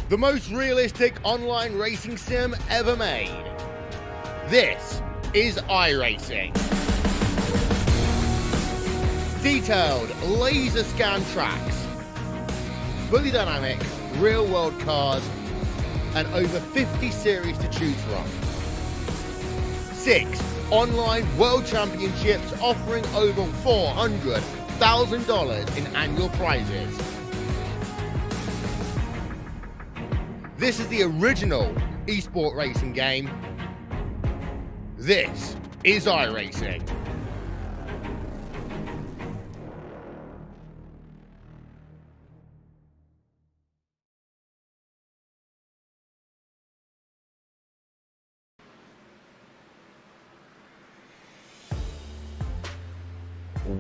the most realistic online racing sim ever made. This is iRacing. Detailed laser scan tracks, fully dynamic real world cars, and over 50 series to choose from. 6 online world championships offering over $400,000 in annual prizes. This is the original esport racing game. This is iRacing.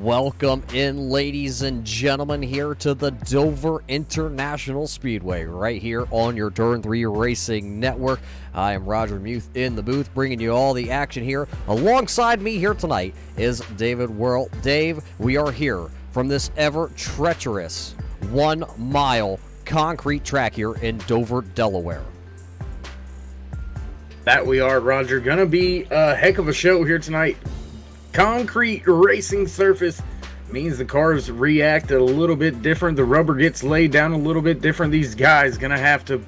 Welcome in, ladies and gentlemen, here to the Dover International Speedway, right here on your Turn 3 Racing Network. I am Roger Muth in the booth, bringing you all the action here. Alongside me here tonight is David Whirl. Dave, we are here from this ever-treacherous 1-mile concrete track here in Dover, Delaware. That we are, Roger. Gonna be a heck of a show here tonight. Concrete racing surface means the cars react a little bit different. The rubber gets laid down a little bit different. These guys gonna have to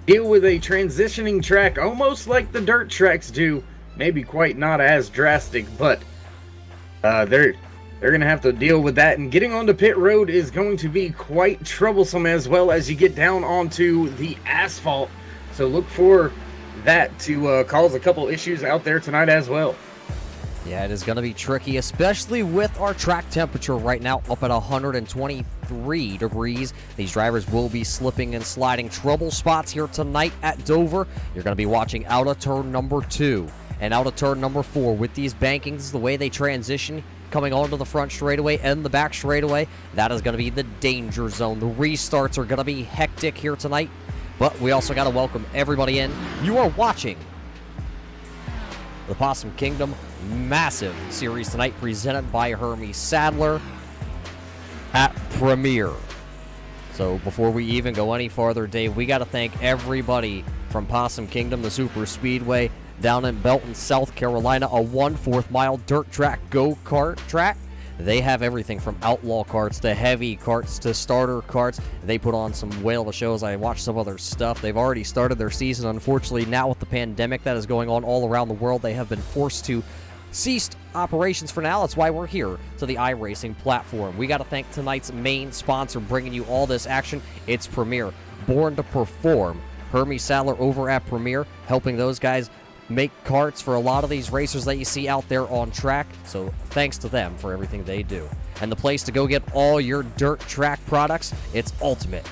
deal with a transitioning track almost like the dirt tracks do. Maybe quite not as drastic, but they're gonna have to deal with that. And getting onto pit road is going to be quite troublesome as well as you get down onto the asphalt. So look for that to cause a couple issues out there tonight as well. Yeah, it is going to be tricky, especially with our track temperature right now up at 123 degrees. These drivers will be slipping and sliding. Trouble spots here tonight at Dover. You're going to be watching out of turn number 2 and out of turn number 4 with these bankings, the way they transition coming onto the front straightaway and the back straightaway. That is going to be the danger zone. The restarts are going to be hectic here tonight, but we also got to welcome everybody in. You are watching the Possum Kingdom massive series tonight, presented by Hermie Sadler at Premier. So before we even go any farther, Dave, we got to thank everybody from Possum Kingdom, the Super Speedway down in Belton, South Carolina, a 1/4 mile dirt track go-kart track. They have everything from outlaw karts to heavy karts to starter karts. They put on some whale of shows. I watched some other stuff. They've already started their season. Unfortunately, now with the pandemic that is going on all around the world, they have been forced to cease operations for now. That's why we're here to the iRacing platform. We got to thank tonight's main sponsor bringing you all this action. It's Premier, born to perform. Hermie Sadler over at Premier, helping those guys make karts for a lot of these racers that you see out there on track. So thanks to them for everything they do. And the place to go get all your dirt track products, it's Ultimate.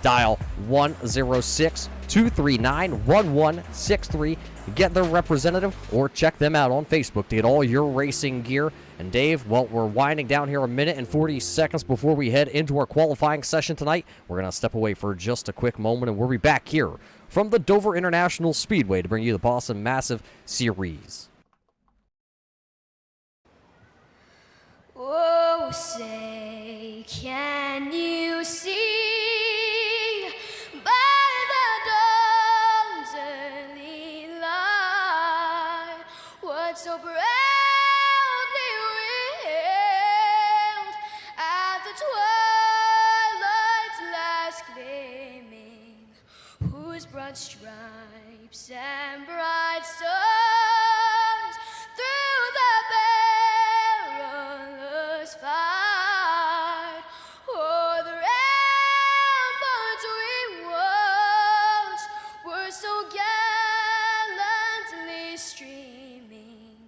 Dial 106-239-1163. Get their representative or check them out on Facebook to get all your racing gear. And Dave, well, we're winding down here a minute and 40 seconds before we head into our qualifying session tonight. We're going to step away for just a quick moment, and we'll be back here from the Dover International Speedway to bring you the Possum Massive Series. Oh, say, can you see by the dawn's early light what so proudly wailed at the twilight's last gleaming, whose broad stripes and bright stars through the perilous fight o'er the ramparts we watched were so gallantly streaming,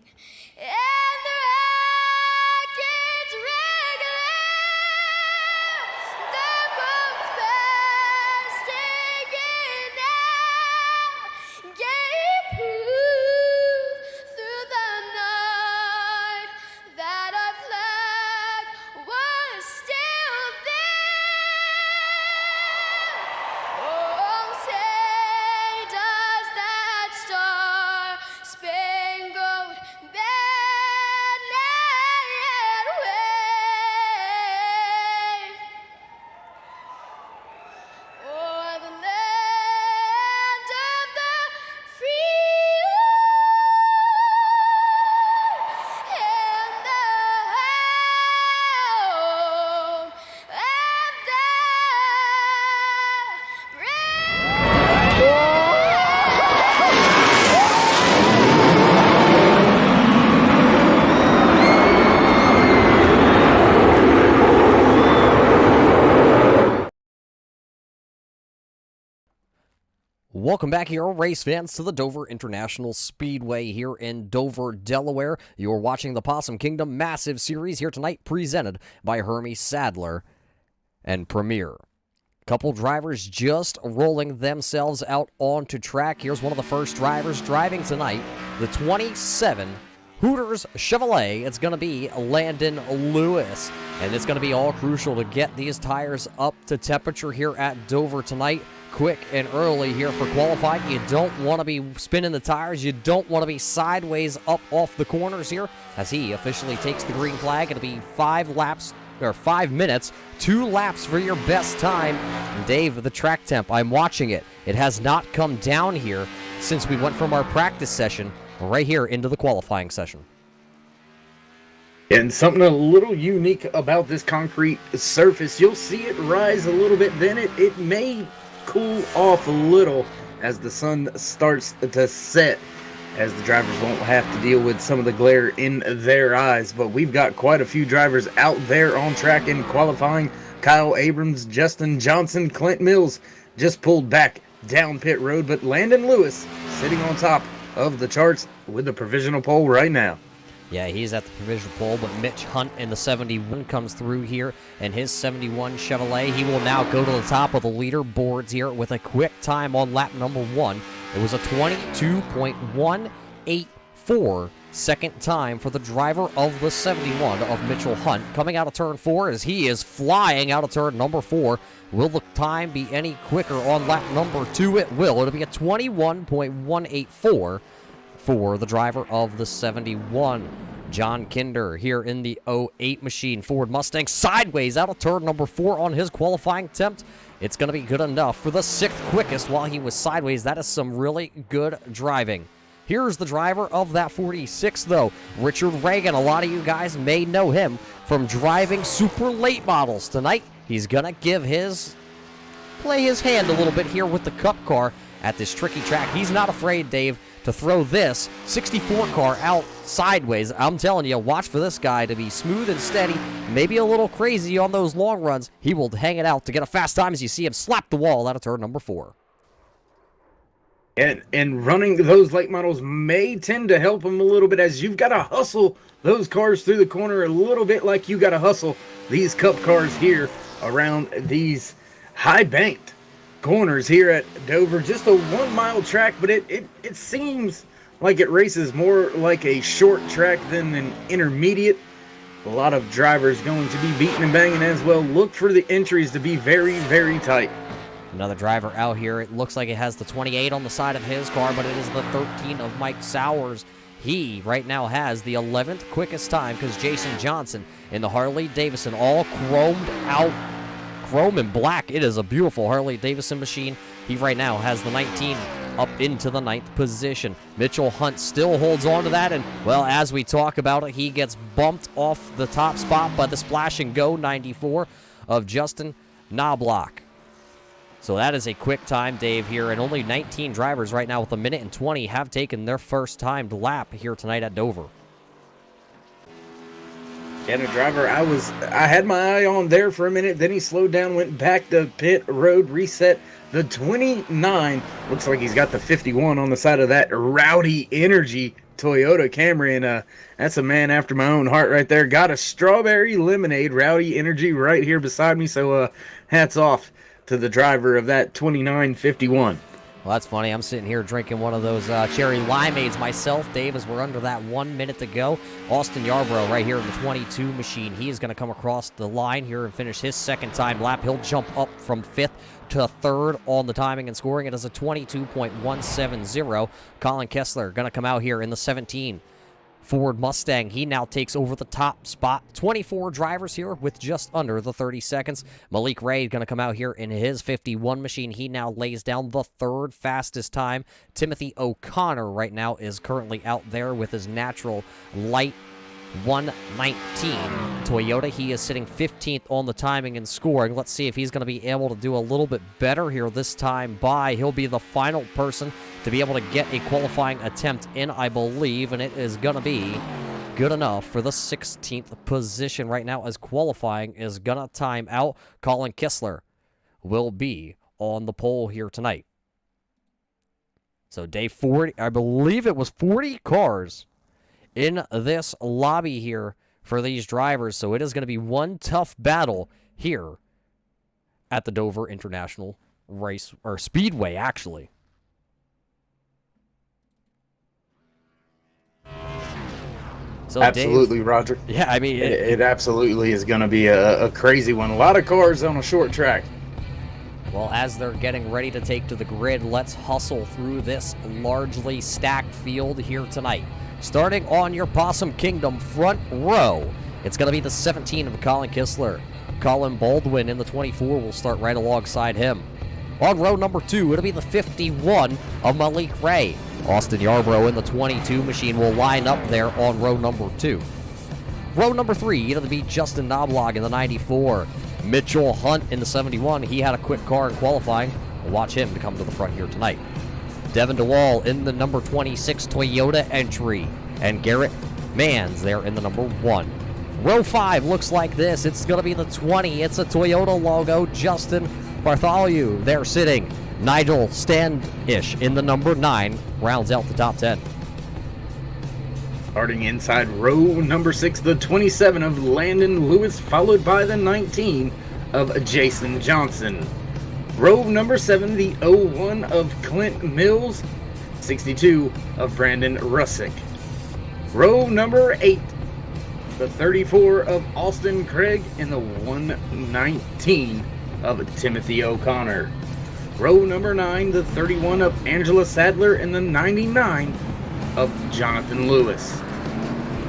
Welcome back here, race fans, to the Dover International Speedway here in Dover, Delaware. You're watching the Possum Kingdom Massive Series here tonight, presented by Hermie Sadler and Premier. Couple drivers just rolling themselves out onto track. Here's one of the first drivers driving tonight, the 27 Hooters Chevrolet. It's going to be Landon Lewis, and it's going to be all crucial to get these tires up to temperature here at Dover tonight. Quick and early here for qualifying. You don't want to be spinning the tires. You don't want to be sideways up off the corners here, as he officially takes the green flag. It'll be 5 minutes, 2 laps for your best time. And Dave, the track temp, I'm watching it. It has not come down here since we went from our practice session right here into the qualifying session. And something a little unique about this concrete surface, you'll see it rise a little bit, then it may cool off a little as the sun starts to set, as the drivers won't have to deal with some of the glare in their eyes. But we've got quite a few drivers out there on track in qualifying. Kyle Abrams, Justin Johnson, Clint Mills just pulled back down pit road, but Landon Lewis sitting on top of the charts with the provisional pole right now. Yeah, he's at the provisional pole, but Mitch Hunt in the 71 comes through here, and his 71 Chevrolet, he will now go to the top of the leaderboards here with a quick time on lap number 1. It was a 22.184 second time for the driver of the 71 of Mitchell Hunt. Coming out of turn 4 as he is flying out of turn number 4. Will the time be any quicker on lap number 2? It will. It'll be a 21.184 for the driver of the 71. John Kinder here in the 08 machine Ford Mustang, sideways out of turn number 4 on his qualifying attempt. It's going to be good enough for the 6th quickest while he was sideways. That is some really good driving. Here's the driver of that 46, though, Richard Reagan. A lot of you guys may know him from driving super late models. Tonight, he's going to play his hand a little bit here with the Cup car at this tricky track. He's not afraid, Dave, to throw this 64 car out sideways. I'm telling you, watch for this guy to be smooth and steady, maybe a little crazy on those long runs. He will hang it out to get a fast time as you see him slap the wall out of turn number 4. And running those late models may tend to help him a little bit, as you've got to hustle those cars through the corner a little bit like you got to hustle these Cup cars here around these high banked corners here at Dover. Just a 1-mile track, but it seems like it races more like a short track than an intermediate. A lot of drivers going to be beating and banging as well. Look for the entries to be very, very tight. Another driver out here. It looks like it has the 28 on the side of his car, but it is the 13 of Mike Sowers. He right now has the 11th quickest time because Jason Johnson in the Harley Davidson, all chromed out, chrome and black. It is a beautiful Harley Davidson machine. He right now has the 19 up into the 9th position. Mitchell Hunt still holds on to that, and, well, as we talk about it, he gets bumped off the top spot by the Splash and Go 94 of Justin Knobloch. So that is a quick time, Dave, here, and only 19 drivers right now with 1 minute and 20 have taken their first timed lap here tonight at Dover. And a driver I had my eye on there for a minute, then he slowed down, went back to pit road, reset the 29. Looks like he's got the 51 on the side of that Rowdy Energy Toyota Camry, and that's a man after my own heart right there. Got a strawberry lemonade Rowdy Energy right here beside me, so hats off to the driver of that 2951. Well, that's funny. I'm sitting here drinking one of those cherry limeades myself, Dave, as we're under that 1 minute to go. Austin Yarborough right here in the 22 machine. He is going to come across the line here and finish his second time lap. He'll jump up from 5th to 3rd on the timing and scoring. It is a 22.170. Colin Kessler going to come out here in the 17 Ford Mustang. He now takes over the top spot. 24 drivers here with just under the 30 seconds. Malik Ray going to come out here in his 51 machine. He now lays down the 3rd fastest time. Timothy O'Connor right now is currently out there with his natural light 119 Toyota. He is sitting 15th on the timing and scoring. Let's see if he's going to be able to do a little bit better here this time by. He'll be the final person to be able to get a qualifying attempt in, I believe, and it is going to be good enough for the 16th position right now, as qualifying is going to time out. Colin Kessler will be on the pole here tonight. So day 40, I believe it was 40 cars in this lobby here for these drivers. So it is going to be one tough battle here at the Dover International Race, or Speedway, actually. So Absolutely, Dave, Roger. yeah, I mean, It absolutely is going to be a crazy one. A lot of cars on a short track. well, as they're getting ready to take to the grid, let's hustle through this largely stacked field here tonight. Starting on your Possum Kingdom front row, it's going to be the 17 of Colin Kistler. Colin Baldwin in the 24 will start right alongside him. On row number 2, it'll be the 51 of Malik Ray. Austin Yarbrough in the 22 machine will line up there on row number 2. Row number 3, it'll be Justin Knobloch in the 94. Mitchell Hunt in the 71. He had a quick car in qualifying. We'll watch him to come to the front here tonight. Devin DeWall in the number 26 Toyota entry. And Garrett Manns there in the number 1. Row 5 looks like this. It's going to be the 20. It's a Toyota logo. Justin Bartholomew there sitting. Nigel Standish in the number 9 rounds out the top 10. Starting inside row number 6, the 27 of Landon Lewis, followed by the 19 of Jason Johnson. Row number 7, the 01 of Clint Mills, 62 of Brandon Russick. Row number 8, the 34 of Austin Craig, and the 119 of Timothy O'Connor. Row number 9, the 31 of Angela Sadler, and the 99 of Jonathan Lewis.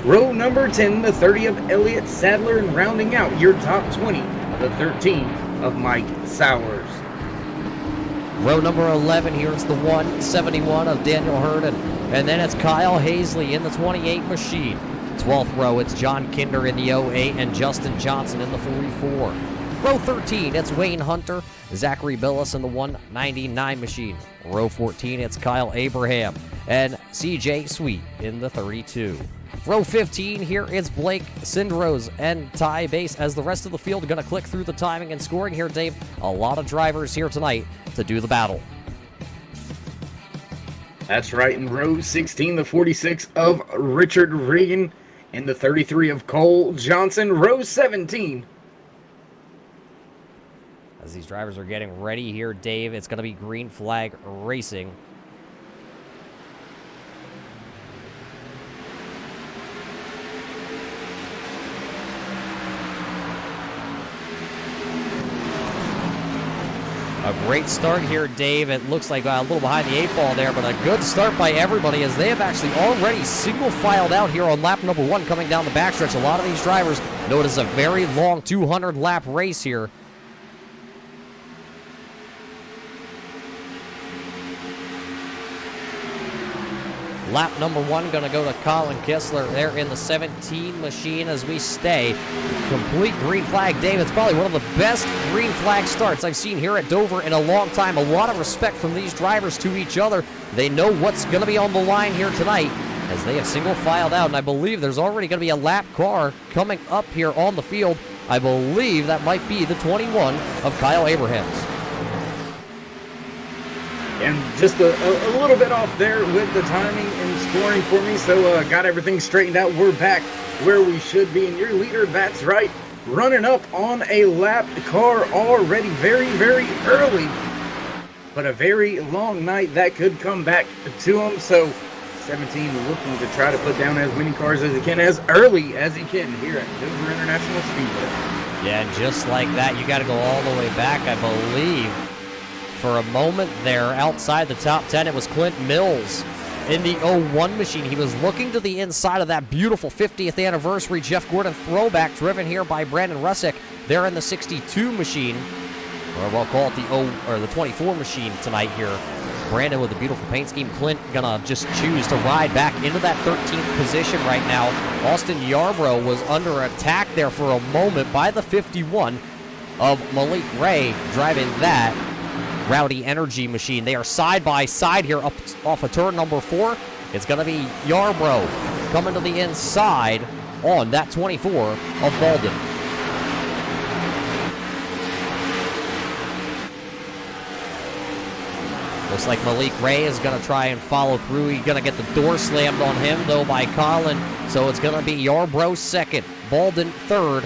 Row number 10, the 30 of Elliott Sadler, and rounding out your top 20, the 13 of Mike Sowers. Row number 11 here, it's the 171 of Daniel Herden. And then it's Kyle Hazley in the 28 machine. 12th row, it's John Kinder in the 08 and Justin Johnson in the 44. Row 13, it's Wayne Hunter, Zachary Billis in the 199 machine. Row 14, it's Kyle Abraham and CJ Sweet in the 32. Row 15, here it's Blake Sindrose and Ty Bass as the rest of the field are going to click through the timing and scoring here, Dave. A lot of drivers here tonight to do the battle. That's right, in row 16, the 46 of Richard Regan and the 33 of Cole Johnson. Row 17. As these drivers are getting ready here, Dave, it's going to be green flag racing. A great start here, Dave. It looks like a little behind the 8 ball there, but a good start by everybody as they have actually already single filed out here on lap number 1 coming down the backstretch. A lot of these drivers know it is a very long 200 lap race here. Lap number 1 going to go to Colin Kistler there in the 17 machine as we stay. Complete green flag, Dave. It's probably one of the best green flag starts I've seen here at Dover in a long time. A lot of respect from these drivers to each other. They know what's going to be on the line here tonight as they have single filed out. And I believe there's already going to be a lap car coming up here on the field. I believe that might be the 21 of Kyle Abrahams. And just a little bit off there with the timing and scoring for me, so got everything straightened out. We're back where we should be, and your leader, that's right, running up on a lap car already very, very early. But a very long night that could come back to him, so 17 looking to try to put down as many cars as he can, as early as he can here at Dover International Speedway. Yeah, and just like that, you got to go all the way back, I believe. For a moment there, outside the top 10, it was Clint Mills in the 01 machine. He was looking to the inside of that beautiful 50th anniversary Jeff Gordon throwback driven here by Brandon Russick. There in the 62 machine, or we'll call it the 24 machine tonight here. Brandon with a beautiful paint scheme. Clint gonna just choose to ride back into that 13th position right now. Austin Yarbrough was under attack there for a moment by the 51 of Malik Ray driving that Rowdy Energy machine. They are side by side here up off of turn number 4. It's going to be Yarbrough coming to the inside on that 24 of Baldwin. Looks like Malik Ray is going to try and follow through. He's going to get the door slammed on him, though, by Colin. So it's going to be Yarbrough second, Baldwin third,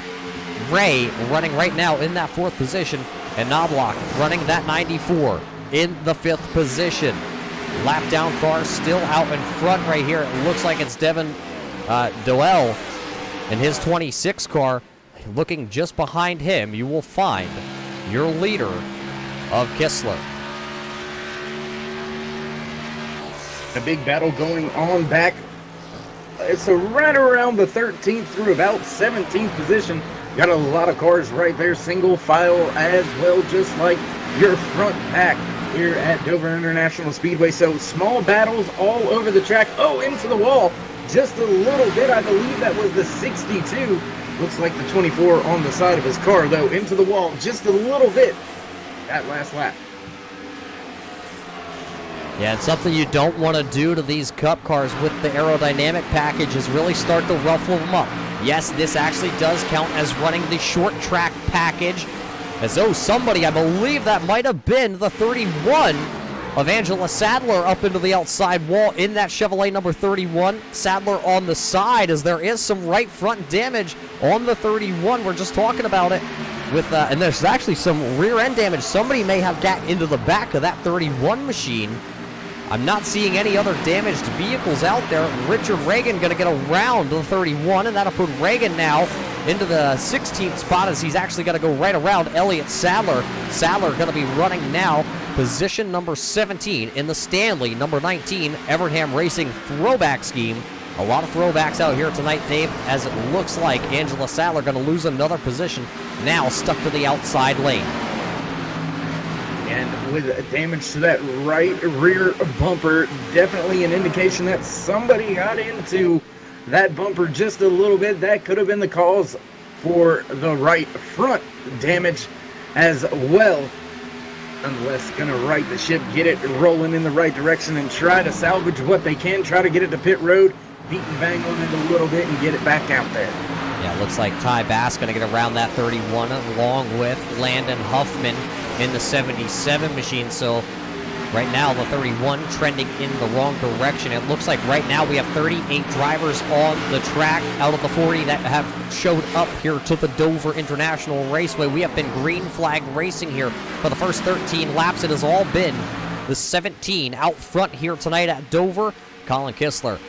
Ray running right now in that fourth position, and Knobloch running that 94 in the fifth position. Lap down car still out in front right here. It looks like it's Devin Doell in his 26 car. Looking just behind him, you will find your leader of Kistler. A big battle going on back. It's right around the 13th through about 17th position. Got a lot of cars right there, single file as well, just like your front pack here at Dover International Speedway. So small battles all over the track. Oh, into the wall just a little bit. I believe that was the 62. Looks like the 24 on the side of his car, though. Into the wall just a little bit that last lap. Yeah, it's something you don't want to do to these Cup cars with the aerodynamic package is really start to ruffle them up. Yes, this actually does count as running the short track package. As though somebody, I believe that might have been the 31 of Angela Sadler up into the outside wall in that Chevrolet number 31. Sadler on the side, as there is some right front damage on the 31. We're just talking about it. And there's actually some rear end damage. Somebody may have got into the back of that 31 machine. I'm not seeing any other damaged vehicles out there. Richard Reagan going to get around the 31, and that'll put Reagan now into the 16th spot as he's actually going to go right around Elliott Sadler. Sadler going to be running now position number 17 in the Stanley number 19 Evernham Racing throwback scheme. A lot of throwbacks out here tonight, Dave, as it looks like Angela Sadler going to lose another position, now stuck to the outside lane. And with damage to that right rear bumper, definitely an indication that somebody got into that bumper just a little bit. That could have been the cause for the right front damage as well. Nonetheless, going to right the ship, get it rolling in the right direction, and try to salvage what they can. Try to get it to pit road, beat and bang on it a little bit, and get it back out there. Yeah, it looks like Ty Bass going to get around that 31 along with Landon Huffman in the 77 machine. So right now the 31 trending in the wrong direction. It looks like right now we have 38 drivers on the track out of the 40 that have showed up here to the Dover International Raceway. We have been green flag racing here for the first 13 laps. It has all been the 17 out front here tonight at Dover. Colin Kistler,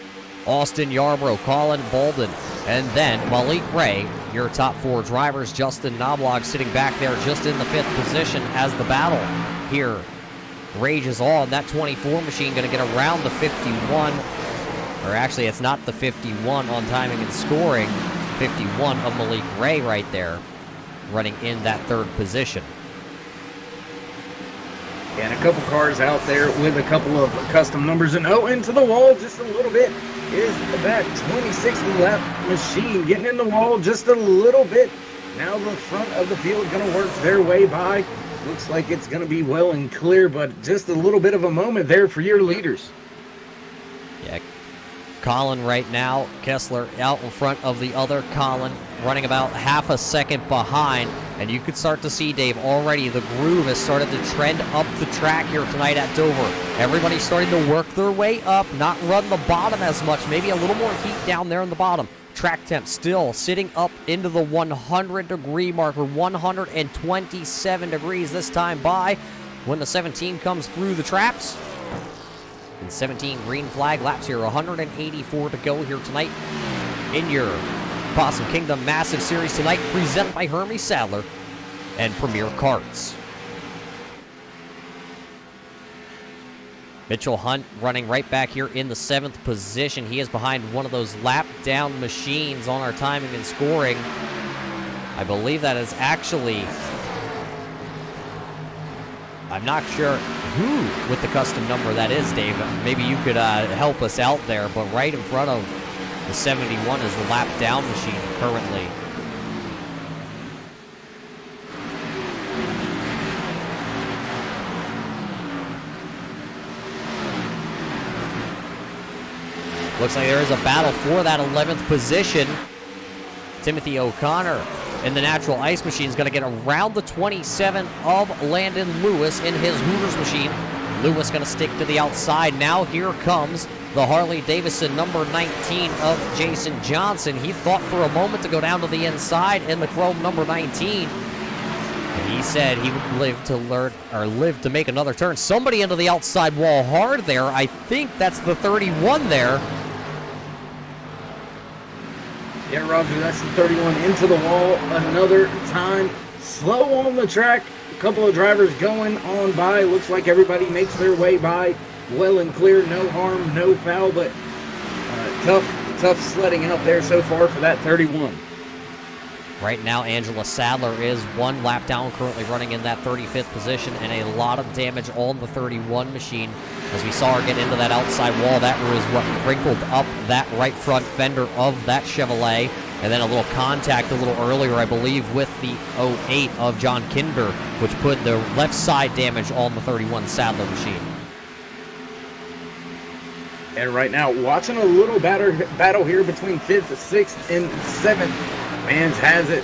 Austin Yarbrough, Colin Baldwin, and then Malik Ray, your top four drivers. Justin Knobloch sitting back there just in the fifth position as the battle here rages on. That 24 machine going to get around the 51, or actually it's not the 51 on timing and scoring. 51 of Malik Ray right there running in that third position. And a couple cars out there with a couple of custom numbers, and into the wall just a little bit is that 26th lap machine getting in the wall just a little bit. Now the front of the field going to work their way by. Looks like it's going to be well and clear, but just a little bit of a moment there for your leaders. Yeah, Colin right now, Kistler out in front of the other Colin, running about half a second behind. And you could start to see, Dave, already the groove has started to trend up the track here tonight at Dover. Everybody's starting to work their way up, not run the bottom as much, maybe a little more heat down there in the bottom. Track temp still sitting up into the 100-degree marker, 127 degrees this time by when the 17 comes through the traps. And 17 green flag laps here, 184 to go here tonight in your Possum Kingdom Massive Series tonight, presented by Hermie Sadler and Premier Karts. Mitchell Hunt running right back here in the 7th position. He is behind one of those lap down machines on our timing and scoring. I believe that is actually, I'm not sure who with the custom number that is, Dave. Maybe you could help us out there, but right in front of the 71 is the lap down machine currently. Looks like there is a battle for that 11th position. Timothy O'Connor in the natural ice machine is going to get around the 27 of Landon Lewis in his Hooters machine. Lewis going to stick to the outside. Now here comes the Harley Davidson number 19 of Jason Johnson. He thought for a moment to go down to the inside in the chrome number 19. And he said he would live to make another turn. Somebody into the outside wall hard there. I think that's the 31 there. Yeah, Roger, that's the 31 into the wall another time. Slow on the track. A couple of drivers going on by. Looks like everybody makes their way by well and clear. No harm, no foul, but tough sledding out there so far for that 31. Right now, Angela Sadler is one lap down, currently running in that 35th position, and a lot of damage on the 31 machine. As we saw her get into that outside wall, that was what wrinkled up that right front fender of that Chevrolet. And then a little contact a little earlier, I believe, with the 08 of John Kinder, which put the left side damage on the 31 Sadler machine. And right now, watching a little battle here between 5th, 6th, and 7th. Mans has it.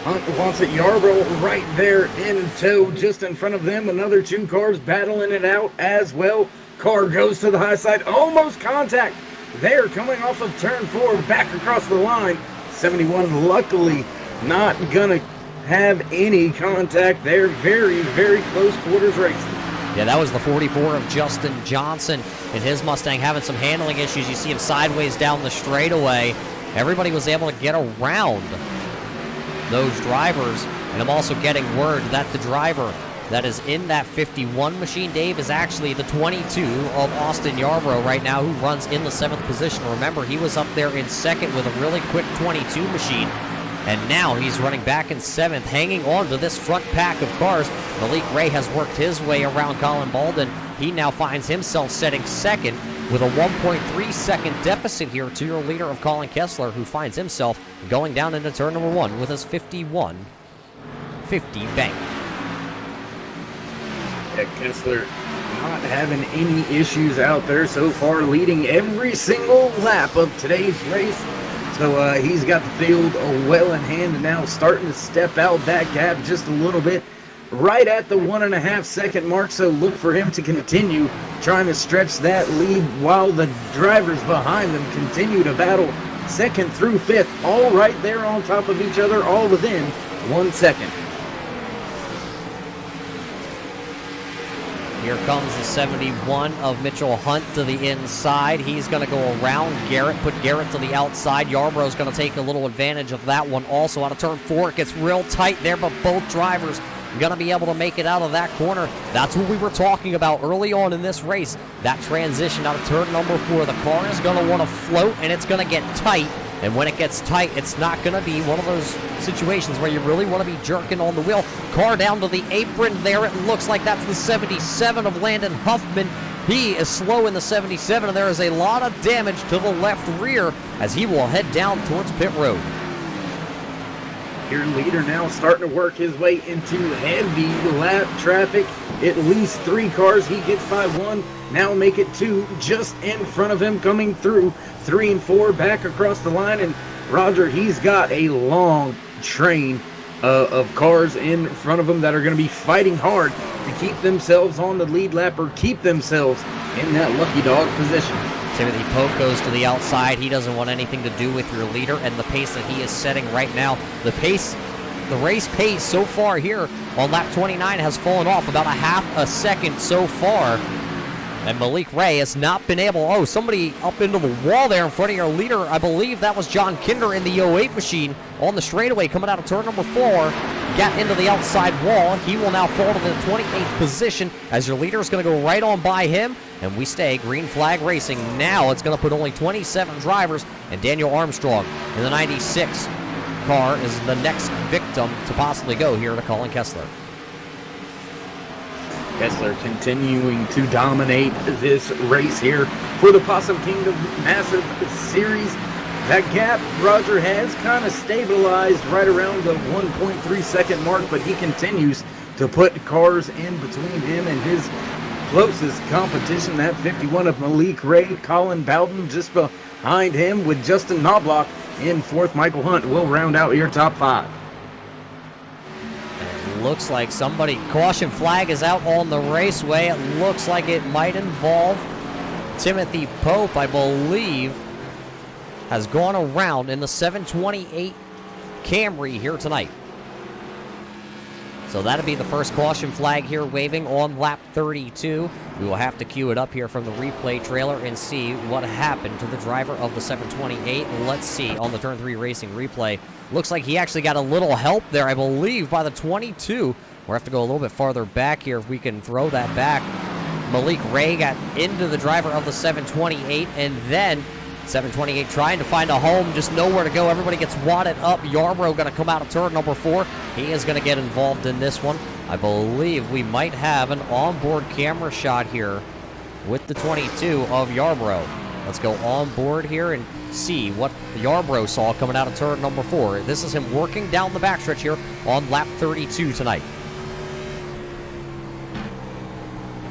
Hunt wants it. Yarbrough right there in tow, just in front of them. Another two cars battling it out as well. Car goes to the high side. Almost contact. They're coming off of turn 4, back across the line. 71 luckily not going to have any contact there. Very, very close quarters racing. Yeah, that was the 44 of Justin Johnson in his Mustang having some handling issues. You see him sideways down the straightaway. Everybody was able to get around those drivers. And I'm also getting word that the driver that is in that 51 machine, Dave, is actually the 22 of Austin Yarbrough right now, who runs in the 7th position. Remember, he was up there in 2nd with a really quick 22 machine. And now he's running back in 7th, hanging on to this front pack of cars. Malik Ray has worked his way around Colin Baldwin. He now finds himself setting 2nd with a 1.3 second deficit here to your leader of Colin Kessler, who finds himself going down into turn number 1 with his 51-50 bank. Yeah, Kessler not having any issues out there so far, leading every single lap of today's race. So he's got the field well in hand and now starting to step out that gap just a little bit, right at the 1.5 second mark. So look for him to continue trying to stretch that lead while the drivers behind them continue to battle 2nd through 5th, all right there on top of each other, all within 1 second. Here comes the 71 of Mitchell Hunt to the inside. He's going to go around Garrett, put Garrett to the outside. Yarbrough's going to take a little advantage of that one also. Out of turn 4, it gets real tight there, but both drivers going to be able to make it out of that corner. That's what we were talking about early on in this race. That transition out of turn number 4. The car is going to want to float, and it's going to get tight. And when it gets tight, it's not going to be one of those situations where you really want to be jerking on the wheel. Car down to the apron there. It looks like that's the 77 of Landon Huffman. He is slow in the 77, and there is a lot of damage to the left rear as he will head down towards pit road. Your leader now starting to work his way into heavy lap traffic. At least 3 cars. He gets by 1. Now make it 2 just in front of him coming through. 3 and 4 back across the line. And Roger, he's got a long train of cars in front of him that are going to be fighting hard to keep themselves on the lead lap or keep themselves in that lucky dog position. Timothy Pope goes to the outside. He doesn't want anything to do with your leader and the pace that he is setting right now. The race pace so far here on lap 29 has fallen off about 1/2 second so far. And Malik Ray has not been able... somebody up into the wall there in front of your leader. I believe that was John Kinder in the 08 machine on the straightaway coming out of turn number 4. Got into the outside wall. He will now fall to the 28th position as your leader is going to go right on by him. And we stay green flag racing. Now it's going to put only 27 drivers. And Daniel Armstrong in the 96 car is the next victim to possibly go here to Colin Kessler. Kessler continuing to dominate this race here for the Possum Kingdom Massive Series. That gap Roger has kind of stabilized right around the 1.3 second mark, but he continues to put cars in between him and his closest competition, that 51 of Malik Ray. Colin Bowden just behind him with Justin Knobloch in 4th. Michael Hunt will round out your top 5. looks like somebody, caution flag is out on the raceway. It looks like it might involve Timothy Pope, I believe, has gone around in the 728 Camry here tonight. So that'll be the first caution flag here waving on lap 32. We will have to cue it up here from the replay trailer and see what happened to the driver of the 728. Let's see on the Turn 3 Racing replay. Looks like he actually got a little help there, I believe, by the 22. We'll have to go a little bit farther back here if we can throw that back. Malik Ray got into the driver of the 728, and then 728 trying to find a home, just nowhere to go. Everybody gets wadded up. Yarbrough going to come out of turn number 4. He is going to get involved in this one. I believe we might have an onboard camera shot here with the 22 of Yarbrough. Let's go on board here and see what Yarbrough saw coming out of turn number 4. This is him working down the backstretch here on lap 32 tonight.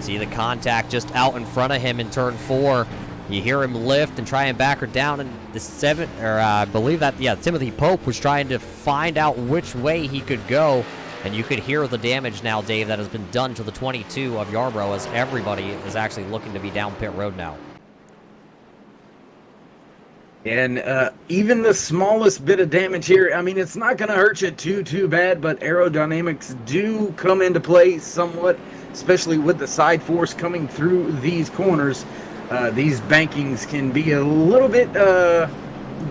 See the contact just out in front of him in turn 4. You hear him lift and try and back her down, and I believe that, Timothy Pope was trying to find out which way he could go, and you could hear the damage now, Dave, that has been done to the 22 of Yarbrough, as everybody is actually looking to be down pit road now. And even the smallest bit of damage here, I mean, it's not going to hurt you too bad, but aerodynamics do come into play somewhat, especially with the side force coming through these corners. These bankings can be a little bit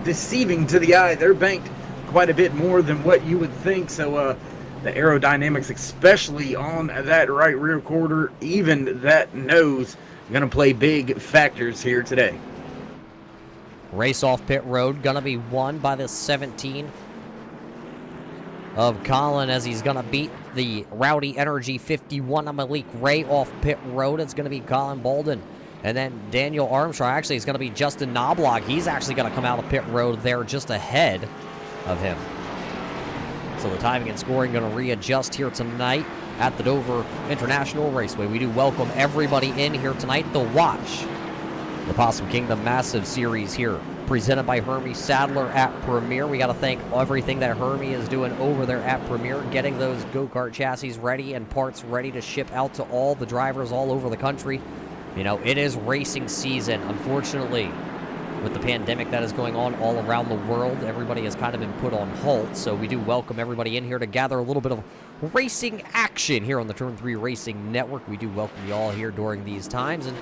deceiving to the eye. They're banked quite a bit more than what you would think, so the aerodynamics, especially on that right rear quarter, even that nose, going to play big factors here today. Race off pit road, going to be won by the 17 of Colin, as he's going to beat the Rowdy Energy 51 of Malik Ray off pit road. It's going to be Colin Bolden. And then Daniel Armstrong, actually, is going to be Justin Knobloch. He's actually going to come out of pit road there just ahead of him. So the timing and scoring going to readjust here tonight at the Dover International Raceway. We do welcome everybody in here tonight to watch the Possum Kingdom Massive Series here, presented by Hermie Sadler at Premier. We got to thank everything that Hermie is doing over there at Premier, getting those go-kart chassis ready and parts ready to ship out to all the drivers all over the country. You know, it is racing season. Unfortunately, with the pandemic that is going on all around the world, everybody has kind of been put on halt. So we do welcome everybody in here to gather a little bit of racing action here on the Turn 3 Racing Network. We do welcome you all here during these times. And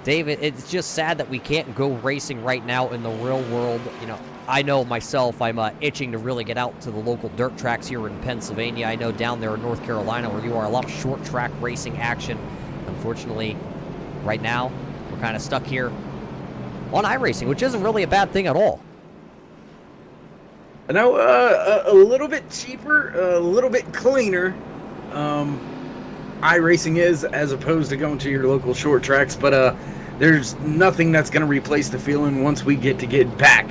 David, it's just sad that we can't go racing right now in the real world. You know, I know myself, I'm itching to really get out to the local dirt tracks here in Pennsylvania. I know down there in North Carolina where you are, a lot of short track racing action. Unfortunately, right now, we're kind of stuck here on iRacing, which isn't really a bad thing at all. No, a little bit cheaper, a little bit cleaner. iRacing is, as opposed to going to your local short tracks, but there's nothing that's going to replace the feeling once we get back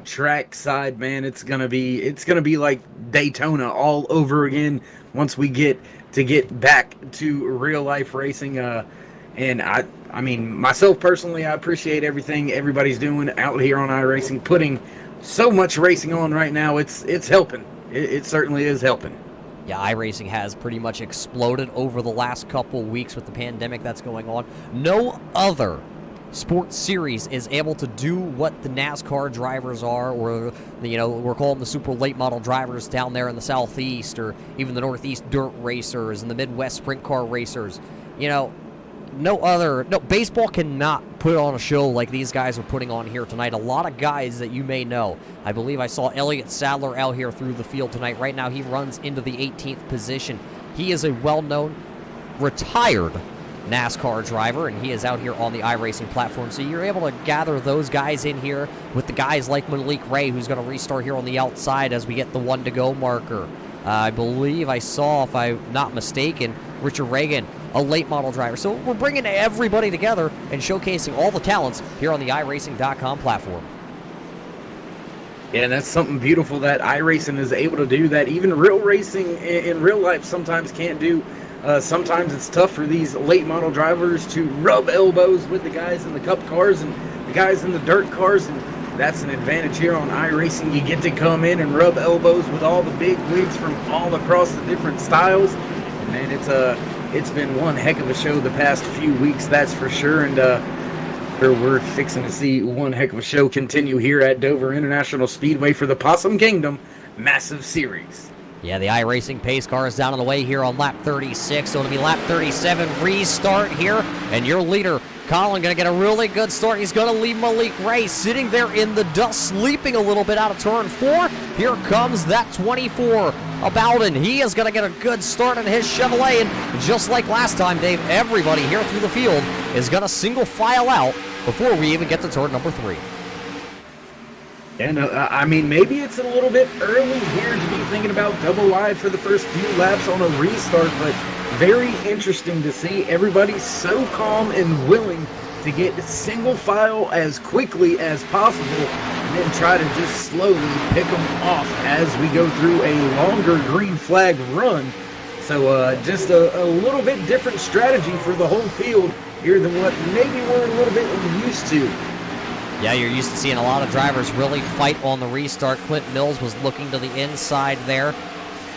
track side, man. It's gonna be like Daytona all over again once we get back to real life racing. And I mean, myself personally, I appreciate everything everybody's doing out here on iRacing, putting so much racing on right now. It's helping. It certainly is helping. Yeah, iRacing has pretty much exploded over the last couple weeks with the pandemic that's going on. No other sports series is able to do what the NASCAR drivers are, or, you know, we're calling the super late model drivers down there in the Southeast, or even the Northeast dirt racers and the Midwest sprint car racers. You know, no baseball cannot put on a show like these guys are putting on here tonight. A lot of guys that you may know. I believe I saw Elliott Sadler out here through the field tonight. Right now he runs into the 18th position. He is a well-known retired NASCAR driver, and he is out here on the iRacing platform. So you're able to gather those guys in here with the guys like Malik Ray, who's going to restart here on the outside as we get the 1 to go marker. I believe I saw, if I'm not mistaken, Richard Reagan, a late model driver. So we're bringing everybody together and showcasing all the talents here on the iRacing.com platform. Yeah, and that's something beautiful that iRacing is able to do that even real racing in real life sometimes can't do. Sometimes it's tough for these late model drivers to rub elbows with the guys in the cup cars and the guys in the dirt cars, and That's an advantage here on iRacing. You get to come in and rub elbows with all the big wigs from all across the different styles. And man, it's been one heck of a show the past few weeks, that's for sure. And we're fixing to see one heck of a show continue here at Dover International Speedway for the Possum Kingdom Massive Series. Yeah, the iRacing pace car is down on the way here on lap 36, so it'll be lap 37 restart here, and your leader, Colin, going to get a really good start. He's going to leave Malik Ray sitting there in the dust, sleeping a little bit out of turn 4. Here comes that 24, Bowden. He is going to get a good start in his Chevrolet, and just like last time, Dave, everybody here through the field is going to single file out before we even get to turn number 3. And I mean, maybe it's a little bit early here to be thinking about double wide for the first few laps on a restart, but very interesting to see everybody so calm and willing to get single file as quickly as possible and then try to just slowly pick them off as we go through a longer green flag run. So just a little bit different strategy for the whole field here than what maybe we're a little bit used to. Yeah, you're used to seeing a lot of drivers really fight on the restart. Clint Mills was looking to the inside there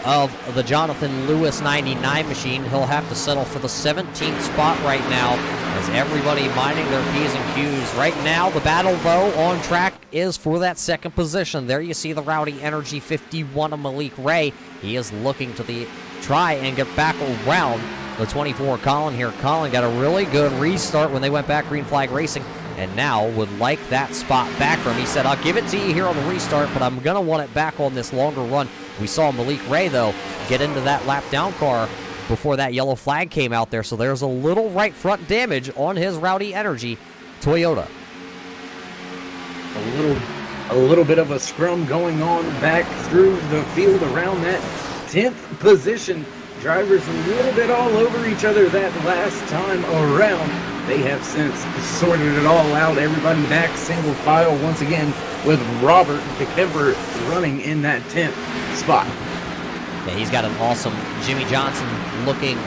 of the Jonathan Lewis 99 machine. He'll have to settle for the 17th spot right now as everybody minding their P's and Q's. Right now, the battle, though, on track is for that second position. There you see the Rowdy Energy 51 of Malik Ray. He is looking to try and get back around the 24 Colin here. Colin got a really good restart when they went back green flag racing, and now would like that spot back from him. He said, I'll give it to you here on the restart, but I'm going to want it back on this longer run. We saw Malik Ray, though, get into that lap down car before that yellow flag came out there, so there's a little right front damage on his Rowdy Energy Toyota. A little bit of a scrum going on back through the field around that 10th position. Drivers a little bit all over each other that last time around. They have since sorted it all out. Everybody back single file once again with Robert DeKemper running in that 10th spot. Yeah, he's got an awesome Jimmy Johnson looking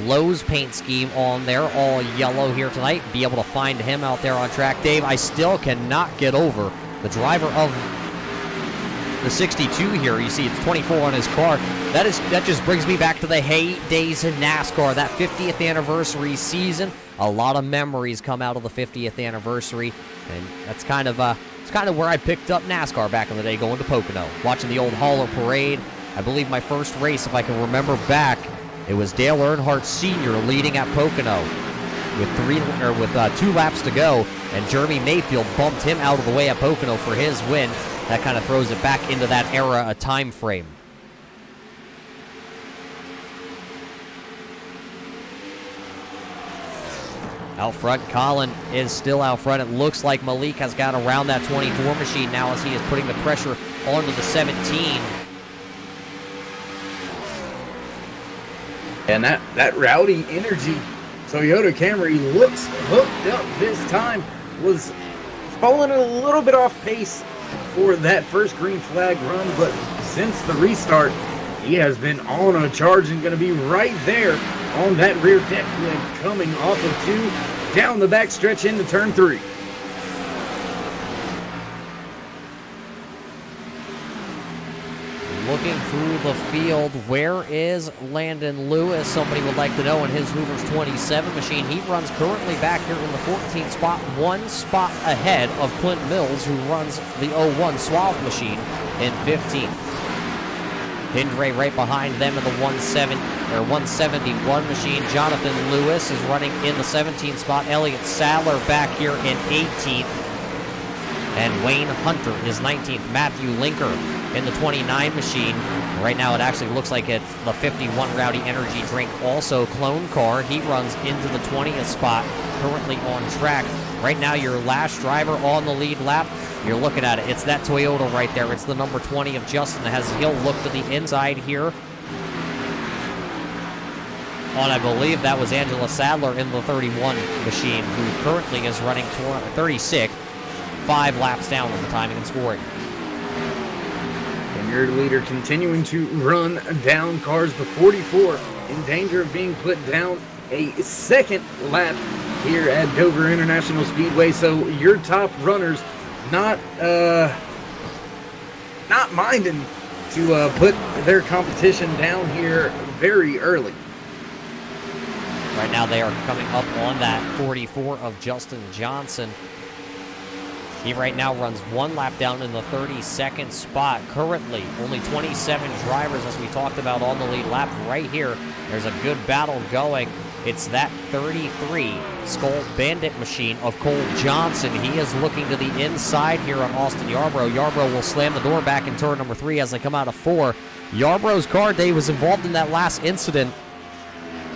Lowe's paint scheme on there, all yellow here tonight. Be able to find him out there on track. Dave, I still cannot get over the driver of the 62 here. You see it's 24 on his car. That just brings me back to the heydays in NASCAR, that 50th anniversary season. A lot of memories come out of the 50th anniversary, and that's kind of where I picked up NASCAR back in the day, going to Pocono, watching the old Hauler Parade. I believe my first race, if I can remember back, it was Dale Earnhardt Sr. leading at Pocono with 2 laps to go, and Jeremy Mayfield bumped him out of the way at Pocono for his win. That kind of throws it back into that era, a time frame. Out front, Colin is still out front. It looks like Malik has got around that 24 machine now as he is putting the pressure onto the 17. And that Rowdy Energy Toyota Camry looks hooked up this time. Was falling a little bit off pace for that first green flag run, but since the restart, he has been on a charge and going to be right there on that rear deck lid coming off of 2 down the back stretch into turn 3. Looking through the field, where is Landon Lewis? Somebody would like to know in his Hoovers 27 machine. He runs currently back here in the 14th spot, 1 spot ahead of Clint Mills, who runs the 01 Suave machine in 15th. Hindray right behind them in the 171 machine. Jonathan Lewis is running in the 17th spot. Elliott Sadler back here in 18th. And Wayne Hunter is 19th. Matthew Linker in the 29 machine. Right now it actually looks like it's the 51 Rowdy Energy Drink, also clone car. He runs into the 20th spot, currently on track. Right now your last driver on the lead lap, you're looking at it. It's that Toyota right there. It's the number 20 of Justin as he'll look to the inside here. I believe that was Angela Sadler in the 31 machine, who currently is running 36, 5 laps down on the timing and scoring. And your leader continuing to run down cars. The 44 in danger of being put down a second lap here at Dover International Speedway. So your top runners not minding to put their competition down here very early. Right now they are coming up on that 44 of Justin Johnson. He right now runs one lap down in the 32nd spot. Currently, only 27 drivers, as we talked about, on the lead lap right here. There's a good battle going. It's that 33 Skull Bandit machine of Cole Johnson. He is looking to the inside here on Austin Yarbrough. Yarbrough will slam the door back in turn number 3 as they come out of 4. Yarbrough's car, Dave, was involved in that last incident,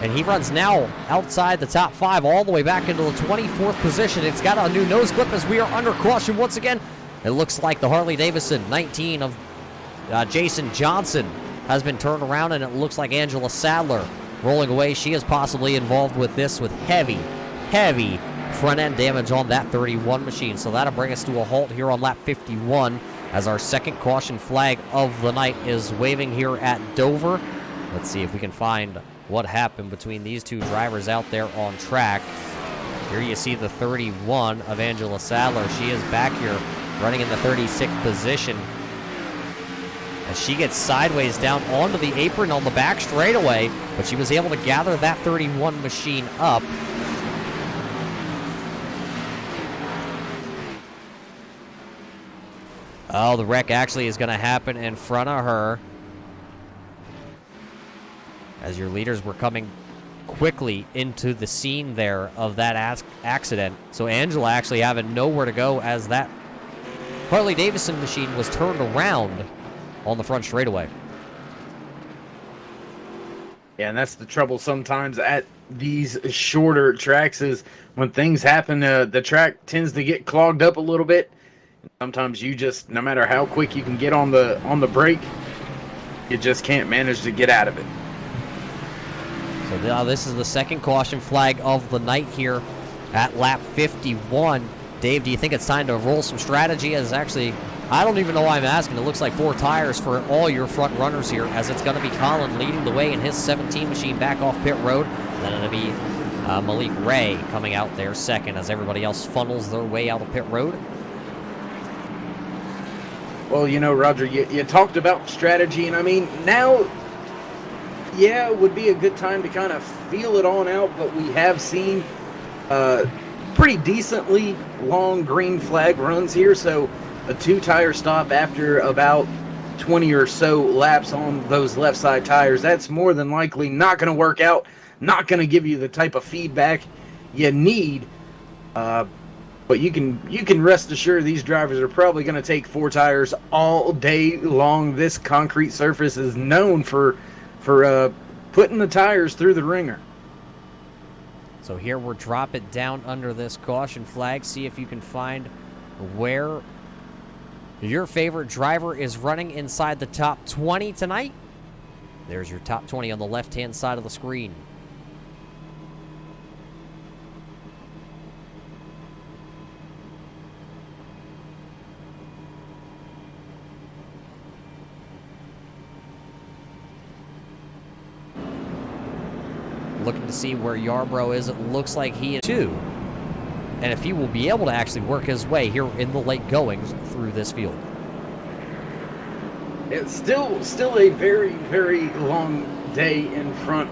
and he runs now outside the top 5 all the way back into the 24th position. It's got a new nose clip as we are under caution once again. It looks like the Harley-Davidson 19 of Jason Johnson has been turned around, and it looks like Angela Sadler rolling away. She is possibly involved with this, with heavy front-end damage on that 31 machine. So that'll bring us to a halt here on lap 51 as our second caution flag of the night is waving here at Dover. Let's see if we can find what happened between these two drivers out there on track. Here you see the 31 of Angela Sadler. She is back here running in the 36th position as she gets sideways down onto the apron on the back straightaway, but she was able to gather that 31 machine up. Oh, the wreck actually is going to happen in front of her, as your leaders were coming quickly into the scene there of that accident. So Angela actually having nowhere to go as that Harley-Davidson machine was turned around on the front straightaway. Yeah, and that's the trouble sometimes at these shorter tracks is when things happen, the track tends to get clogged up a little bit. Sometimes you just, no matter how quick you can get on the brake, you just can't manage to get out of it. So now this is the second caution flag of the night here at lap 51. Dave, do you think it's time to roll some strategy? As actually, I don't even know why I'm asking. It looks like 4 tires for all your front runners here, as it's going to be Colin leading the way in his 17 machine back off pit road. Then it'll be Malik Ray coming out there second as everybody else funnels their way out of pit road. Well, you know, Roger, you talked about strategy, and I mean, now, yeah, it would be a good time to kind of feel it on out, but we have seen pretty decently long green flag runs here, so a 2-tire stop after about 20 or so laps on those left side tires, that's more than likely not going to work out, not going to give you the type of feedback you need. But you can rest assured these drivers are probably going to take 4 tires all day long. This concrete surface is known for putting the tires through the ringer. So here we're dropping down under this caution flag. See if you can find where your favorite driver is running inside the top 20 tonight. There's your top 20 on the left-hand side of the screen. Looking to see where Yarbrough is. It looks like he is too. And if he will be able to actually work his way here in the late goings through this field. It's still a very, very long day in front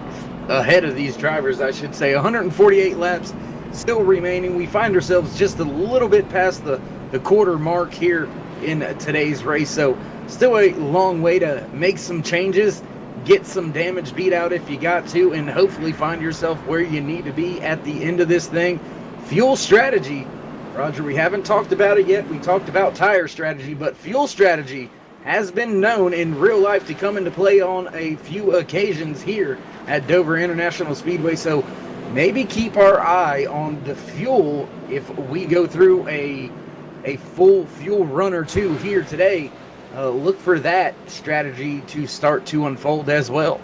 ahead of these drivers, I should say. 148 laps still remaining. We find ourselves just a little bit past the quarter mark here in today's race. So still a long way to make some changes, get some damage beat out if you got to, and hopefully find yourself where you need to be at the end of this thing. Fuel strategy, Roger, we haven't talked about it yet. We talked about tire strategy, but fuel strategy has been known in real life to come into play on a few occasions here at Dover International Speedway. So maybe keep our eye on the fuel if we go through a full fuel run or two here today. Look for that strategy to start to unfold as well.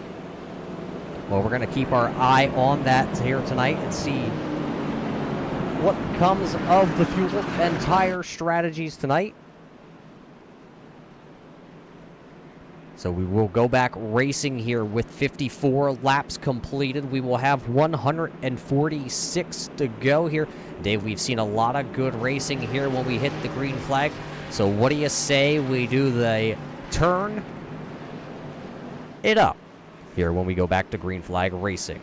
Well, we're going to keep our eye on that here tonight and see what comes of the fuel and tire strategies tonight. So we will go back racing here with 54 laps completed. We will have 146 to go here. Dave, we've seen a lot of good racing here when we hit the green flag. So what do you say we do the turn it up here when we go back to green flag racing?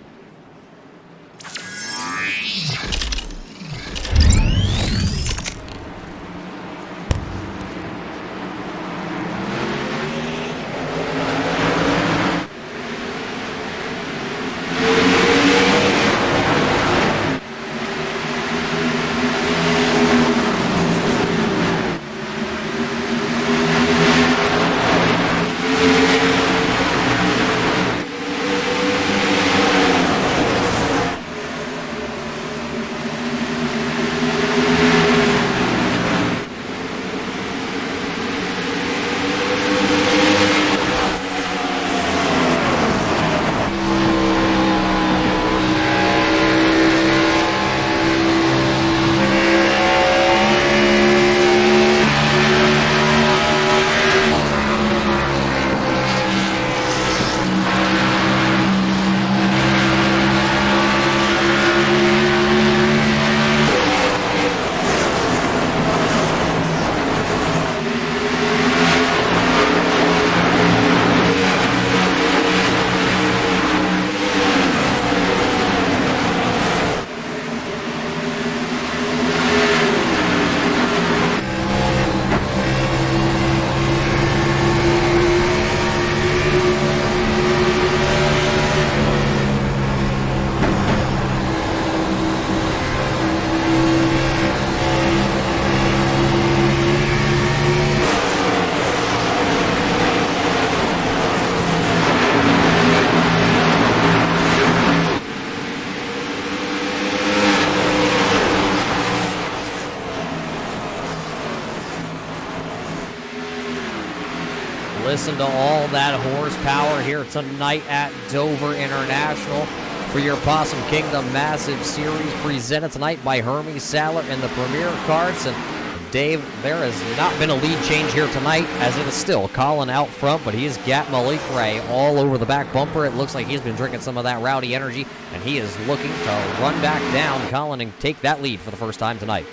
Listen to all that horsepower here tonight at Dover International for your Possum Kingdom Massive Series, presented tonight by Hermie Sadler and the Premier Karts. And Dave, there has not been a lead change here tonight, as it is still Colin out front, but he has got Malik Ray all over the back bumper. It looks like he's been drinking some of that rowdy energy, and he is looking to run back down Colin and take that lead for the first time tonight.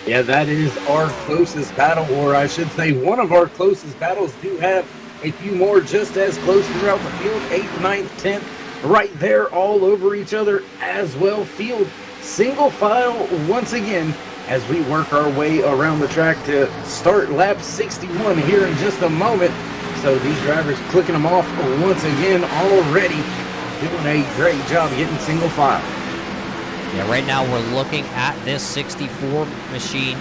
Yeah, that is our closest battle, or I should say one of our closest battles. Do have a few more just as close throughout the field. 8th, 9th, 10th, right there all over each other as well. Field single file once again as we work our way around the track to start lap 61 here in just a moment. So these drivers clicking them off once again already, doing a great job getting single file. Yeah, right now we're looking at this 46 machine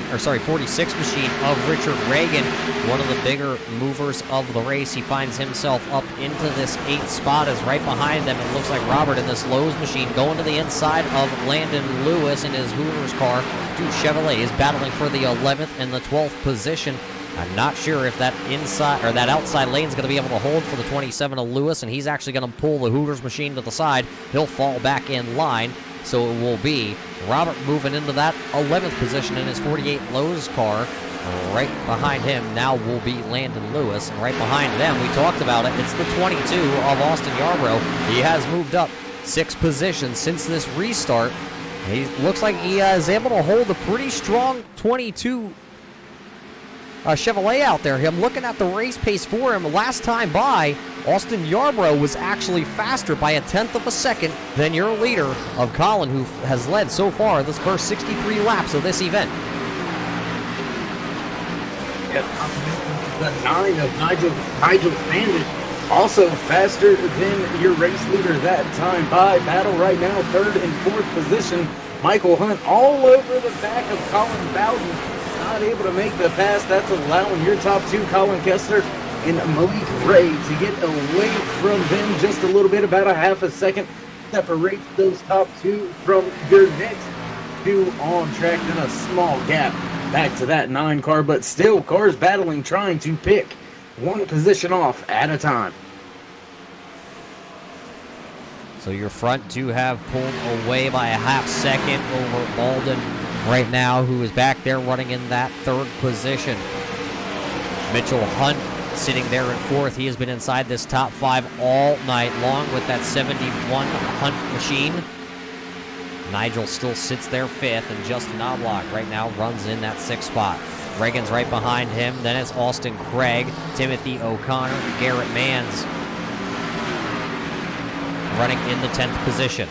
of Richard Reagan, one of the bigger movers of the race. He finds himself up into this 8th spot, as right behind them it looks like Robert in this Lowe's machine going to the inside of Landon Lewis in his Hooters car. Dude Chevrolet is battling for the 11th and the 12th position. I'm not sure if that inside or that outside lane is going to be able to hold for the 27 of Lewis, and he's actually going to pull the Hooters machine to the side. He'll fall back in line. So it will be Robert moving into that 11th position in his 48 Lowe's car. Right behind him now will be Landon Lewis. And right behind them, we talked about it, it's the 22 of Austin Yarbrough. He has moved up 6 positions since this restart. He looks like he is able to hold a pretty strong 22 Chevrolet out there. I'm looking at the race pace for him. Last time by, Austin Yarbrough was actually faster by 1/10 of a second than your leader of Colin, who has led so far this first 63 laps of this event. Yeah, the 9 of Nigel Standish, also faster than your race leader that time by. Battle right now, 3rd and 4th position. Michael Hunt all over the back of Colin Bowden. Not able to make the pass. That's allowing your top 2, Colin Kessler and Malik Ray, to get away from them just a little bit. About a half a second separates those top 2 from your next 2 on track. Then a small gap back to that 9 car, but still cars battling, trying to pick one position off at a time. So your front 2 have pulled away by a half second over Malden right now, who is back there running in that 3rd position. Mitchell Hunt sitting there in fourth. He has been inside this top 5 all night long with that 71 Hunt machine. Nigel still sits there 5th, and Justin Knobloch right now runs in that 6th spot. Reagan's right behind him. Then it's Austin Craig, Timothy O'Connor, Garrett Manns running in the 10th position.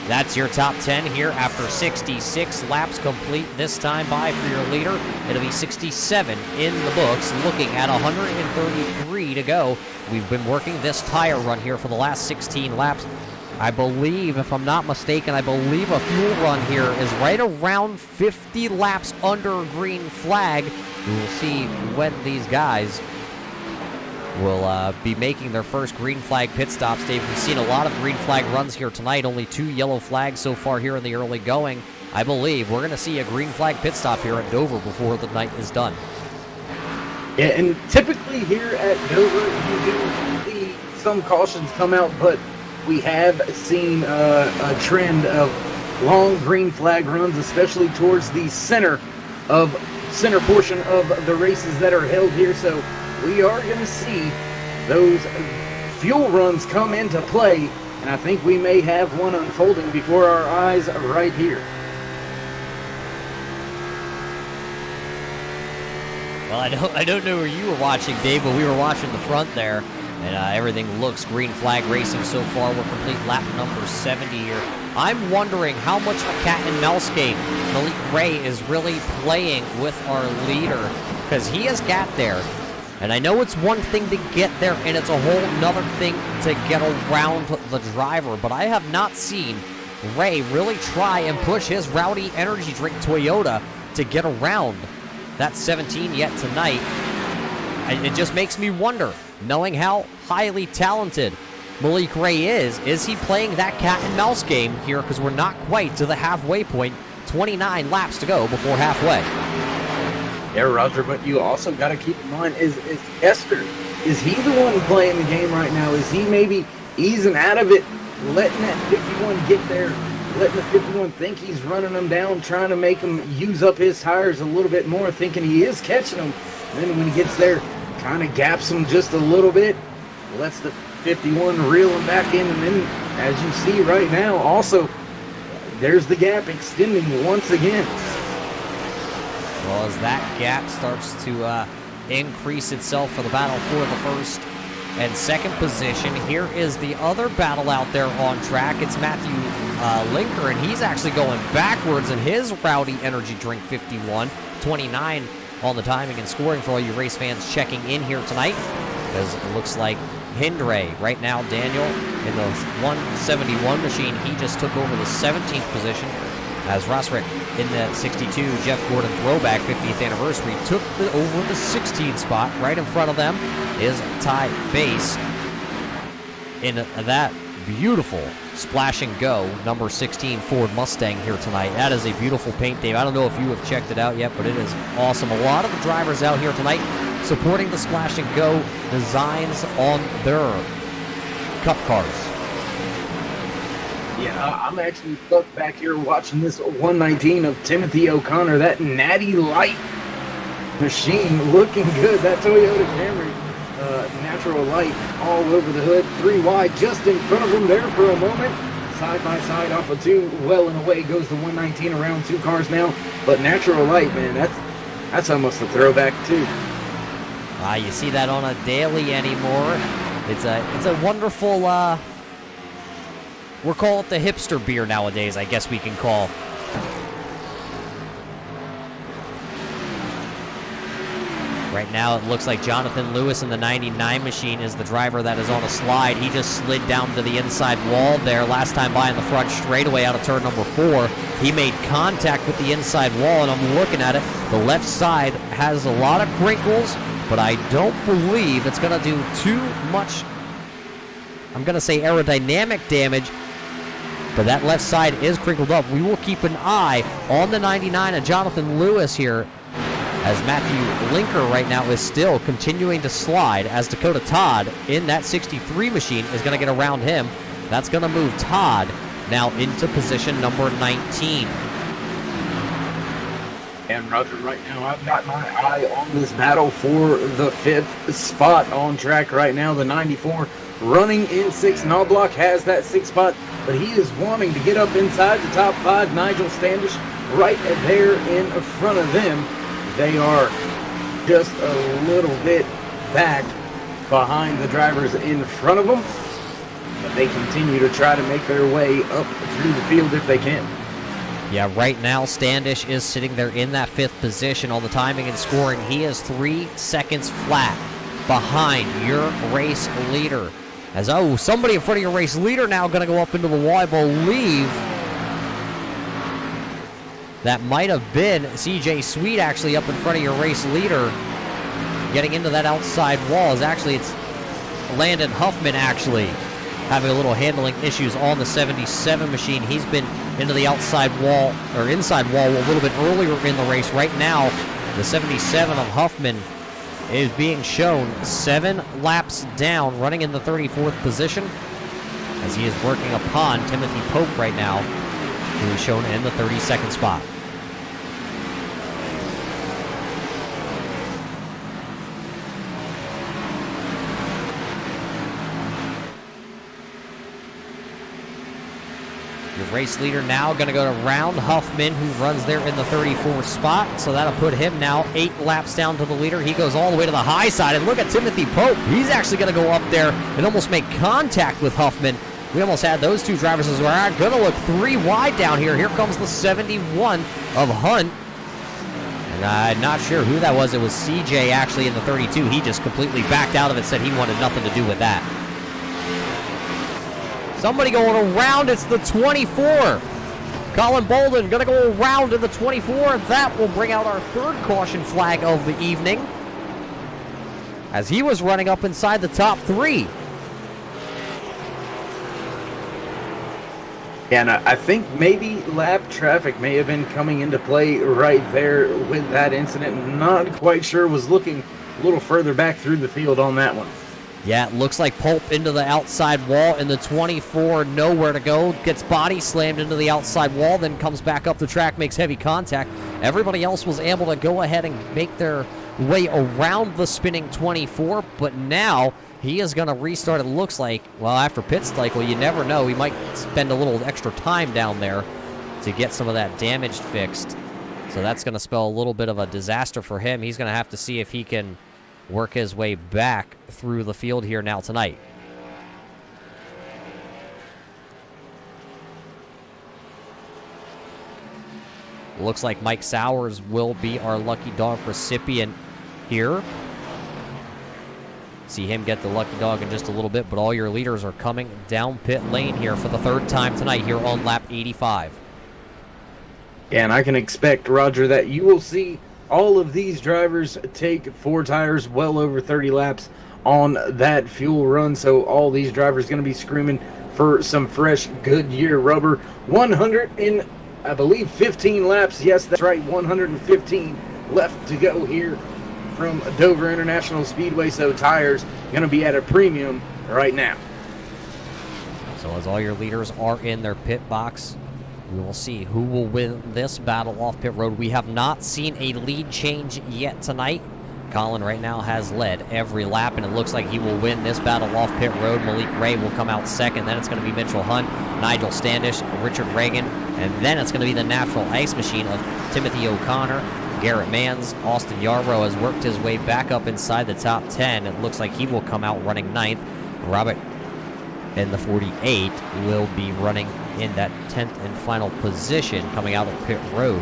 That's your top 10 here after 66 laps complete this time by for your leader. It'll be 67 in the books, looking at 133 to go. We've been working this tire run here for the last 16 laps. I believe, if I'm not mistaken, I believe a fuel run here is right around 50 laps under green flag. We will see when these guys will be making their first green flag pit stops. Dave, we've seen a lot of green flag runs here tonight, only 2 yellow flags so far here in the early going. I believe we're going to see a green flag pit stop here at Dover before the night is done. Yeah, and typically here at Dover, you do see some cautions come out, but we have seen a trend of long green flag runs, especially towards the center portion of the races that are held here. So we are going to see those fuel runs come into play, and I think we may have one unfolding before our eyes right here. Well, I don't know where you were watching, Dave, but we were watching the front there. And everything looks green flag racing so far. We're complete lap number 70 here. I'm wondering how much a cat and mouse game Malik Ray is really playing with our leader, because he has got there. And I know it's one thing to get there, and it's a whole nother thing to get around the driver. But I have not seen Ray really try and push his Rowdy Energy Drink Toyota to get around that 17 yet tonight. And it just makes me wonder, knowing how highly talented Malik Ray is he playing that cat and mouse game here? Because we're not quite to the halfway point. 29 laps to go before halfway. Yeah, Roger, but you also got to keep in mind, is Esther, is he the one playing the game right now? Is he maybe easing out of it, letting that 51 get there, letting the 51 think he's running them down, trying to make him use up his tires a little bit more, thinking he is catching them. And then when he gets there, kind of gaps him just a little bit, lets the 51 reel him back in, and then, as you see right now, also, there's the gap extending once again. Well, as that gap starts to increase itself for the battle for the first and second position, here is the other battle out there on track. It's Matthew Linker, and he's actually going backwards in his Rowdy Energy Drink 51, 29 on the timing and scoring for all you race fans checking in here tonight, because it looks like Hindray right now, Daniel, in the 171 machine, he just took over the 17th position, as Rosrick in the 62 Jeff Gordon throwback 50th anniversary took over the 16th spot. Right in front of them is Ty Bass in that beautiful Splash and Go number 16 Ford Mustang here tonight. That is a beautiful paint, Dave. I don't know if you have checked it out yet, but it is awesome. A lot of the drivers out here tonight supporting the Splash and Go designs on their Cup cars. Yeah, I'm actually stuck back here watching this 119 of Timothy O'Connor, that natty light machine looking good. That Toyota Camry, natural light all over the hood, 3 wide, just in front of him there for a moment. Side by side off of 2, well and away goes the 119 around 2 cars now. But natural light, man, that's almost a throwback too. You see that on a daily anymore. It's a wonderful. We'll call it the hipster beer nowadays, I guess we can call. Right now, it looks like Jonathan Lewis in the 99 machine is the driver that is on a slide. He just slid down to the inside wall there last time by in the front straightaway out of turn number 4. He made contact with the inside wall, and I'm looking at it. The left side has a lot of crinkles, but I don't believe it's going to do too much, I'm going to say aerodynamic damage, but that left side is crinkled up. We will keep an eye on the 99 of Jonathan Lewis here, as Matthew Linker right now is still continuing to slide, as Dakota Todd in that 63 machine is going to get around him. That's going to move Todd now into position number 19. And Roger, right now I've got my eye on this battle for the 5th spot on track right now. The 94 running in 6th. Knobloch has that 6th spot, but he is wanting to get up inside the top 5. Nigel Standish right there in front of them. They are just a little bit back behind the drivers in front of them, but they continue to try to make their way up through the field if they can. Yeah, right now Standish is sitting there in that 5th position on the timing and scoring. He is 3 seconds flat behind your race leader. As, somebody in front of your race leader now going to go up into the wall. I believe that might have been CJ Sweet actually up in front of your race leader. Getting into that outside wall is actually, it's Landon Huffman actually having a little handling issues on the 77 machine. He's been into the outside wall, or inside wall, a little bit earlier in the race. Right now, the 77 of Huffman is being shown 7 laps down, running in the 34th position, as he is working upon Timothy Pope right now, who is shown in the 32nd spot. Your race leader now going to go to round Huffman, who runs there in the 34th spot. So that'll put him now 8 laps down to the leader. He goes all the way to the high side. And look at Timothy Pope. He's actually going to go up there and almost make contact with Huffman. We almost had those two drivers as well. Going to look 3 wide down here. Here comes the 71 of Hunt. And I'm not sure who that was. It was CJ actually in the 32. He just completely backed out of it, said he wanted nothing to do with that. Somebody going around, it's the 24. Colin Bolden going to go around to the 24. That will bring out our 3rd caution flag of the evening, as he was running up inside the top 3. And I think maybe lap traffic may have been coming into play right there with that incident. Not quite sure, was looking a little further back through the field on that one. Yeah, it looks like Pope into the outside wall in the 24, nowhere to go. Gets body slammed into the outside wall, then comes back up the track, makes heavy contact. Everybody else was able to go ahead and make their way around the spinning 24, but now he is going to restart, it looks like. Well, after pit cycle, you never know. He might spend a little extra time down there to get some of that damage fixed. So that's going to spell a little bit of a disaster for him. He's going to have to see if he can work his way back through the field here now tonight. Looks like Mike Sowers will be our lucky dog recipient here. See him get the lucky dog in just a little bit, but all your leaders are coming down pit lane here for the 3rd time tonight here on lap 85. And I can expect, Roger, that you will see all of these drivers take 4 tires, well over 30 laps on that fuel run. So all these drivers going to be screaming for some fresh Goodyear rubber. 15 laps. Yes, that's right. 115 left to go here from Dover International Speedway. So tires going to be at a premium right now. So as all your leaders are in their pit box, we will see who will win this battle off pit road. We have not seen a lead change yet tonight. Colin right now has led every lap, and it looks like he will win this battle off pit road. Malik Ray will come out second. Then it's going to be Mitchell Hunt, Nigel Standish, Richard Reagan, and then it's going to be the natural ice machine of Timothy O'Connor. Garrett Manns, Austin Yarbrough has worked his way back up inside the top 10. It looks like he will come out running 9th. Robert in the 48 will be running in that 10th and final position coming out of pit road.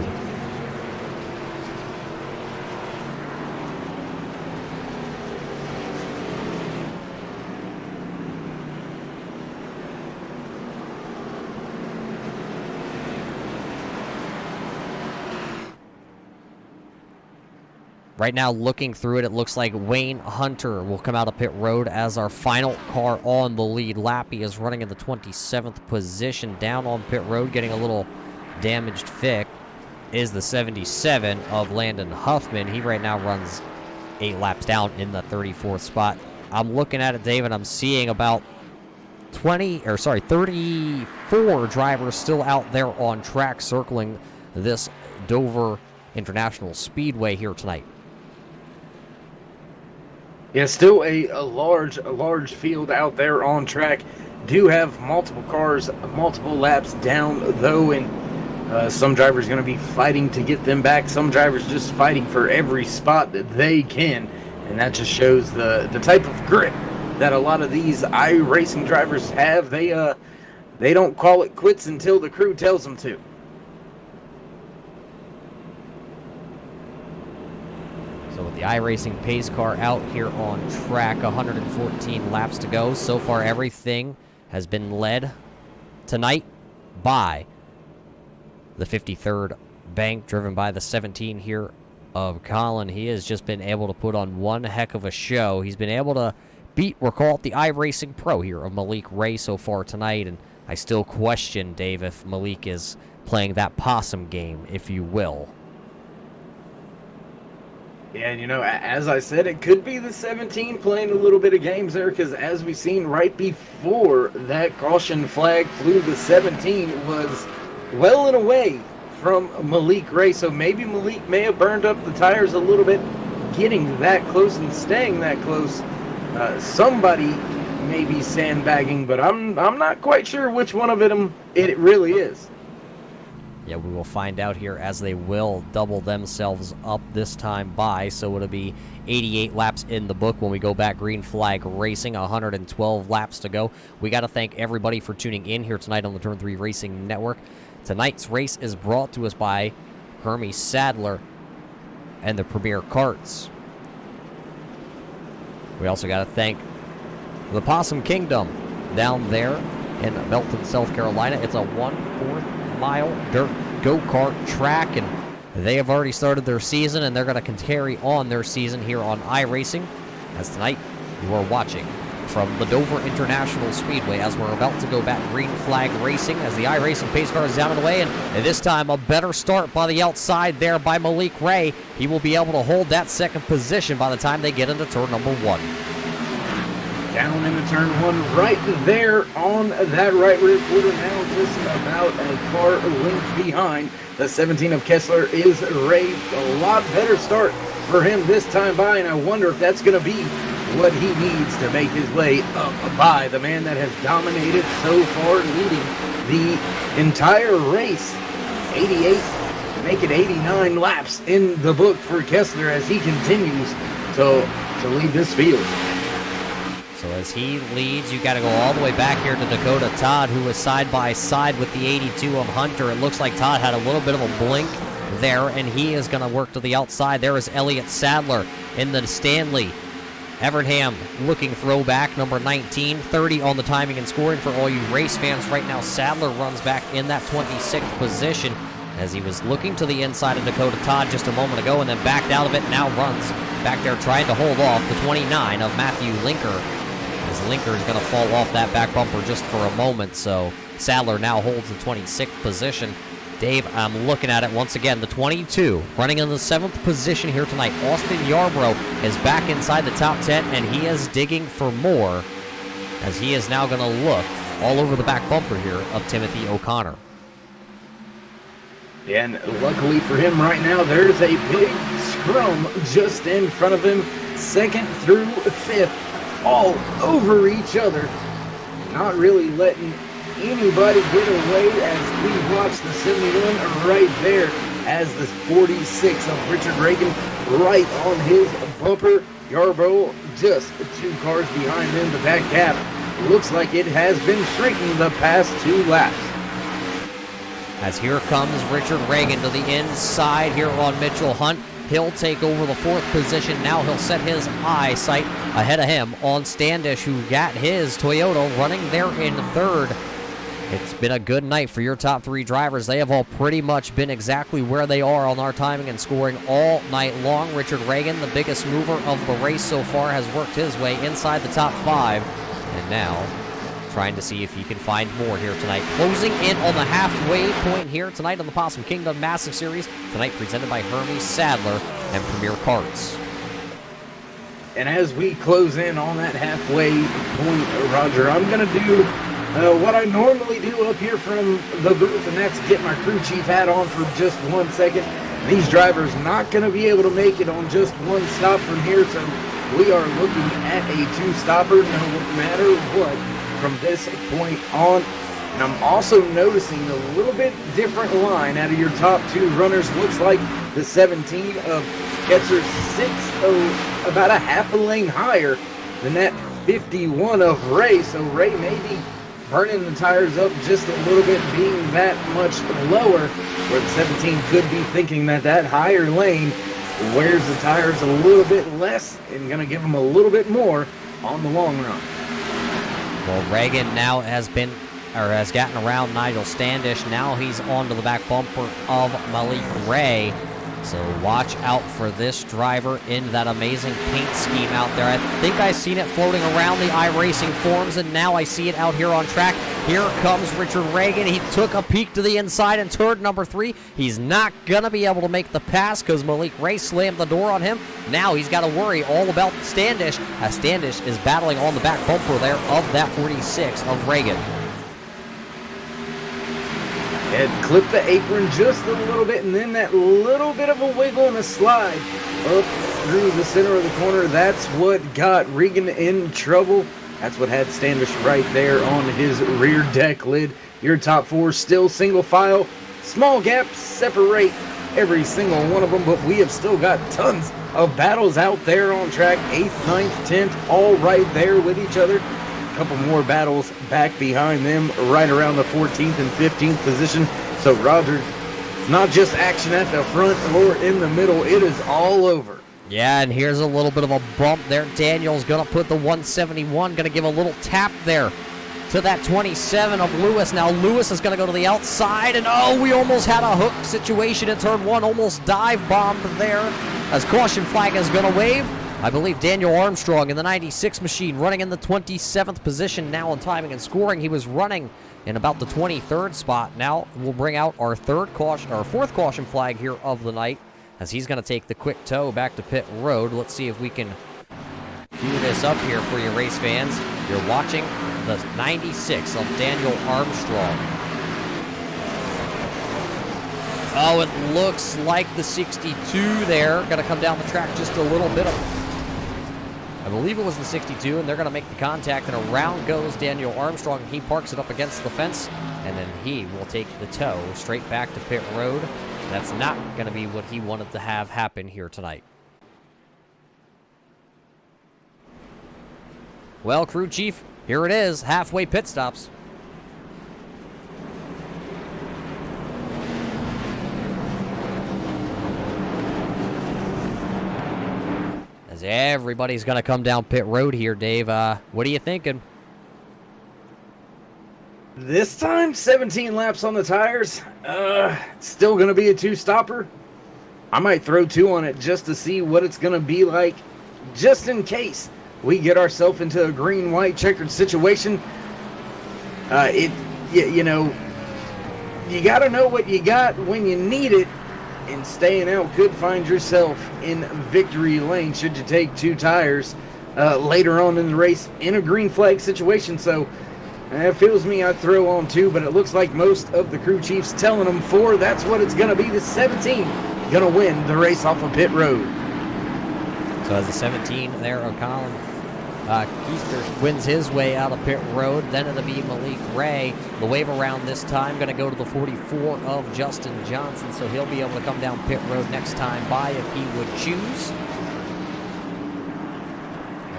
Right now, looking through it, it looks like Wayne Hunter will come out of pit road as our final car on the lead lap. He is running in the 27th position down on pit road, getting a little damaged Fick is the 77 of Landon Huffman. He right now runs 8 laps down in the 34th spot. I'm looking at it, David. I'm seeing about 34 drivers still out there on track circling this Dover International Speedway here tonight. Yeah, still a large field out there on track. Do have multiple cars, multiple laps down though, and some drivers going to be fighting to get them back. Some drivers just fighting for every spot that they can, and that just shows the type of grit that a lot of these iRacing drivers have. They don't call it quits until the crew tells them to. So with the iRacing pace car out here on track, 114 laps to go. So far, everything has been led tonight by the 53rd bank, driven by the 17 here of Colin. He has just been able to put on one heck of a show. He's been able to beat, we'll call it the iRacing Pro here of Malik Ray so far tonight, and I still question, Dave, if Malik is playing that possum game, if you will. Yeah, you know, as I said, it could be the 17 playing a little bit of games there, because as we seen right before that caution flag flew, the 17 was well and away from Malik Ray. So maybe Malik may have burned up the tires a little bit, getting that close and staying that close. Somebody may be sandbagging, but I'm not quite sure which one of them it really is. Yeah, we will find out here as they will double themselves up this time by. So it'll be 88 laps in the book when we go back green flag racing, 112 laps to go. We got to thank everybody for tuning in here tonight on the Turn 3 Racing Network. Tonight's race is brought to us by Hermie Sadler and the Premier Karts. We also got to thank the Possum Kingdom down there in Belton, South Carolina. It's a 1/4 mile dirt go-kart track, and they have already started their season, and they're going to carry on their season here on iRacing, as tonight you are watching from the Dover International Speedway as we're about to go back green flag racing as the iRacing pace car is down and away, and this time a better start by the outside there by Malik Ray. He will be able to hold that second position by the time they get into turn number 1. Down into turn 1 right there on that right rear quarter, now just about a car length behind. The 17 of Kessler is Ray. A lot better start for him this time by, and I wonder if that's going to be what he needs to make his way up by the man that has dominated so far, leading the entire race. 88, make it 89 laps in the book for Kessler as he continues to lead this field. So as he leads, you got to go all the way back here to Dakota Todd, who was side by side with the 82 of Hunter. It looks like Todd had a little bit of a blink there, and he is going to work to the outside. There is Elliott Sadler in the Stanley. Evernham looking throwback, number 19, 30 on the timing and scoring for all you race fans right now. Sadler runs back in that 26th position as he was looking to the inside of Dakota Todd just a moment ago and then backed out of it, now runs back there trying to hold off the 29 of Matthew Linker. As Linker is going to fall off that back bumper just for a moment, so Sadler now holds the 26th position. Dave, I'm looking at it once again. The 22 running in the 7th position here tonight. Austin Yarbrough is back inside the top 10, and he is digging for more as he is now going to look all over the back bumper here of Timothy O'Connor. And luckily for him right now, there's a big scrum just in front of him. 2nd through 5th, all over each other. Not really letting anybody get away as we watch the 71 right there as the 46 of Richard Reagan right on his bumper. Yarbrough just 2 cars behind him. The back gap looks like it has been shrinking the past 2 laps. As here comes Richard Reagan to the inside here on Mitchell Hunt. He'll take over the 4th position. Now he'll set his eyesight ahead of him on Standish, who got his Toyota running there in 3rd. It's been a good night for your top 3 drivers. They have all pretty much been exactly where they are on our timing and scoring all night long. Richard Reagan, the biggest mover of the race so far, has worked his way inside the top 5. And now trying to see if he can find more here tonight. Closing in on the halfway point here tonight on the Possum Kingdom Massive Series. Tonight presented by Hermie Sadler and Premier Karts. And as we close in on that halfway point, Roger, I'm going to do what I normally do up here from the booth, and that's get my crew chief hat on for just 1 second. These drivers not going to be able to make it on just one stop from here, so we are looking at a two-stopper no matter what from this point on. And I'm also noticing a little bit different line out of your top two runners. Looks like the 17 of Ketzer sits about a half a lane higher than that 51 of Ray. So Ray may be burning the tires up just a little bit, being that much lower, where the 17 could be thinking that that higher lane wears the tires a little bit less and going to give them a little bit more on the long run. Well, Reagan now has gotten around Nigel Standish. Now he's onto the back bumper of Malik Ray. So watch out for this driver in that amazing paint scheme out there. I think I've seen it floating around the iRacing forums, and now I see it out here on track. Here comes Richard Reagan. He took a peek to the inside in turn number 3. He's not going to be able to make the pass because Malik Ray slammed the door on him. Now he's got to worry all about Standish, as Standish is battling on the back bumper there of that 46 of Reagan. And clip the apron just a little bit, and then that little bit of a wiggle and a slide up through the center of the corner. That's what got Regan in trouble. That's what had Standish right there on his rear deck lid. Your top 4 still single file. Small gaps separate every single one of them, but we have still got tons of battles out there on track. 8th, 9th, 10th, all right there with each other. Couple more battles back behind them, right around the 14th and 15th position. So Roger, it's not just action at the front or in the middle, it is all over. Yeah, and here's a little bit of a bump there. Daniel's going to put the 171, going to give a little tap there to that 27 of Lewis. Now Lewis is going to go to the outside, and oh, we almost had a hook situation in turn 1, almost dive bombed there as caution flag is going to wave. I believe Daniel Armstrong in the 96 machine running in the 27th position now in timing and scoring. He was running in about the 23rd spot. Now we'll bring out our fourth caution flag here of the night, as he's going to take the quick tow back to pit road. Let's see if we can cue this up here for you race fans. You're watching the 96 of Daniel Armstrong. Oh, it looks like the 62 there. Going to come down the track just a little bit. I believe it was the 62, and they're going to make the contact, and around goes Daniel Armstrong. He parks it up against the fence, and then he will take the tow straight back to pit road. That's not going to be what he wanted to have happen here tonight. Well, crew chief, here it is, halfway pit stops. Everybody's going to come down pit road here, Dave. What are you thinking? This time, 17 laps on the tires. Still going to be a two-stopper. I might throw 2 on it just to see what it's going to be like, just in case we get ourselves into a green-white checkered situation. You know, you got to know what you got when you need it. And staying out could find yourself in victory lane should you take 2 tires later on in the race in a green flag situation. So it feels me I'd throw on 2, but it looks like most of the crew chiefs telling them 4. That's what it's going to be. The 17 going to win the race off of pit road. So as the 17 there, O'Connell Keister wins his way out of pit road. Then it'll be Malik Ray. The wave around this time going to go to the 44 of Justin Johnson, so he'll be able to come down pit road next time by if he would choose.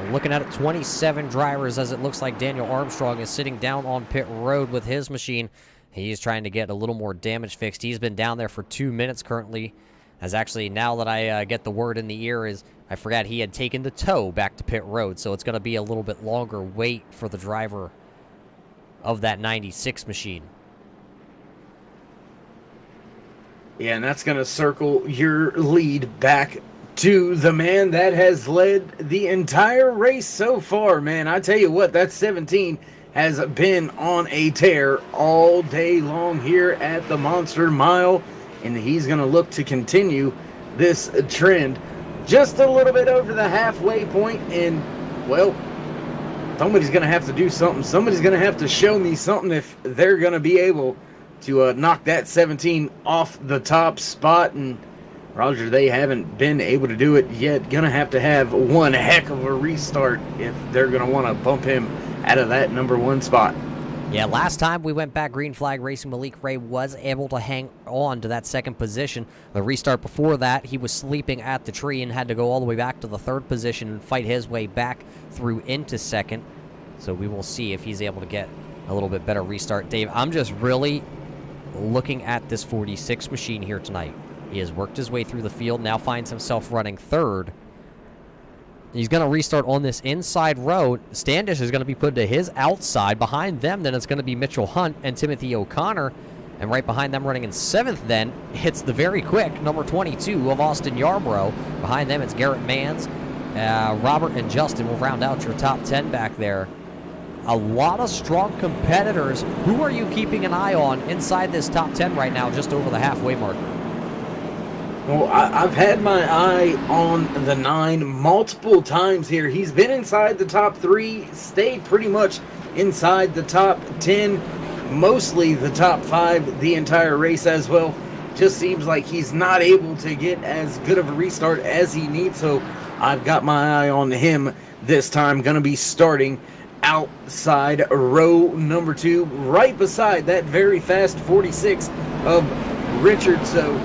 We're looking at it, 27 drivers, as it looks like Daniel Armstrong is sitting down on pit road with his machine. He's trying to get a little more damage fixed. He's been down there for 2 minutes currently. As actually, now that I get the word in the ear, is I forgot he had taken the tow back to pit road, so it's going to be a little bit longer wait for the driver of that 96 machine. Yeah, and that's going to circle your lead back to the man that has led the entire race so far, man. I tell you what, that 17 has been on a tear all day long here at the Monster Mile, and he's going to look to continue this trend just a little bit over the halfway point. And, well, somebody's going to have to do something. Somebody's going to have to show me something if they're going to be able to knock that 17 off the top spot. And Roger, they haven't been able to do it yet. Gonna have to have one heck of a restart if they're gonna want to bump him out of that number 1 spot. Yeah, last time we went back Green Flag Racing, Malik Ray was able to hang on to that 2nd position. The restart before that, he was sleeping at the tree and had to go all the way back to the 3rd position and fight his way back through into 2nd. So we will see if he's able to get a little bit better restart. Dave, I'm just really looking at this 46 machine here tonight. He has worked his way through the field, now finds himself running 3rd. He's going to restart on this inside road. Standish is going to be put to his outside. Behind them, then it's going to be Mitchell Hunt and Timothy O'Connor. And right behind them, running in 7th then, hits the very quick number 22 of Austin Yarborough. Behind them, it's Garrett Manns. Robert and Justin will round out your top 10 back there. A lot of strong competitors. Who are you keeping an eye on inside this top 10 right now, just over the halfway mark? Well, I've had my eye on the 9 multiple times here. He's been inside the top 3, stayed pretty much inside the top 10, mostly the top 5 the entire race as well. Just seems like he's not able to get as good of a restart as he needs, so I've got my eye on him this time. Going to be starting outside row number 2, right beside that very fast 46 of Richard. So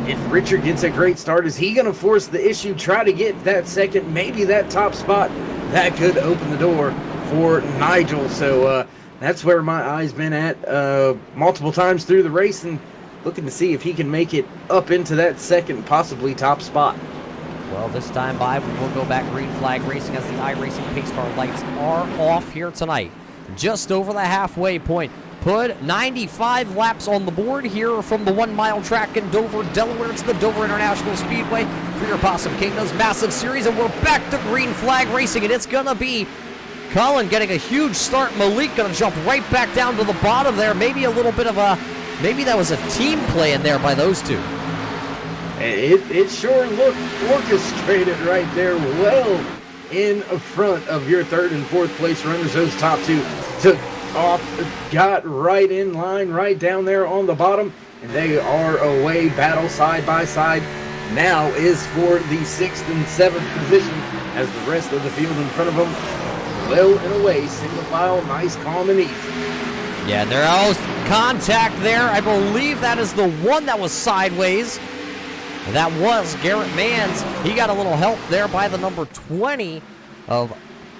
if Richard gets a great start, is he going to force the issue, try to get that 2nd, maybe that top spot? That could open the door for Nigel. So that's where my eye's been at multiple times through the race, and looking to see if he can make it up into that 2nd, possibly top spot. Well, this time by, we will go back Green Flag Racing as the iRacing pace car lights are off here tonight. Just over the halfway point. Put 95 laps on the board here from the 1 mile track in Dover, Delaware. It's the Dover International Speedway for your Possum Kingdom's massive series, and we're back to Green Flag Racing, and it's going to be Colin getting a huge start. Malik going to jump right back down to the bottom there. Maybe a little bit of a, maybe that was a team play in there by those two. It sure looked orchestrated right there, well in front of your 3rd and 4th place runners. Those top 2 took off, got right in line, right down there on the bottom, and they are away. Battle side by side now is for the 6th and 7th position as the rest of the field in front of them well and away, single file, nice, calm, and easy. Yeah, there was contact there. I believe that is the one that was sideways. That was Garrett Manns. He got a little help there by the number 20 of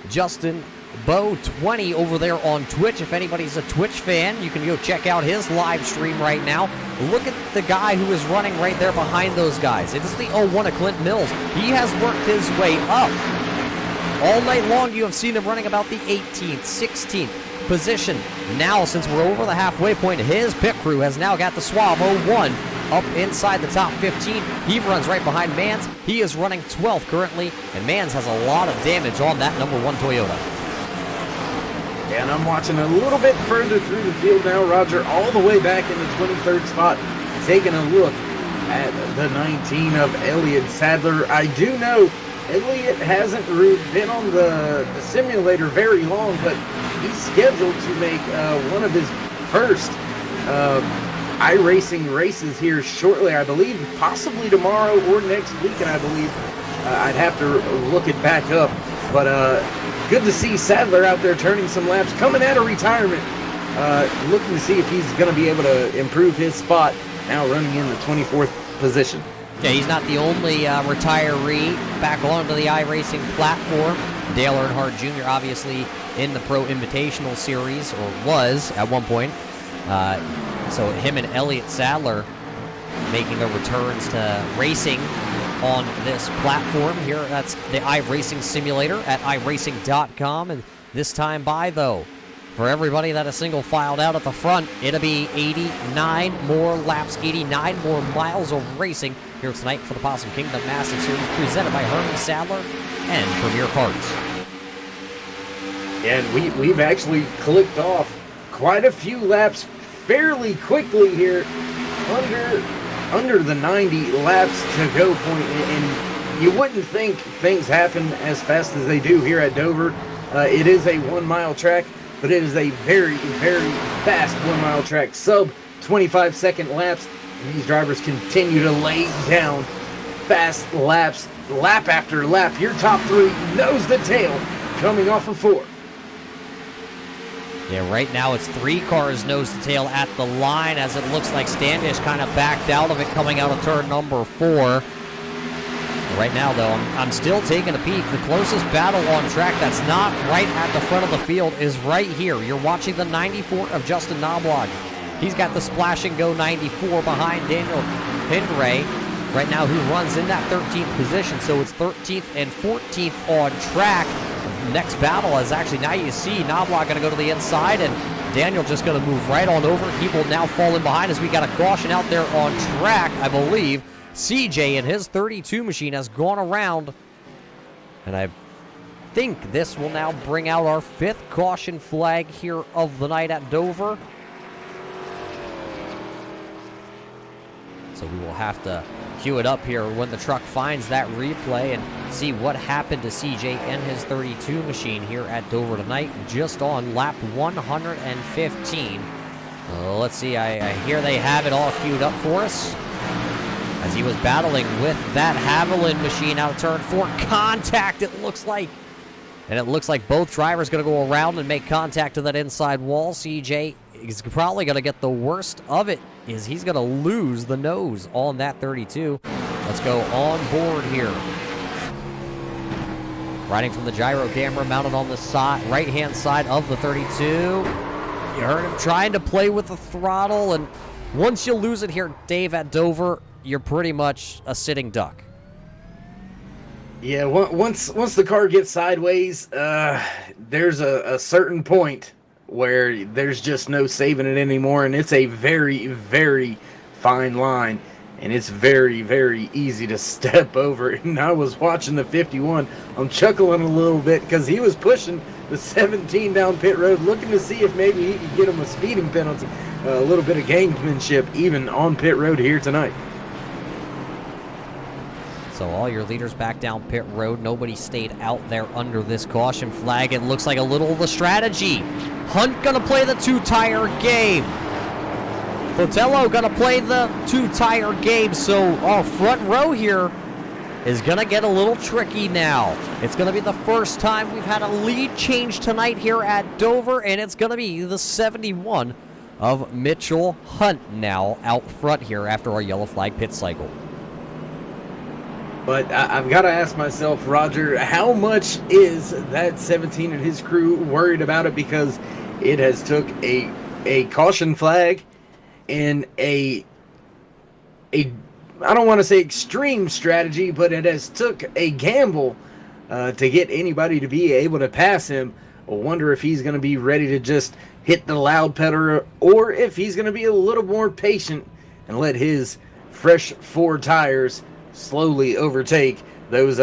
Justin Bow 20 over there on Twitch. If anybody's a Twitch fan, you can go check out his live stream right now. Look at the guy who is running right there behind those guys. It is the 01 of Clint Mills. He has worked his way up. All night long, you have seen him running about the 18th, 16th position. Now, since we're over the halfway point, his pit crew has now got the Suave 01 up inside the top 15. He runs right behind Manns. He is running 12th currently, and Manns has a lot of damage on that number 1 Toyota. And I'm watching a little bit further through the field now. Roger all the way back in the 23rd spot, taking a look at the 19 of Elliott Sadler. I do know Elliott hasn't been on the simulator very long, but he's scheduled to make one of his first iRacing races here shortly, I believe, possibly tomorrow or next week, and I believe I'd have to look it back up. But good to see Sadler out there turning some laps, coming out of retirement, looking to see if he's going to be able to improve his spot, now running in the 24th position. Yeah, he's not the only retiree back onto the iRacing platform. Dale Earnhardt Jr. obviously in the Pro Invitational Series, or was at one point. So him and Elliott Sadler making their returns to racing on this platform here. That's the iRacing simulator at iRacing.com. And this time by, though, for everybody that is single filed out at the front, it'll be 89 more laps, 89 more miles of racing here tonight for the Possum Kingdom Massive Series, presented by Hermie Sadler and Premier Karts. And we've actually clicked off quite a few laps fairly quickly here, under the 90 laps to go point, and you wouldn't think things happen as fast as they do here at Dover. It is a 1 mile track, but it is a very, very fast 1 mile track, sub 25-second laps. And these drivers continue to lay down fast laps, lap after lap. Your top three nose to tail coming off of 4. Yeah, right now it's 3 cars nose to tail at the line as it looks like Standish kind of backed out of it coming out of turn number 4. Right now, though, I'm still taking a peek. The closest battle on track that's not right at the front of the field is right here. You're watching the 94 of Justin Knobloch. He's got the Splash and Go 94 behind Daniel Hindray right now, who runs in that 13th position. So it's 13th and 14th on track. Next battle is actually, now you see Knobloch going to go to the inside, and Daniel just going to move right on over. He will now fall in behind as we got a caution out there on track, I believe. CJ and his 32 machine has gone around, and I think this will now bring out our 5th caution flag here of the night at Dover. So we will have to cue it up here when the truck finds that replay and see what happened to CJ and his 32 machine here at Dover tonight, just on lap 115. Let's see, I hear they have it all queued up for us, as he was battling with that Haviland machine out of turn 4. Contact, it looks like. And it looks like both drivers going to go around and make contact to that inside wall. CJ is probably going to get the worst of it, is he's going to lose the nose on that 32. Let's go on board here. Riding from the gyro camera mounted on the side, right-hand side of the 32. You heard him trying to play with the throttle, and once you lose it here, Dave, at Dover, you're pretty much a sitting duck. Yeah, once the car gets sideways, there's a certain point where there's just no saving it anymore, and it's a very, very fine line, and it's very, very easy to step over. And I was watching the 51. I'm chuckling a little bit because he was pushing the 17 down pit road, looking to see if maybe he could get him a speeding penalty. A little bit of gamesmanship even on pit road here tonight. So all your leaders back down pit road. Nobody stayed out there under this caution flag. It looks like a little of the strategy. Hunt gonna play the 2-tire game. Botello gonna play the 2-tire game. So our front row here is gonna get a little tricky now. It's gonna be the first time we've had a lead change tonight here at Dover, and it's gonna be the 71 of Mitchell Hunt now out front here after our yellow flag pit cycle. But I've got to ask myself, Roger, how much is that 17 and his crew worried about it? Because it has took a caution flag and I don't want to say extreme strategy, but it has took a gamble to get anybody to be able to pass him. I wonder if he's going to be ready to just hit the loud pedal, or if he's going to be a little more patient and let his fresh 4 tires slowly overtake those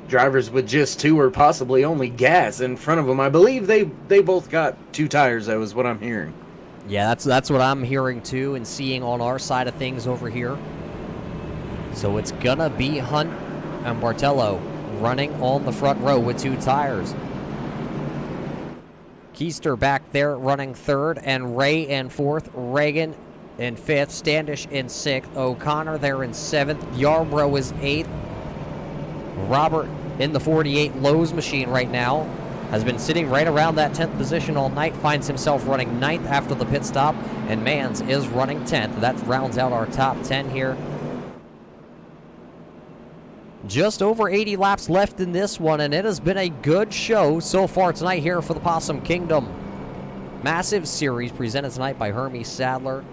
drivers with just 2 or possibly only gas in front of them. I believe they both got 2 tires, though, is what I'm hearing. Yeah, that's what I'm hearing too and seeing on our side of things over here. So it's gonna be Hunt and Bartello running on the front row with 2 tires. Keister back there running 3rd, and Ray in 4th, Reagan in 5th, Standish in 6th, O'Connor there in 7th, Yarbrough is 8th. Robert in the 48 Lowe's machine right now has been sitting right around that 10th position all night, finds himself running 9th after the pit stop, and Mans is running 10th. That rounds out our top 10 here. Just over 80 laps left in this one, and it has been a good show so far tonight here for the Possum Kingdom. Massive series presented tonight by Hermie Sadler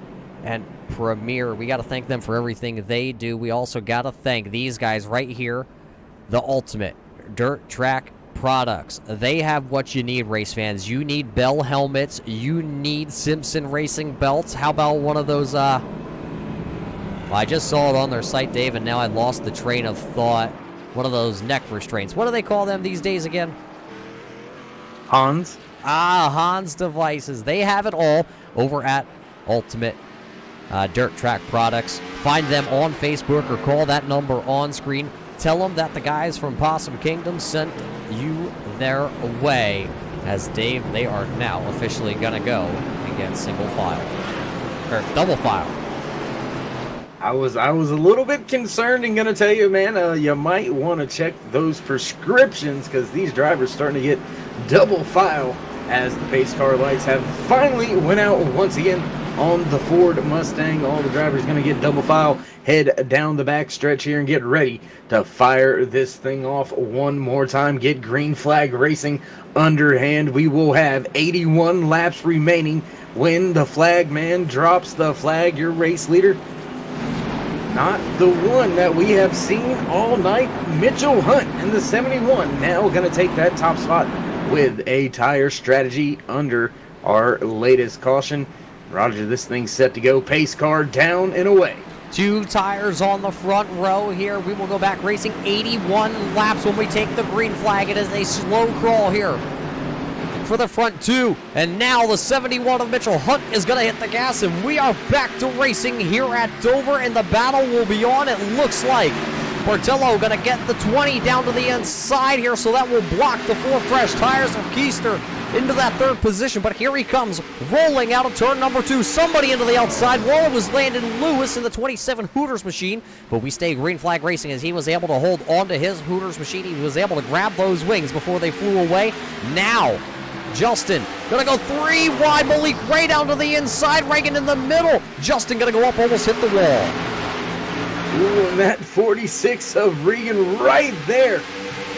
and Premier. We got to thank them for everything they do. We also got to thank these guys right here, the Ultimate Dirt Track Products. They have what you need, race fans. You need Bell helmets. You need Simpson Racing belts. How about one of those, well, I just saw it on their site, Dave, and now I lost the train of thought. One of those neck restraints. What do they call them these days again? Hans? Hans devices. They have it all over at Ultimate Dirt Track Products. Find them on Facebook or call that number on screen. Tell them that the guys from Possum Kingdom sent you their way. As Dave, they are now officially going to go and get single file. Or double file. I was a little bit concerned and gonna tell you, man, you might want to check those prescriptions because these drivers starting to get double file as the pace car lights have finally went out once again on the Ford Mustang. All the drivers gonna get double file, head down the back stretch here and get ready to fire this thing off one more time. Get green flag racing underhand. We will have 81 laps remaining when the flag man drops the flag. Your race leader, not the one that we have seen all night, Mitchell Hunt in the 71, now going to take that top spot with a tire strategy under our latest caution. Roger, this thing's set to go. Pace car down and away. 2 tires on the front row here. We will go back racing 81 laps when we take the green flag. It is a slow crawl here for the front 2. And now the 71 of Mitchell Hunt is going to hit the gas, and we are back to racing here at Dover, and the battle will be on. It looks like Portillo going to get the 20 down to the inside here, so that will block the 4 fresh tires of Keister into that 3rd position. But here he comes, rolling out of turn number 2. Somebody into the outside wall. It was Landon Lewis in the 27 Hooters machine, but we stay green flag racing as he was able to hold on to his Hooters machine. He was able to grab those wings before they flew away. Now Justin gonna go 3 wide. Malik Ray down to the inside. Reagan in the middle. Justin gonna go up, almost hit the wall. Ooh, and that 46 of Regan right there.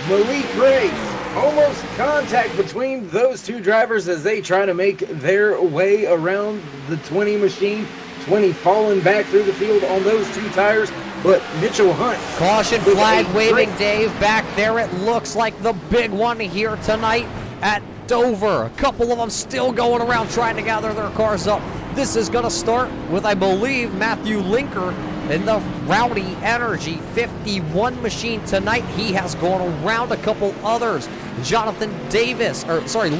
Malik Ray, almost contact between those 2 drivers as they try to make their way around the 20 machine. 20 falling back through the field on those 2 tires, but Mitchell Hunt. Caution flag waving, Dave, back there. It looks like the big one here tonight at Dover. A couple of them still going around trying to gather their cars up. This is going to start with, I believe, Matthew Linker in the Rowdy Energy 51 machine tonight. He has gone around a couple others. Jonathan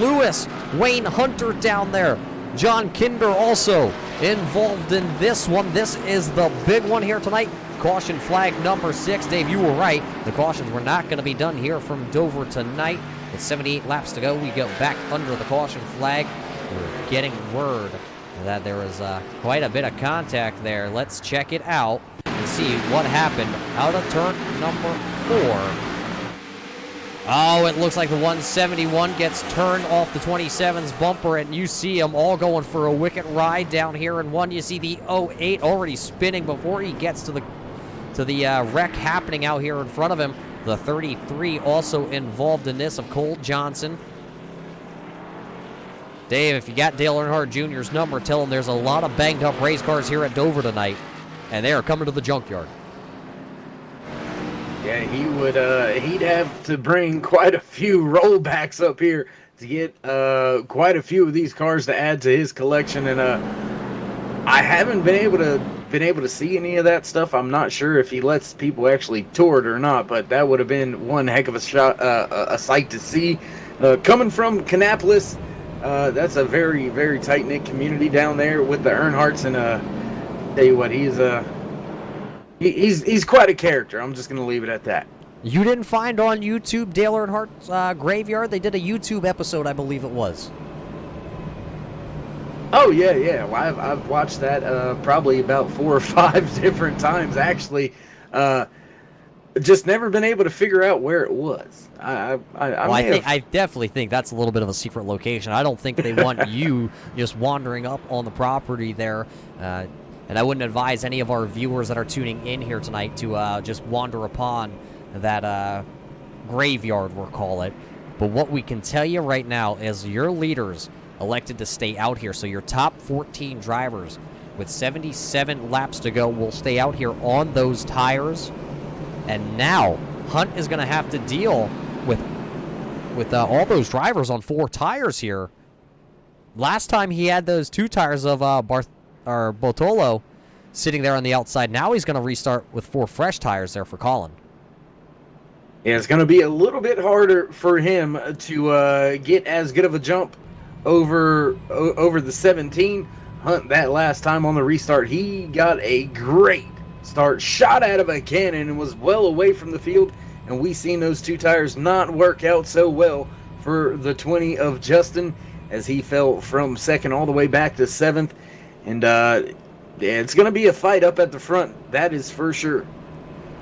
Lewis, Wayne Hunter down there. John Kinder also involved in this one. This is the big one here tonight. Caution flag number 6. Dave, you were right. The cautions were not going to be done here from Dover tonight. With 78 laps to go, we go back under the caution flag. We're getting word that there was quite a bit of contact there. Let's check it out and see what happened out of turn number 4. Oh, it looks like the 171 gets turned off the 27's bumper, and you see them all going for a wicked ride down here in 1. You see the 08 already spinning before he gets to the wreck happening out here in front of him. The 33 also involved in this of Cole Johnson. Dave, if you got Dale Earnhardt Jr.'s number, tell him there's a lot of banged up race cars here at Dover tonight, and they are coming to the junkyard. Yeah, he'd have to bring quite a few rollbacks up here to get quite a few of these cars to add to his collection, and I haven't been able to see any of that stuff. I'm not sure if he lets people actually tour it or not, but that would have been one heck of a sight to see. Coming from Kannapolis, that's a very, very tight-knit community down there with the Earnhardts, and tell you what, he's quite a character. I'm just going to leave it at that. You didn't find on YouTube Dale Earnhardt's Graveyard? They did a YouTube episode, I believe it was. Oh, yeah. Well, I've watched that probably about 4 or 5 different times, actually. Just never been able to figure out where it was. I definitely think that's a little bit of a secret location. I don't think they want you just wandering up on the property there. And I wouldn't advise any of our viewers that are tuning in here tonight to just wander upon that graveyard, we'll call it. But what we can tell you right now is your leaders elected to stay out here. So your top 14 drivers with 77 laps to go will stay out here on those tires. And now Hunt is going to have to deal with all those drivers on 4 tires here. Last time he had those 2 tires of Botolo sitting there on the outside. Now he's going to restart with 4 fresh tires there for Colin. Yeah, it's going to be a little bit harder for him to get as good of a jump over the 17. Hunt, that last time on the restart, he got a great start, shot out of a cannon, and was well away from the field. And we seen those 2 tires not work out so well for the 20 of Justin, as he fell from 2nd all the way back to 7th. And Yeah, it's going to be a fight up at the front. That is for sure.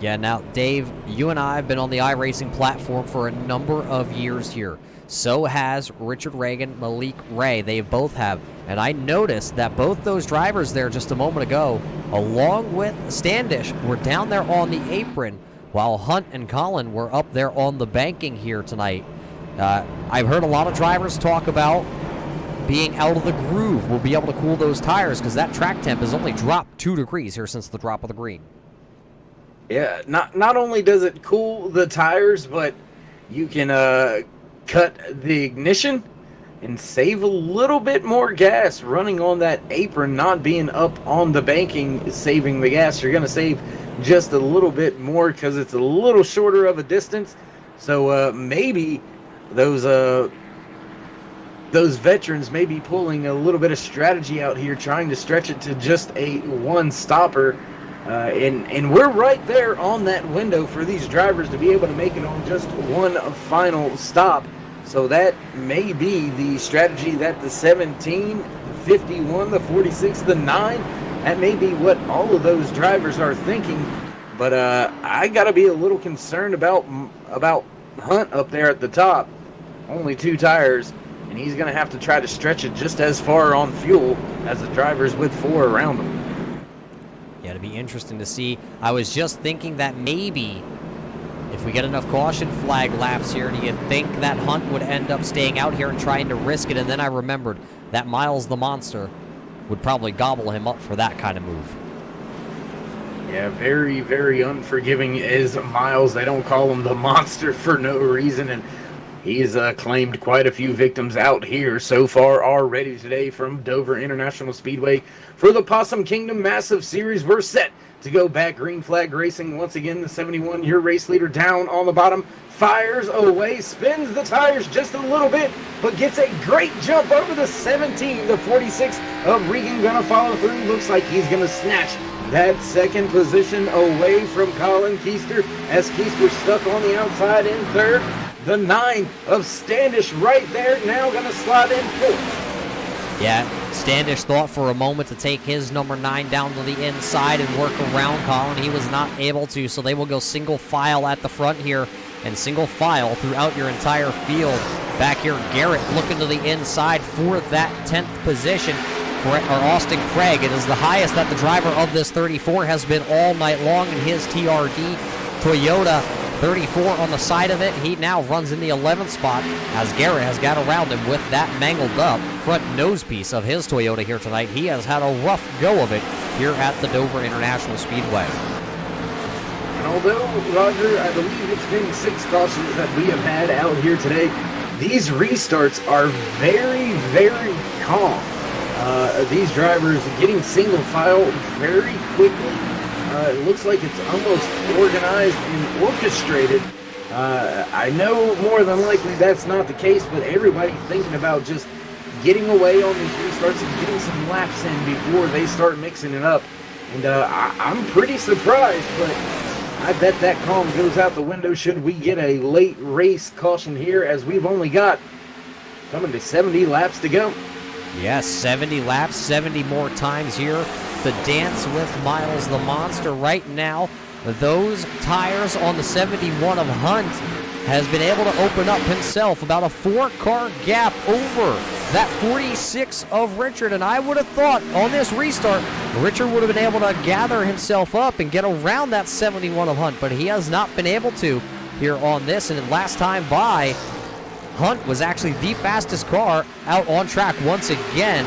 Yeah, now, Dave, you and I have been on the iRacing platform for a number of years here. So has Richard Reagan, Malik Ray. They both have. And I noticed that both those drivers there just a moment ago, along with Standish, were down there on the apron, while Hunt and Colin were up there on the banking here tonight. I've heard a lot of drivers talk about being out of the groove. We'll be able to cool those tires because that track temp has only dropped 2 degrees here since the drop of the green. Yeah, not only does it cool the tires, but you can cut the ignition and save a little bit more gas running on that apron, not being up on the banking, saving the gas. You're going to save just a little bit more because it's a little shorter of a distance. So maybe those veterans may be pulling a little bit of strategy out here, trying to stretch it to just a one stopper. And we're right there on that window for these drivers to be able to make it on just one final stop. So that may be the strategy that the 17, the 51, the 46, the 9, that may be what all of those drivers are thinking. But I got to be a little concerned about Hunt up there at the top. Only 2 tires, and he's going to have to try to stretch it just as far on fuel as the drivers with 4 around him. Yeah, it'll be interesting to see. I was just thinking that maybe if we get enough caution flag laps here, do you think that Hunt would end up staying out here and trying to risk it? And then I remembered that Miles the Monster would probably gobble him up for that kind of move. Yeah, very, very unforgiving is Miles. They don't call him the Monster for no reason, and he's claimed quite a few victims out here so far already today from Dover International Speedway. For the Possum Kingdom Massive Series, we're set to go back. Green flag racing once again. The 71-year race leader down on the bottom, fires away, spins the tires just a little bit, but gets a great jump over the 17. The 46 of Regan gonna follow through. Looks like he's gonna snatch that second position away from Colin Keister as Keister stuck on the outside in third. The 9 of Standish right there, now going to slide in 4th. Yeah, Standish thought for a moment to take his number 9 down to the inside and work around Colin. He was not able to, so they will go single file at the front here and single file throughout your entire field. Back here, Garrett looking to the inside for that 10th position. Or Austin Craig. It is the highest that the driver of this 34 has been all night long in his TRD Toyota 34 on the side of it. He now runs in the 11th spot as Garrett has got around him with that mangled up front nose piece of his Toyota here tonight. He has had a rough go of it here at the Dover International Speedway. And although, Roger, I believe it's been 6 cautions that we have had out here today, these restarts are very, very calm. These drivers getting single file very quickly. It looks like it's almost organized and orchestrated. I know more than likely that's not the case, but everybody thinking about just getting away on these restarts and getting some laps in before they start mixing it up. And I'm pretty surprised, but I bet that calm goes out the window should we get a late race caution here, as we've only got coming to 70 laps to go. Yes, 70 laps, 70 more times here to dance with Miles the Monster. Right now, those tires on the 71 of Hunt has been able to open up himself about a 4-car gap over that 46 of Richard. And I would have thought on this restart, Richard would have been able to gather himself up and get around that 71 of Hunt, but he has not been able to here on this. And last time by, Hunt was actually the fastest car out on track once again,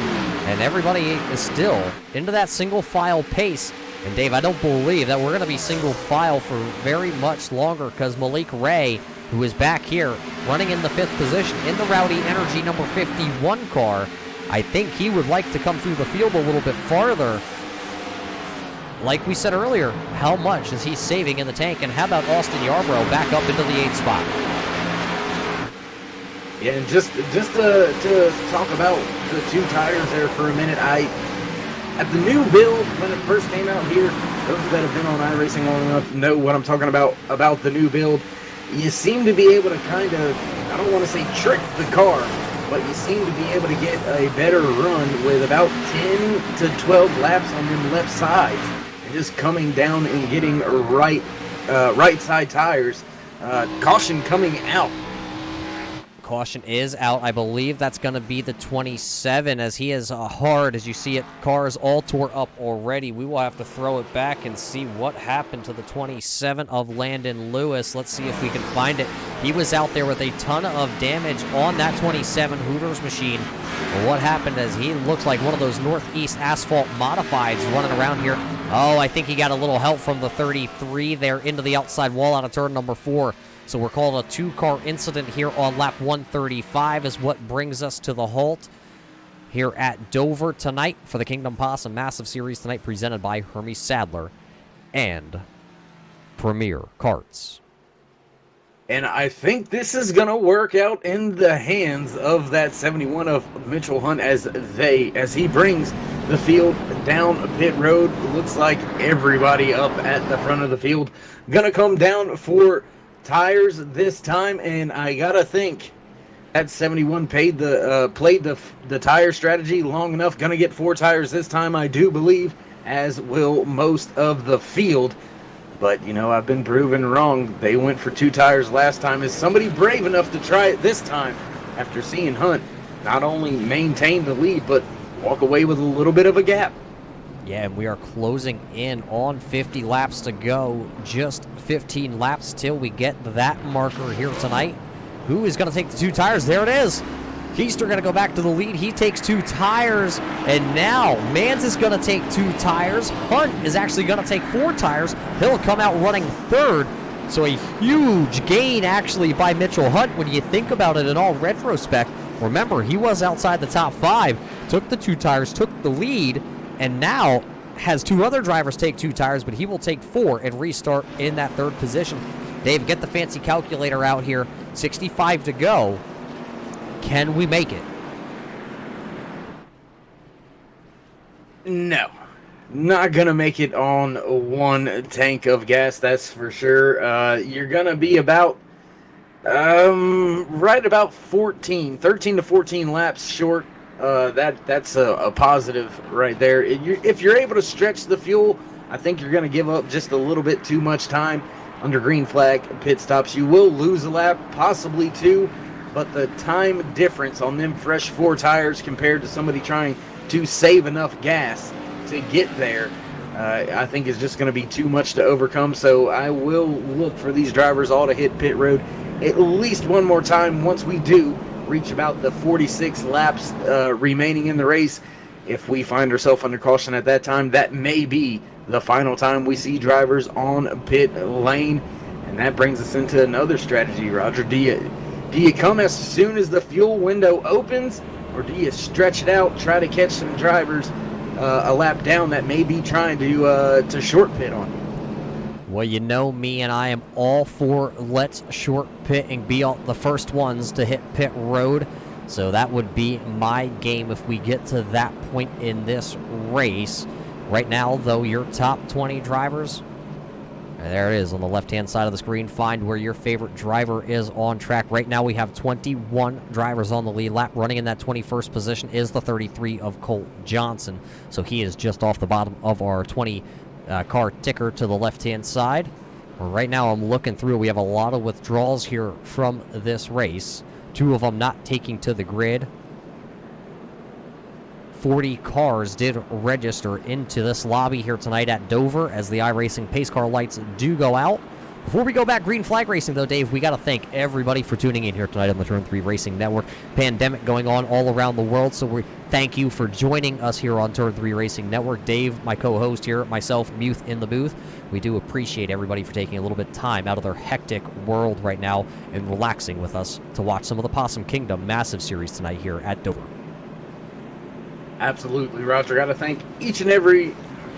and everybody is still into that single file pace. And Dave, I don't believe that we're going to be single file for very much longer, because Malik Ray, who is back here running in the 5th position in the Rowdy Energy number 51 car, I think he would like to come through the field a little bit farther. Like we said earlier, how much is he saving in the tank? And how about Austin Yarbrough back up into the 8th spot? Yeah, and just to talk about the 2 tires there for a minute, at the new build, when it first came out here, those that have been on iRacing long enough know what I'm talking about the new build. You seem to be able to kind of, I don't want to say trick the car, but you seem to be able to get a better run with about 10 to 12 laps on them left sides, and just coming down and getting right side tires. Caution coming out. Caution is out. I believe that's going to be the 27, as he is hard. As you see it, cars all tore up already. We will have to throw it back and see what happened to the 27 of Landon Lewis. Let's see if we can find it. He was out there with a ton of damage on that 27 Hooters machine. But what happened is he looks like one of those Northeast Asphalt modifieds running around here. Oh, I think he got a little help from the 33 there into the outside wall out of turn number 4. So we're calling a 2-car incident here on lap 135 is what brings us to the halt here at Dover tonight for the Kingdom Possum Massive Series tonight, presented by Hermie Sadler and Premier Karts. And I think this is going to work out in the hands of that 71 of Mitchell Hunt as he brings the field down pit road. Looks like everybody up at the front of the field going to come down for tires this time, and I gotta think that 71 played the tire strategy long enough. Gonna get 4 tires this time, I do believe, as will most of the field. But you know, I've been proven wrong. They went for 2 tires last time. Is somebody brave enough to try it this time after seeing Hunt not only maintain the lead but walk away with a little bit of a gap? Yeah, and we are closing in on 50 laps to go. Just 15 laps till we get that marker here tonight. Who is going to take the 2 tires? There it is. Keister going to go back to the lead. He takes 2 tires. And now Mans is going to take 2 tires. Hunt is actually going to take 4 tires. He'll come out running 3rd. So a huge gain actually by Mitchell Hunt when you think about it in all retrospect. Remember, he was outside the top 5. Took the 2 tires, took the lead. And now has 2 other drivers take 2 tires, but he will take 4 and restart in that 3rd position. Dave, get the fancy calculator out here. 65 to go. Can we make it? No. Not going to make it on 1 tank of gas, that's for sure. You're going to be about, right about 13 to 14 laps short. That's a positive right there. If you're able to stretch the fuel, I think you're going to give up just a little bit too much time under green flag pit stops. You will lose a lap, possibly 2, but the time difference on them fresh 4 tires compared to somebody trying to save enough gas to get there, I think is just going to be too much to overcome. So I will look for these drivers all to hit pit road at least one more time once we do reach about the 46 laps remaining in the race. If we find ourselves under caution at that time, that may be the final time we see drivers on pit lane. And that brings us into another strategy, Roger. Do you come as soon as the fuel window opens, or do you stretch it out, try to catch some drivers a lap down that may be trying to short pit on you? Well, you know me, and I am all for let's short pit and be the first ones to hit pit road. So that would be my game if we get to that point in this race. Right now, though, your top 20 drivers, there it is on the left-hand side of the screen. Find where your favorite driver is on track. Right now, we have 21 drivers on the lead lap. Running in that 21st position is the 33 of Colt Johnson. So he is just off the bottom of our 20 car ticker to the left-hand side. Right now, I'm looking through. We have a lot of withdrawals here from this race. 2 of them not taking to the grid. 40 cars did register into this lobby here tonight at Dover as the iRacing pace car lights do go out. Before we go back green flag racing, though, Dave, we got to thank everybody for tuning in here tonight on the Turn 3 Racing Network. Pandemic going on all around the world, so we thank you for joining us here on Turn 3 Racing Network. Dave, my co-host here, myself, Muth in the booth. We do appreciate everybody for taking a little bit of time out of their hectic world right now and relaxing with us to watch some of the Possum Kingdom Massive Series tonight here at Dover. Absolutely, Roger. Got to thank each and every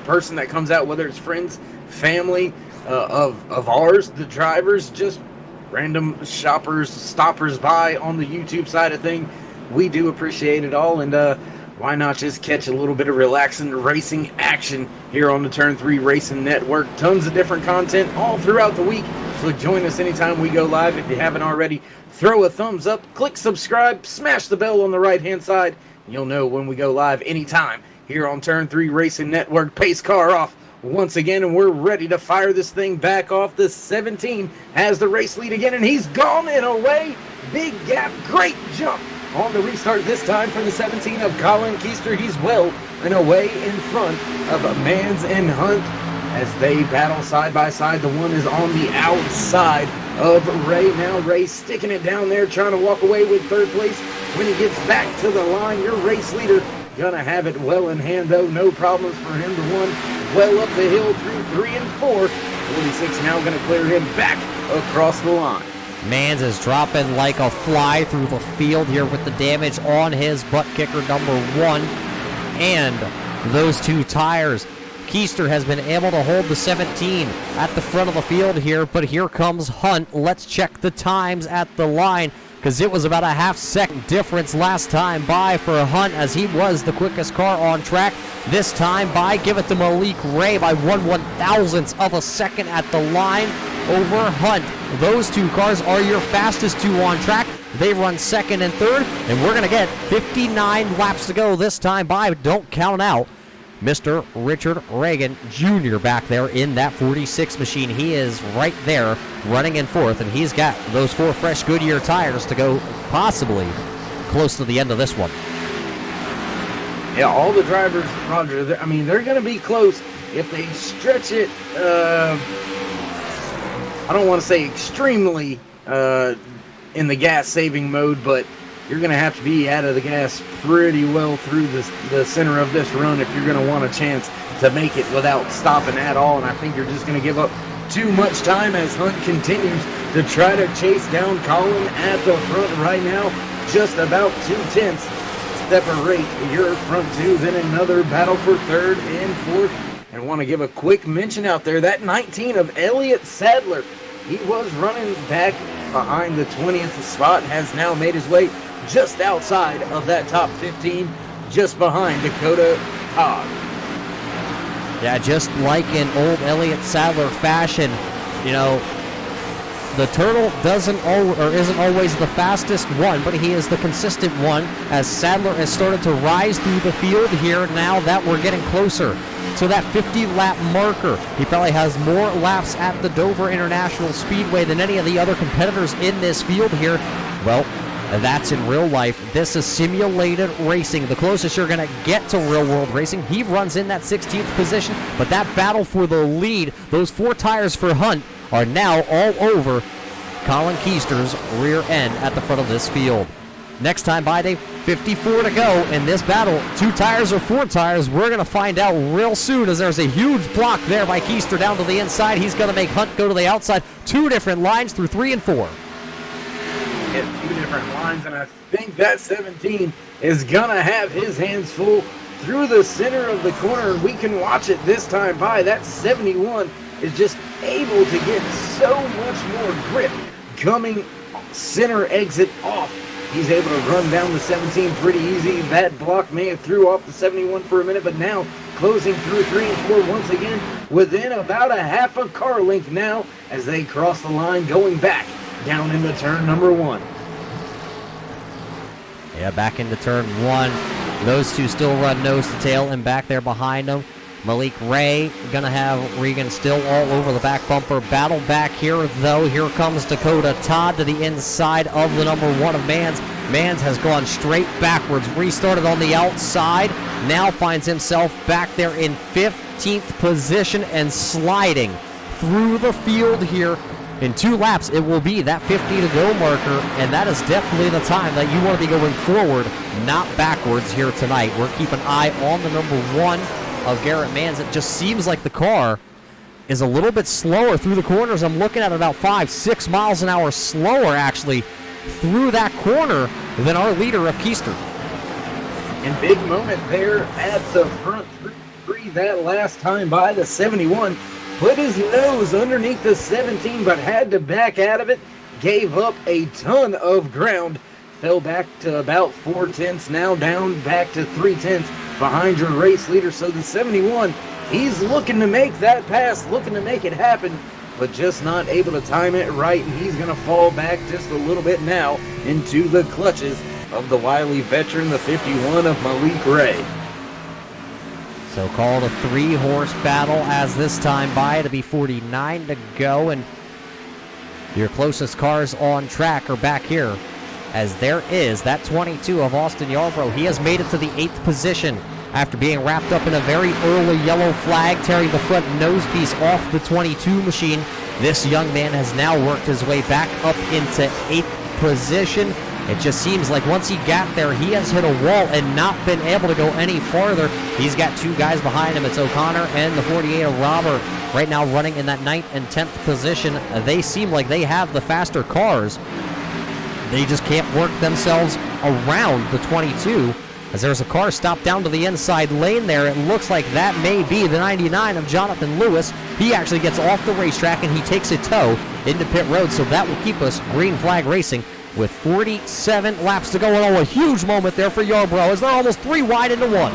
person that comes out, whether it's friends, family, of ours, the drivers, just random shoppers, stoppers by on the YouTube side of thing. We do appreciate it all, and why not just catch a little bit of relaxing racing action here on the Turn 3 Racing Network. Tons of different content all throughout the week, So join us anytime we go live. If you haven't already, throw a thumbs up, click subscribe, smash the bell on the right-hand side, and you'll know when we go live anytime here on Turn 3 Racing Network. Pace car off once again, and we're ready to fire this thing back off. The 17 has the race lead again, and he's gone and away. Big gap, great jump on the restart this time for the 17 of Colin Keister. He's well and away in front of Mans and Hunt as they battle side by side. The one is on the outside of Ray. Now Ray sticking it down there, trying to walk away with third place. When he gets back to the line, your race leader gonna have it well in hand, though. No problems for him to run well up the hill through 3 and 4. 46 now gonna clear him back across the line. Mans is dropping like a fly through the field here with the damage on his butt kicker number 1 and those 2 tires. Keister has been able to hold the 17 at the front of the field here, but here comes Hunt. Let's check the times at the line, because it was about a half-second difference last time by for Hunt, as he was the quickest car on track. This time by, give it to Malik Ray by 1/1000th of a second at the line over Hunt. Those 2 cars are your fastest 2 on track. They run second and third, and we're going to get 59 laps to go this time by. But don't count out Mr. Richard Reagan Jr. back there in that 46 machine. He is right there running in fourth, and he's got those 4 fresh Goodyear tires to go possibly close to the end of this one. Yeah, all the drivers, Roger, they're going to be close if they stretch it, I don't want to say extremely in the gas-saving mode, but you're going to have to be out of the gas pretty well through the center of this run if you're going to want a chance to make it without stopping at all. And I think you're just going to give up too much time as Hunt continues to try to chase down Colin at the front right now. Just about 2/10 separate your front 2. Then another battle for third and fourth. And want to give a quick mention out there, that 19 of Hermie Sadler, he was running back behind the 20th spot, has now made his way just outside of that top 15, just behind Dakota Todd. Yeah, just like in old Hermie Sadler fashion, you know, the Turtle isn't always the fastest one, but he is the consistent one, as Sadler has started to rise through the field here now that we're getting closer to that 50-lap marker. He probably has more laps at the Dover International Speedway than any of the other competitors in this field here. Well, that's in real life. This is simulated racing. The closest you're going to get to real-world racing. He runs in that 16th position, but that battle for the lead, those 4 tires for Hunt, are now all over Colin Keister's rear end at the front of this field. Next time by, Dave, 54 to go in this battle. 2 tires or 4 tires, we're going to find out real soon, as there's a huge block there by Keister down to the inside. He's going to make Hunt go to the outside. 2 different lines through 3 and 4. Yeah, 2 different lines, and I think that 17 is going to have his hands full through the center of the corner. We can watch it this time by. That 71 is just able to get so much more grip coming center exit off. He's able to run down the 17 pretty easy. That block may have threw off the 71 for a minute, but now closing through 3 and 4 once again within about a half a car length now as they cross the line, going back down into turn number 1. Yeah, back into turn 1. Those 2 still run nose to tail, and back there behind them, Malik Ray gonna have Regan still all over the back bumper. Battle back here, though. Here comes Dakota Todd to the inside of the number 1 of Mans. Mans has gone straight backwards, restarted on the outside, now finds himself back there in 15th position and sliding through the field here. In 2 laps, it will be that 50 to go marker, and that is definitely the time that you want to be going forward, not backwards here tonight. We're keeping an eye on the number 1 of Garrett Mans. It just seems like the car is a little bit slower through the corners. I'm looking at about 5-6 miles an hour slower, actually, through that corner than our leader of Keister. And big moment there at the front 3 that last time by. The 71 put his nose underneath the 17, but had to back out of it, gave up a ton of ground, fell back to about 4/10, now down back to 3/10 behind your race leader. So the 71, he's looking to make that pass, looking to make it happen, but just not able to time it right, and he's going to fall back just a little bit now into the clutches of the wily veteran, the 51 of Malik Ray. So called a 3-horse battle as this time by to be 49 to go, and your closest cars on track are back here, as there is that 22 of Austin Yarbrough. He has made it to the 8th position after being wrapped up in a very early yellow flag, tearing the front nose piece off the 22 machine. This young man has now worked his way back up into 8th position. It just seems like once he got there, he has hit a wall and not been able to go any farther. He's got 2 guys behind him. It's O'Connor and the 48 of Robert right now running in that 9th and 10th position. They seem like they have the faster cars. They just can't work themselves around the 22. As there's a car stopped down to the inside lane there, it looks like that may be the 99 of Jonathan Lewis. He actually gets off the racetrack and he takes a tow into pit road, so that will keep us green flag racing with 47 laps to go. Oh, a huge moment there for Yarbrough as they're almost 3 wide into 1.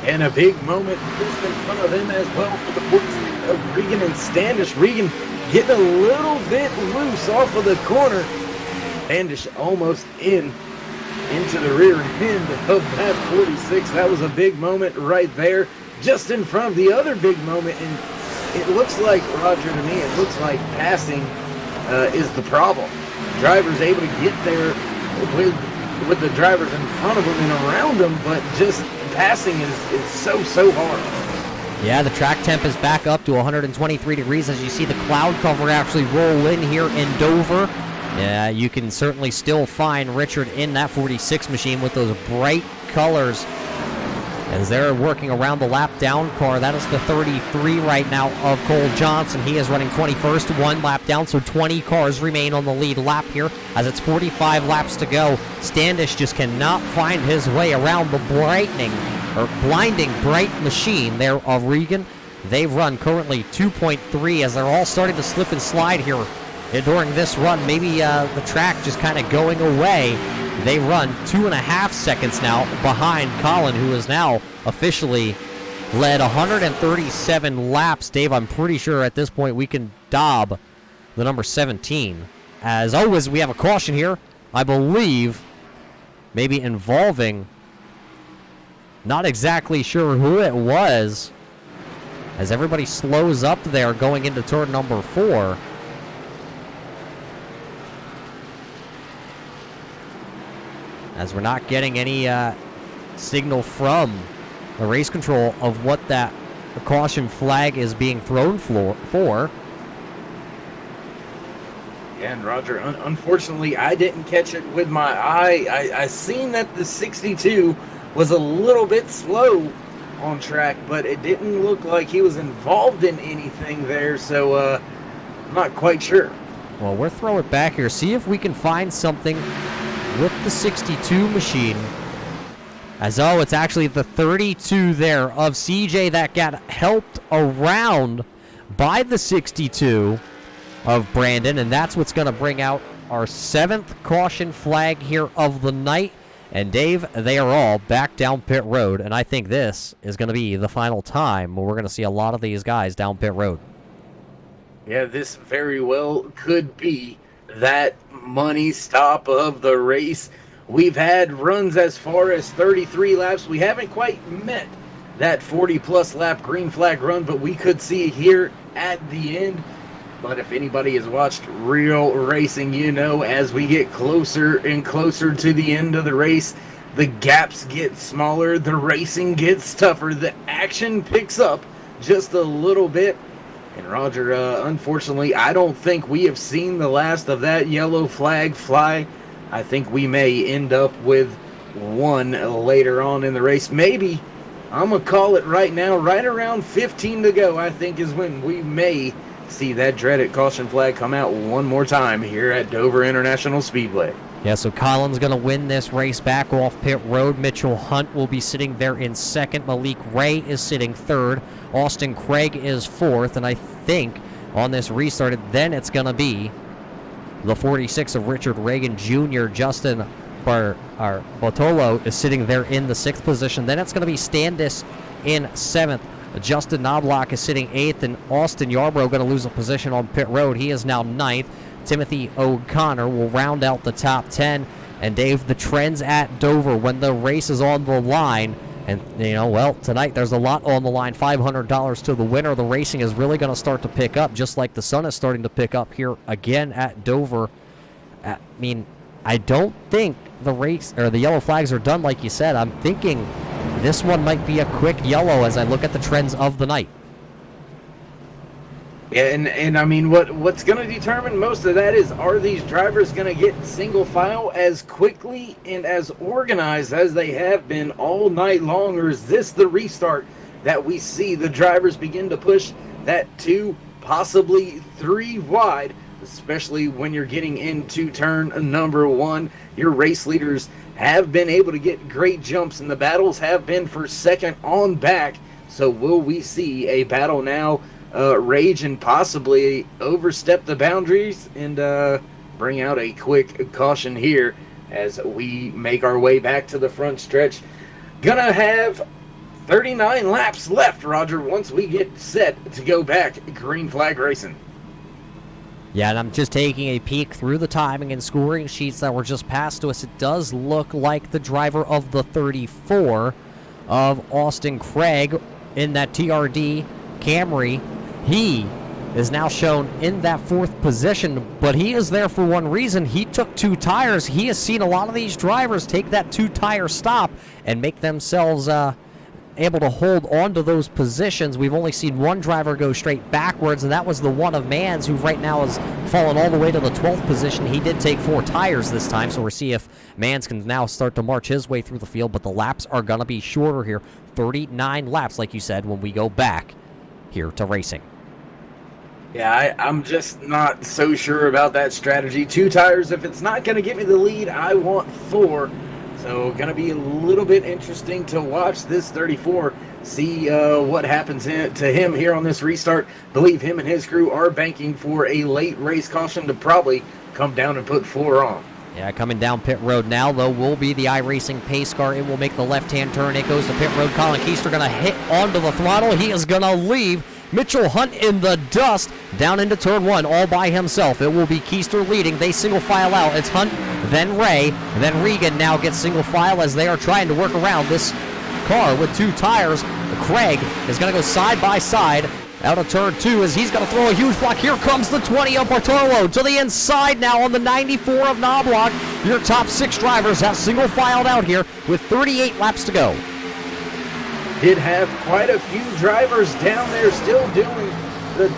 And a big moment just in front of them as well for the 14 of Regan and Standish. Regan getting a little bit loose off of the corner. Standish almost into the rear end of that 46. That was a big moment right there, just in front of the other big moment. And it looks like, Roger, to me, it looks like passing is the problem. Drivers able to get there with the drivers in front of them and around them, but just passing is so hard. Yeah, the track temp is back up to 123 degrees as you see the cloud cover actually roll in here in Dover. Yeah, you can certainly still find Richard in that 46 machine with those bright colors as they're working around the lap down car. That is the 33 right now of Cole Johnson. He is running 21st, 1 lap down, so 20 cars remain on the lead lap here as it's 45 laps to go. Standish just cannot find his way around the blinding bright machine there of Regan. They've run currently 2.3 as they're all starting to slip and slide here during this run. Maybe the track just kind of going away. They run 2.5 seconds now behind Colin, who is now officially led 137 laps. Dave, I'm pretty sure at this point we can dob the number 17. As always, we have a caution here, I believe, maybe involving, not exactly sure who it was, as everybody slows up there going into turn number 4. As we're not getting any signal from the race control of what that caution flag is being thrown for. Yeah, and Roger, unfortunately, I didn't catch it with my eye. I seen that the 62 was a little bit slow on track, but it didn't look like he was involved in anything there, so I'm not quite sure. Well, we'll throw it back here, see if we can find something with the 62 machine. As it's actually the 32 there of CJ that got helped around by the 62 of Brandon, and that's what's going to bring out our 7th caution flag here of the night. And Dave, they are all back down pit road, and I think this is going to be the final time where we're going to see a lot of these guys down pit road. Yeah, this very well could be that money stop of the race. We've had runs as far as 33 laps. We haven't quite met that 40-plus lap green flag run, but we could see here at the end. But if anybody has watched real racing, you know, as we get closer and closer to the end of the race, the gaps get smaller, the racing gets tougher, the action picks up just a little bit. And Roger, unfortunately, I don't think we have seen the last of that yellow flag fly. I think we may end up with one later on in the race. Maybe, I'm going to call it right now, right around 15 to go, I think is when we may see that dreaded caution flag come out one more time here at Dover International Speedway. Yeah, so Colin's going to win this race back off pit road. Mitchell Hunt will be sitting there in second. Malik Ray is sitting third. Austin Craig is fourth. And I think on this restart, then it's going to be the 46 of Richard Reagan Jr. Justin Bartolo is sitting there in the 6th position. Then it's going to be Standish in 7th. Justin Knobloch is sitting 8th, and Austin Yarbrough going to lose a position on pit road. He is now 9th. Timothy O'Connor will round out the top 10. And Dave, the trends at Dover when the race is on the line, and well, tonight there's a lot on the line, $500 to the winner. The racing is really going to start to pick up, just like the sun is starting to pick up here again at Dover. I mean, I don't think the race or the yellow flags are done, like you said. I'm thinking this one might be a quick yellow as I look at the trends of the night. Yeah, and I mean, what's going to determine most of that is, are these drivers going to get single file as quickly and as organized as they have been all night long, or is this the restart that we see the drivers begin to push that 2, possibly 3 wide, especially when you're getting into turn number 1. Your race leaders have been able to get great jumps, and the battles have been for second on back. So will we see a battle now rage and possibly overstep the boundaries and bring out a quick caution here as we make our way back to the front stretch? Gonna have 39 laps left, Roger, once we get set to go back green flag racing. Yeah, and I'm just taking a peek through the timing and scoring sheets that were just passed to us. It does look like the driver of the 34 of Austin Craig in that TRD Camry, he is now shown in that 4th position, but he is there for one reason. He took 2 tires. He has seen a lot of these drivers take that 2-tire stop and make themselves able to hold on to those positions. We've only seen one driver go straight backwards, and that was the one of Mans, who right now has fallen all the way to the 12th position. He did take 4 tires this time, so we'll see if Mans can now start to march his way through the field, but the laps are going to be shorter here. 39 laps, like you said, when we go back here to racing. Yeah, I'm just not so sure about that strategy. 2 tires, if it's not going to get me the lead, I want 4. So going to be a little bit interesting to watch this 34, see what happens to him here on this restart. Believe him and his crew are banking for a late race caution to probably come down and put 4 on. Yeah, coming down pit road now, though, will be the iRacing pace car. It will make the left-hand turn. It goes to pit road. Colin Keister going to hit onto the throttle. He is going to leave Mitchell Hunt in the dust down into turn 1 all by himself. It will be Keister leading. They single file out. It's Hunt, then Ray, then Regan now gets single file as they are trying to work around this car with 2 tires. Craig is going to go side by side out of turn 2 as he's going to throw a huge block. Here comes the 20 of Bartolo to the inside now on the 94 of Knobloch. Your top 6 drivers have single filed out here with 38 laps to go. Did have quite a few drivers down there still doing the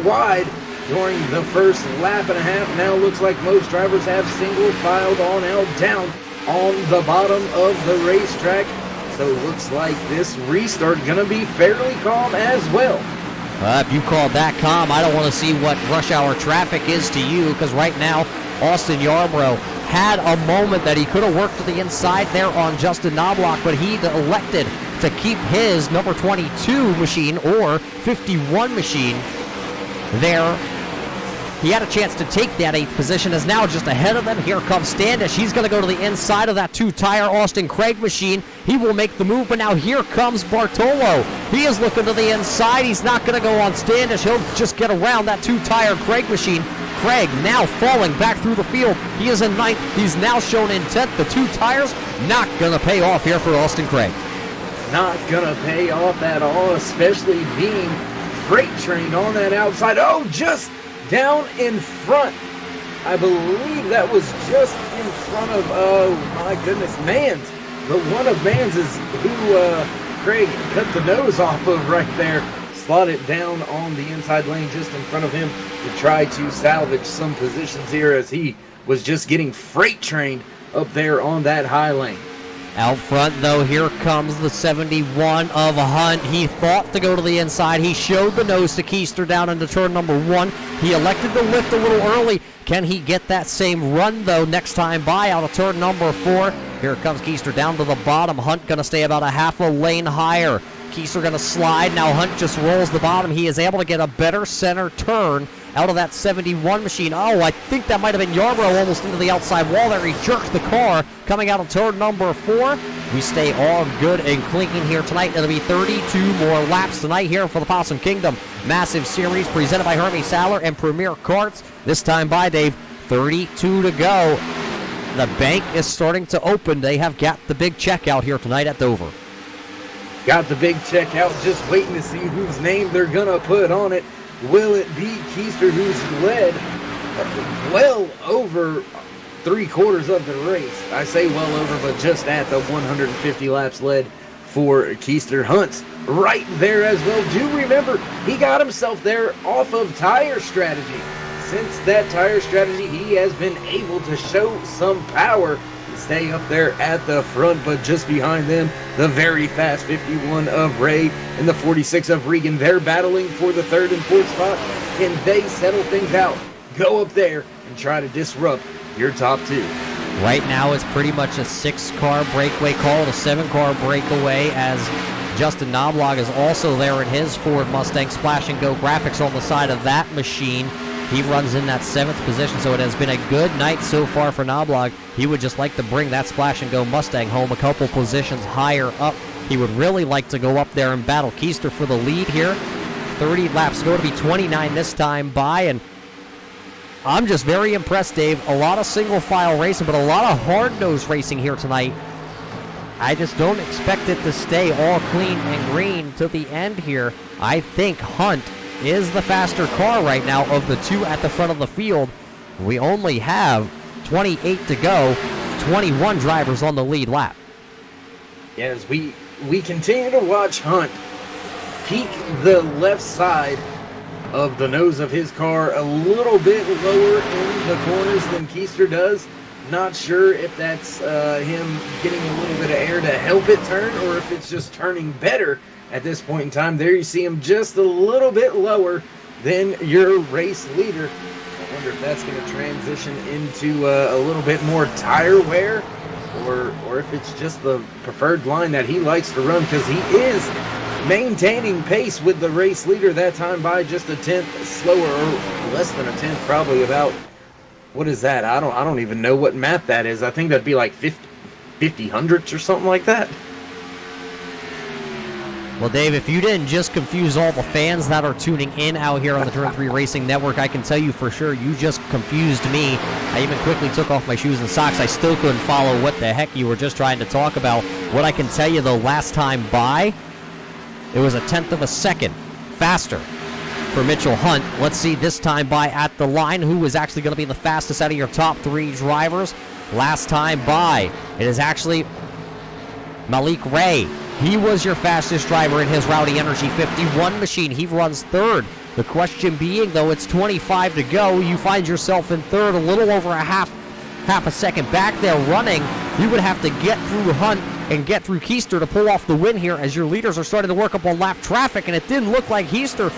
2 wide during the first lap and a half. Now looks like most drivers have single filed on out down on the bottom of the racetrack. So it looks like this restart going to be fairly calm as well. If you call that calm, I don't want to see what rush hour traffic is to you, because right now Austin Yarbrough had a moment that he could have worked to the inside there on Justin Knobloch, but he elected to keep his number 22 machine or 51 machine there. He had a chance to take that 8th position, is now just ahead of them. Here comes Standish. He's going to go to the inside of that 2-tire Austin Craig machine. He will make the move, but now here comes Bartolo. He is looking to the inside. He's not going to go on Standish. He'll just get around that 2-tire Craig machine. Craig now falling back through the field. He is in 9th. He's now shown in 10th. The 2 tires not going to pay off here for Austin Craig. Not going to pay off at all, especially being freight trained on that outside. Oh, just down in front. I believe that was just in front of, oh my goodness, Mans. The one of Mans is who Craig cut the nose off of right there. Slotted down on the inside lane just in front of him to try to salvage some positions here as he was just getting freight trained up there on that high lane. Out front, though, here comes the 71 of Hunt. He thought to go to the inside. He showed the nose to Keister down into turn number 1. He elected to lift a little early. Can he get that same run, though, next time by out of turn number 4? Here comes Keister down to the bottom. Hunt going to stay about a half a lane higher. Keister going to slide. Now Hunt just rolls the bottom. He is able to get a better center turn out of that 71 machine. Oh, I think that might have been Yarbrough almost into the outside wall there. He jerked the car coming out of turn number 4. We stay all good and clinking here tonight. It'll be 32 more laps tonight here for the Possum Kingdom Massive Series presented by Hermie Sadler and Premier Karts. This time by Dave, 32 to go. The bank is starting to open. They have got the big check out here tonight at Dover. Got the big check out, just waiting to see whose name they're going to put on it. Will it be Keister, who's led well over 3/4 of the race? I say well over, but just at the 150 laps led for Keister. Hunt's right there as well. Do remember, he got himself there off of tire strategy. Since that tire strategy, he has been able to show some power, stay up there at the front, but just behind them, the very fast 51 of Ray and the 46 of Regan. They're battling for the 3rd and 4th spot. Can they settle things out? Go up there and try to disrupt your top 2. Right now, it's pretty much a 6-car breakaway call, a 7-car breakaway, as Justin Knobloch is also there in his Ford Mustang. Splash and Go graphics on the side of that machine. He runs in that 7th position, so it has been a good night so far for Knobloch. He would just like to bring that Splash and Go Mustang home a couple positions higher up. He would really like to go up there and battle Keister for the lead here. 30 laps go to be 29 this time by, and I'm just very impressed, Dave. A lot of single file racing, but a lot of hard-nosed racing here tonight. I just don't expect it to stay all clean and green to the end here. I think Hunt is the faster car right now of the 2 at the front of the field. We only have 28 to go, 21 drivers on the lead lap. As we continue to watch Hunt peek the left side of the nose of his car a little bit lower in the corners than Keister does. Not sure if that's him getting a little bit of air to help it turn, or if it's just turning better at this point in time. There you see him just a little bit lower than your race leader. I wonder if that's going to transition into a little bit more tire wear, or if it's just the preferred line that he likes to run, because he is maintaining pace with the race leader that time by just a 10th slower, or less than a 10th, probably about, what is that? I don't even know what math that is. I think that'd be like 50 hundredths or something like that. Well, Dave, if you didn't just confuse all the fans that are tuning in out here on the Turn 3 Racing Network, I can tell you for sure you just confused me. I even quickly took off my shoes and socks. I still couldn't follow what the heck you were just trying to talk about. What I can tell you, though, last time by, it was a 1/10 of a second faster for Mitchell Hunt. Let's see this time by at the line who is actually going to be the fastest out of your top 3 drivers. Last time by, it is actually Malik Ray. He was your fastest driver in his Rowdy Energy 51 machine. He runs 3rd. The question being, though, it's 25 to go. You find yourself in 3rd, a little over a half a second back there running. You would have to get through Hunt and get through Keister to pull off the win here, as your leaders are starting to work up on lap traffic, and it didn't look like Keister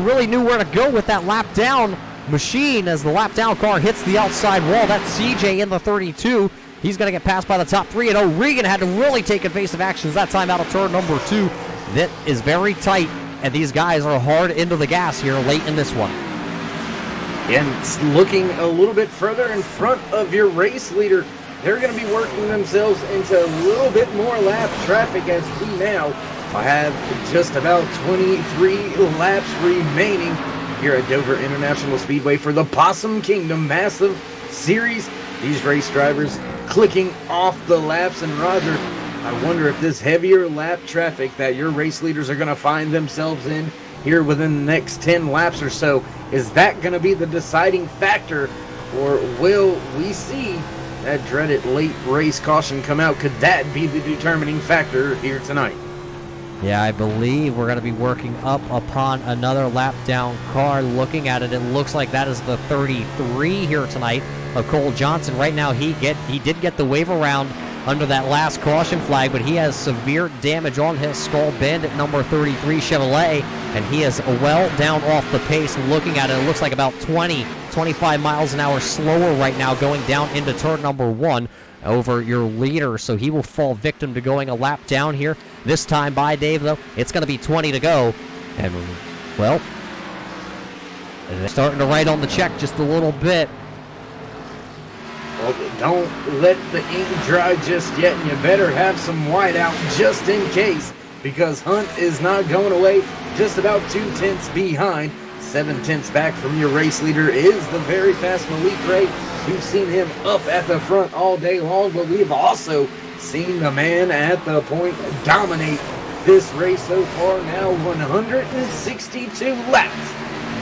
really knew where to go with that lap down machine. As the lap down car hits the outside wall, that's CJ in the 32. He's going to get passed by the top 3, and O'Regan had to really take evasive actions that time out of turn number 2. That is very tight, and these guys are hard into the gas here late in this one. And looking a little bit further in front of your race leader, they're going to be working themselves into a little bit more lap traffic, as we now have just about 23 laps remaining here at Dover International Speedway for the Possum Kingdom Massive Series. These race drivers clicking off the laps, and Roger, I wonder if this heavier lap traffic that your race leaders are going to find themselves in here within the next 10 laps or so, is that going to be the deciding factor, or will we see that dreaded late race caution come out? Could that be the determining factor here tonight? Yeah, I believe we're going to be working up upon another lap down car. Looking at it, it looks like that is the 33 here tonight of Cole Johnson. Right now, he did get the wave around under that last caution flag, but he has severe damage on his skull. Bandit number 33 Chevrolet, and he is well down off the pace. Looking at it, it looks like about 25 miles an hour slower right now going down into turn number 1 over your leader, so he will fall victim to going a lap down here. This time by, Dave, though, it's going to be 20 to go, and, well, They're starting to write on the check just a little bit. Well, don't let the ink dry just yet, and you better have some white out just in case, because Hunt is not going away, just about 2/10 behind. 7/10 back from your race leader is the very fast Malik Ray. We've seen him up at the front all day long, but we've also seen the man at the point dominate this race so far. Now 162 laps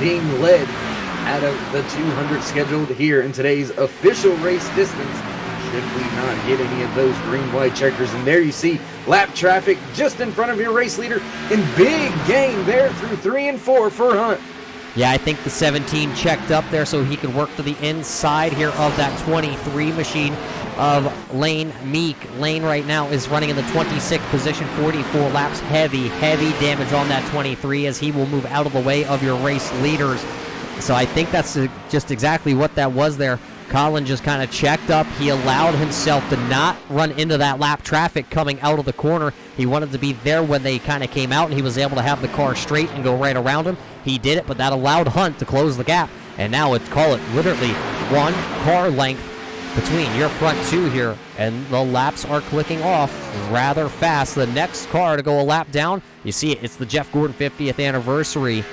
being led out of the 200 scheduled here in today's official race distance, should we not get any of those green-white checkers. And there you see lap traffic just in front of your race leader, in big gain there through 3 and 4 for Hunt. Yeah, I think the 17 checked up there so he could work to the inside here of that 23 machine of Lane Meek. Lane right now is running in the 26th position, 44 laps. Heavy damage on that 23 as he will move out of the way of your race leaders. So I think that's just exactly what that was there. Colin just kind of checked up. He allowed himself to not run into that lap traffic coming out of the corner. He wanted to be there when they kind of came out, and he was able to have the car straight and go right around him. He did it, but that allowed Hunt to close the gap. And now call it literally 1 car length between your front two here, and the laps are clicking off rather fast. The next car to go a lap down, you see it, it's the Jeff Gordon 50th anniversary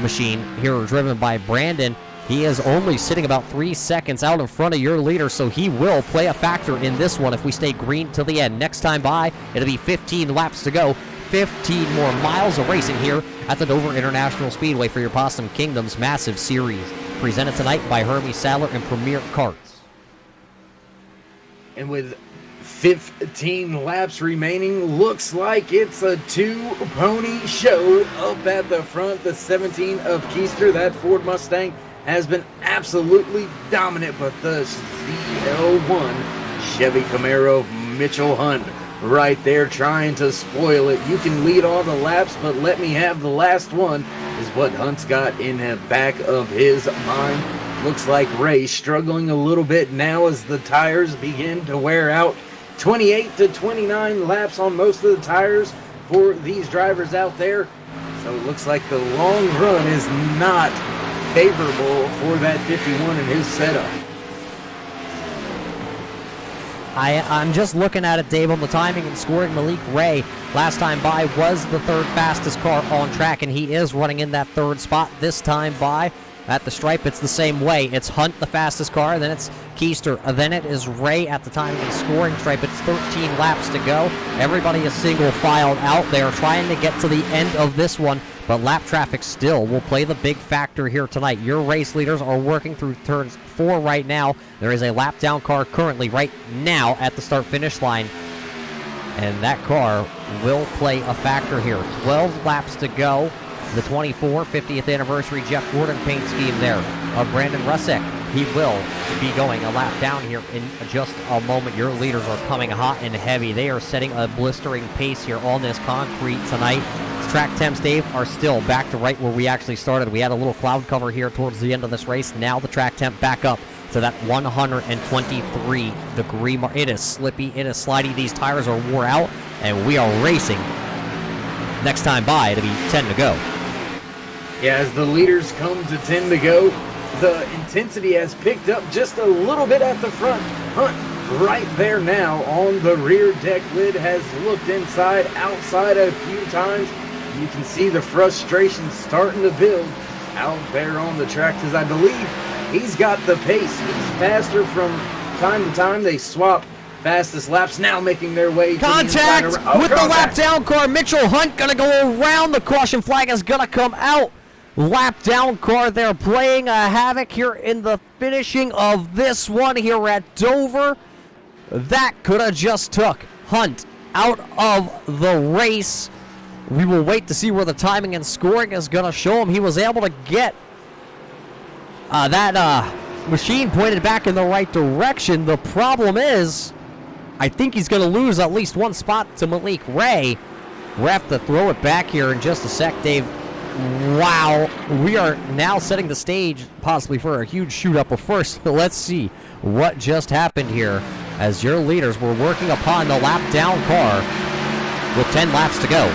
machine here, driven by Brandon. He is only sitting about 3 seconds out in front of your leader, so he will play a factor in this one if we stay green till the end. Next time by, it'll be 15 laps to go. 15 more miles of racing here at the Dover International Speedway for your Possum Kingdom's massive series. Presented tonight by Hermie Sadler and Premier Karts. And with 15 laps remaining, looks like it's a 2-pony show up at the front. The 17 of Keister, that Ford Mustang, has been absolutely dominant, but the ZL1 Chevy Camaro of Mitchell Hunt right there trying to spoil it. You can lead all the laps, but let me have the last one, is what Hunt's got in the back of his mind. Looks like Ray struggling a little bit now as the tires begin to wear out. 28 to 29 laps on most of the tires for these drivers out there. So it looks like the long run is not favorable for that 51 in his setup. I'm just looking at it, Dave, on the timing and scoring. Malik Ray, last time by, was the 3rd fastest car on track, and he is running in that 3rd spot this time by. At the stripe, it's the same way. It's Hunt, the fastest car, then it's Keister, then it is Ray at the timing and scoring stripe. It's 13 laps to go. Everybody is single filed out there trying to get to the end of this one, but lap traffic still will play the big factor here tonight. Your race leaders are working through turns 4 right now. There is a lap down car currently right now at the start-finish line, and that car will play a factor here. 12 laps to go. The 24 50th anniversary Jeff Gordon paint scheme there of Brandon Russek. He will be going a lap down here in just a moment. Your leaders are coming hot and heavy. They are setting a blistering pace here on this concrete tonight. Track temps, Dave, are still back to right where we actually started. We had a little cloud cover here towards the end of this race. Now the track temp back up to that 123 degree mark. It is slippy, it is slidey. These tires are wore out, and we are racing. Next time by, it'll be 10 to go. Yeah, as the leaders come to 10 to go, the intensity has picked up just a little bit at the front. Hunt right there now on the rear deck lid, has looked inside, outside a few times. You can see the frustration starting to build out there on the track, because I believe he's got the pace. He's faster from time to time. They swap fastest laps, now making their way contact to the with the lap down car. Mitchell Hunt gonna go around. The caution flag is gonna come out. Lap down car there playing a havoc here in the finishing of this one here at Dover. That could have just took Hunt out of the race. We will wait to see where the timing and scoring is going to show him. He was able to get that machine pointed back in the right direction. The problem is, I think he's going to lose at least one spot to Malik Ray. We'll have to throw it back here in just a sec, Dave. Wow, we are now setting the stage possibly for a huge shoot-up. But first, let's see what just happened here as your leaders were working upon the lap down car with 10 laps to go.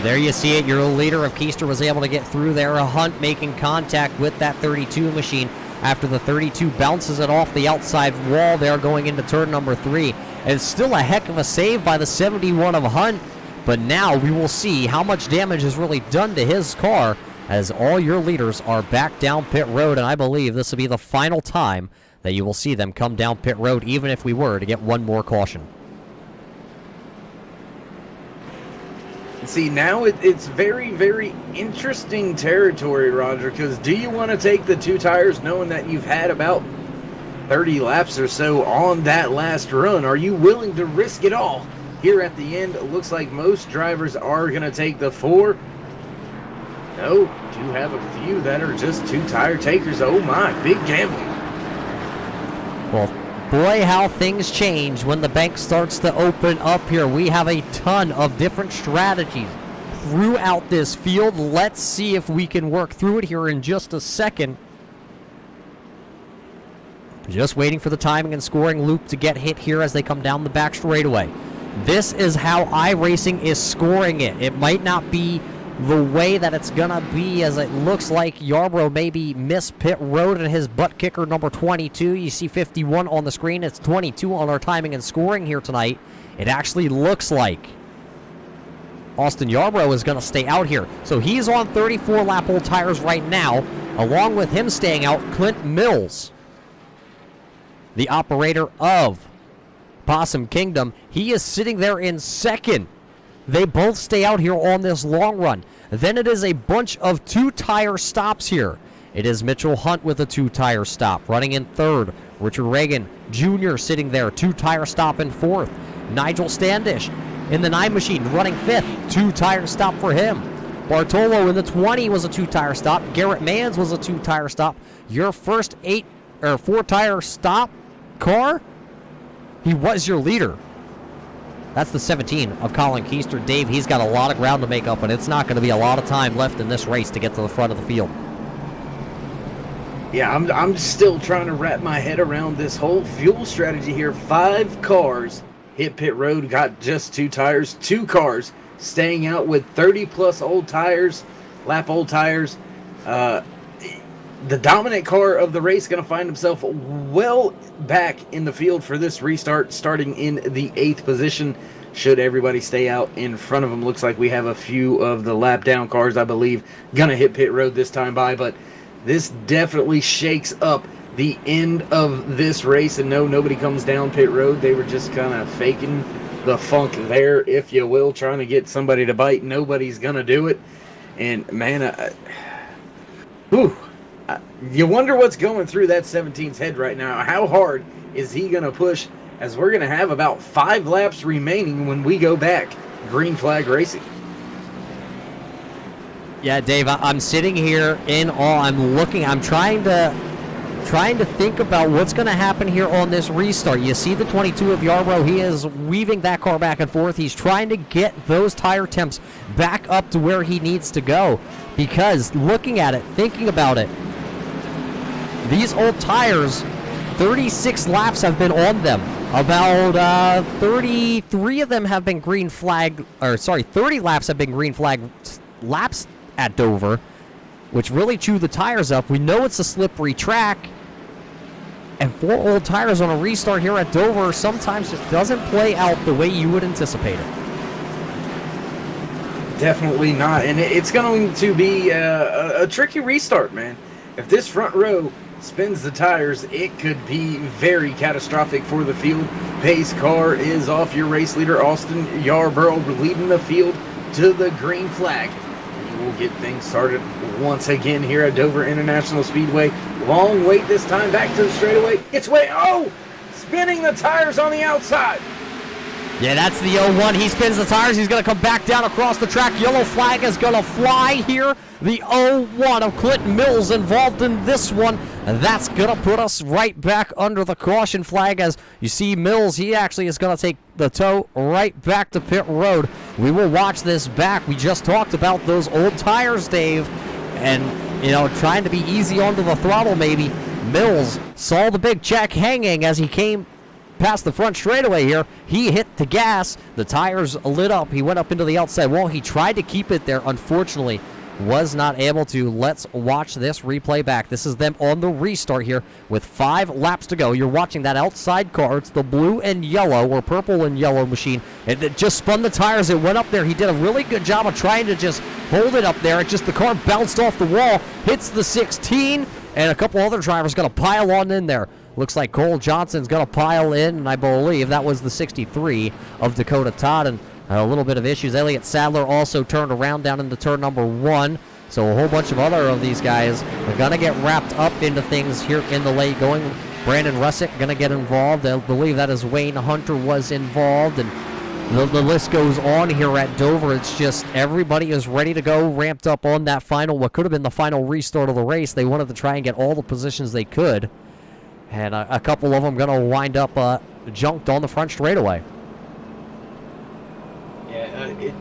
There you see it. Your leader of Keister was able to get through there. Hunt making contact with that 32 machine after the 32 bounces it off the outside wall there going into turn number 3. And it's still a heck of a save by the 71 of Hunt. But now we will see how much damage is really done to his car as all your leaders are back down pit road. And I believe this will be the final time that you will see them come down pit road, even if we were to get one more caution. See, now it's very, very interesting territory, Roger, because do you want to take the 2 tires knowing that you've had about 30 laps or so on that last run? Are you willing to risk it all here at the end? It looks like most drivers are going to take the 4. No, do have a few that are just 2 tire takers. Oh my, big gamble. Well, boy, how things change when the bank starts to open up here. We have a ton of different strategies throughout this field. Let's see if we can work through it here in just a second. Just waiting for the timing and scoring loop to get hit here as they come down the back straightaway. This is how iRacing is scoring it. It might not be the way that it's going to be, as it looks like Yarbrough maybe missed pit road and his butt kicker number 22. You see 51 on the screen. It's 22 on our timing and scoring here tonight. It actually looks like Austin Yarbrough is going to stay out here. So he's on 34 lap old tires right now. Along with him staying out, Clint Mills, the operator of Possum Kingdom. He is sitting there in second. They both stay out here on this long run. Then it is a bunch of 2 tire stops here. It is Mitchell Hunt with a 2 tire stop. Running in third, Richard Reagan Jr. sitting there, 2 tire stop in fourth. Nigel Standish in the 9 machine running fifth, 2 tire stop for him. Bartolo in the 20 was a 2 tire stop. Garrett Manns was a 2 tire stop. Your first 4 tire stop car, he was your leader. That's the 17 of Colin Keister. Dave, he's got a lot of ground to make up, and it's not going to be a lot of time left in this race to get to the front of the field. Yeah, I'm still trying to wrap my head around this whole fuel strategy here. 5 cars hit pit road, got just 2 tires. 2 cars staying out with 30-plus old tires, lap old tires. The dominant car of the race going to find himself well back in the field for this restart, starting in the 8th position. Should everybody stay out in front of him. Looks like we have a few of the lap down cars, I believe, going to hit pit road this time by. But this definitely shakes up the end of this race. And no, nobody comes down pit road. They were just kind of faking the funk there, if you will, trying to get somebody to bite. Nobody's going to do it. And, man, you wonder what's going through that 17's head right now. How hard is he going to push, as we're going to have about 5 laps remaining when we go back green flag racing? Yeah, Dave, I'm sitting here in awe. I'm trying to think about what's going to happen here on this restart. You see the 22 of Yarbrough. He is weaving that car back and forth. He's trying to get those tire temps back up to where he needs to go, because looking at it, thinking about it, these old tires, 36 laps have been on them. About 33 of them have been green flag, 30 laps have been green flag laps at Dover, which really chew the tires up. We know it's a slippery track, and 4 old tires on a restart here at Dover sometimes just doesn't play out the way you would anticipate it. Definitely not, and it's going to be a tricky restart, man. If this front row spins the tires, it could be very catastrophic for the field. Pace car is off. Your race leader, Austin Yarbrough, leading the field to the green flag. We will get things started once again here at Dover International Speedway. Long wait this time, back to the straightaway. It's spinning the tires on the outside. Yeah, that's the 0-1. He spins the tires. He's going to come back down across the track. Yellow flag is going to fly here. The 0-1 of Clinton Mills involved in this one. And that's going to put us right back under the caution flag. As you see Mills, he actually is going to take the tow right back to pit road. We will watch this back. We just talked about those old tires, Dave. And, trying to be easy onto the throttle maybe. Mills saw the big check hanging as he came past the front straightaway here. He hit the gas. The tires lit up. He went up into the outside wall. He tried to keep it there. Unfortunately, was not able to. Let's watch this replay back. This is them on the restart here with 5 laps to go. You're watching that outside car. It's the blue and yellow, or purple and yellow machine. It just spun the tires. It went up there. He did a really good job of trying to just hold it up there. It just, the car bounced off the wall, hits the 16, and a couple other drivers going to pile on in there. Looks like Cole Johnson's going to pile in, and I believe that was the 63 of Dakota Todd, and a little bit of issues. Hermie Sadler also turned around down into turn number 1. So a whole bunch of other of these guys are going to get wrapped up into things here in the late going. Brandon Russick going to get involved. I believe that is Wayne Hunter was involved. And the list goes on here at Dover. It's just everybody is ready to go, ramped up on that final, what could have been the final restart of the race. They wanted to try and get all the positions they could. And a couple of them going to wind up junked on the front straightaway. Yeah,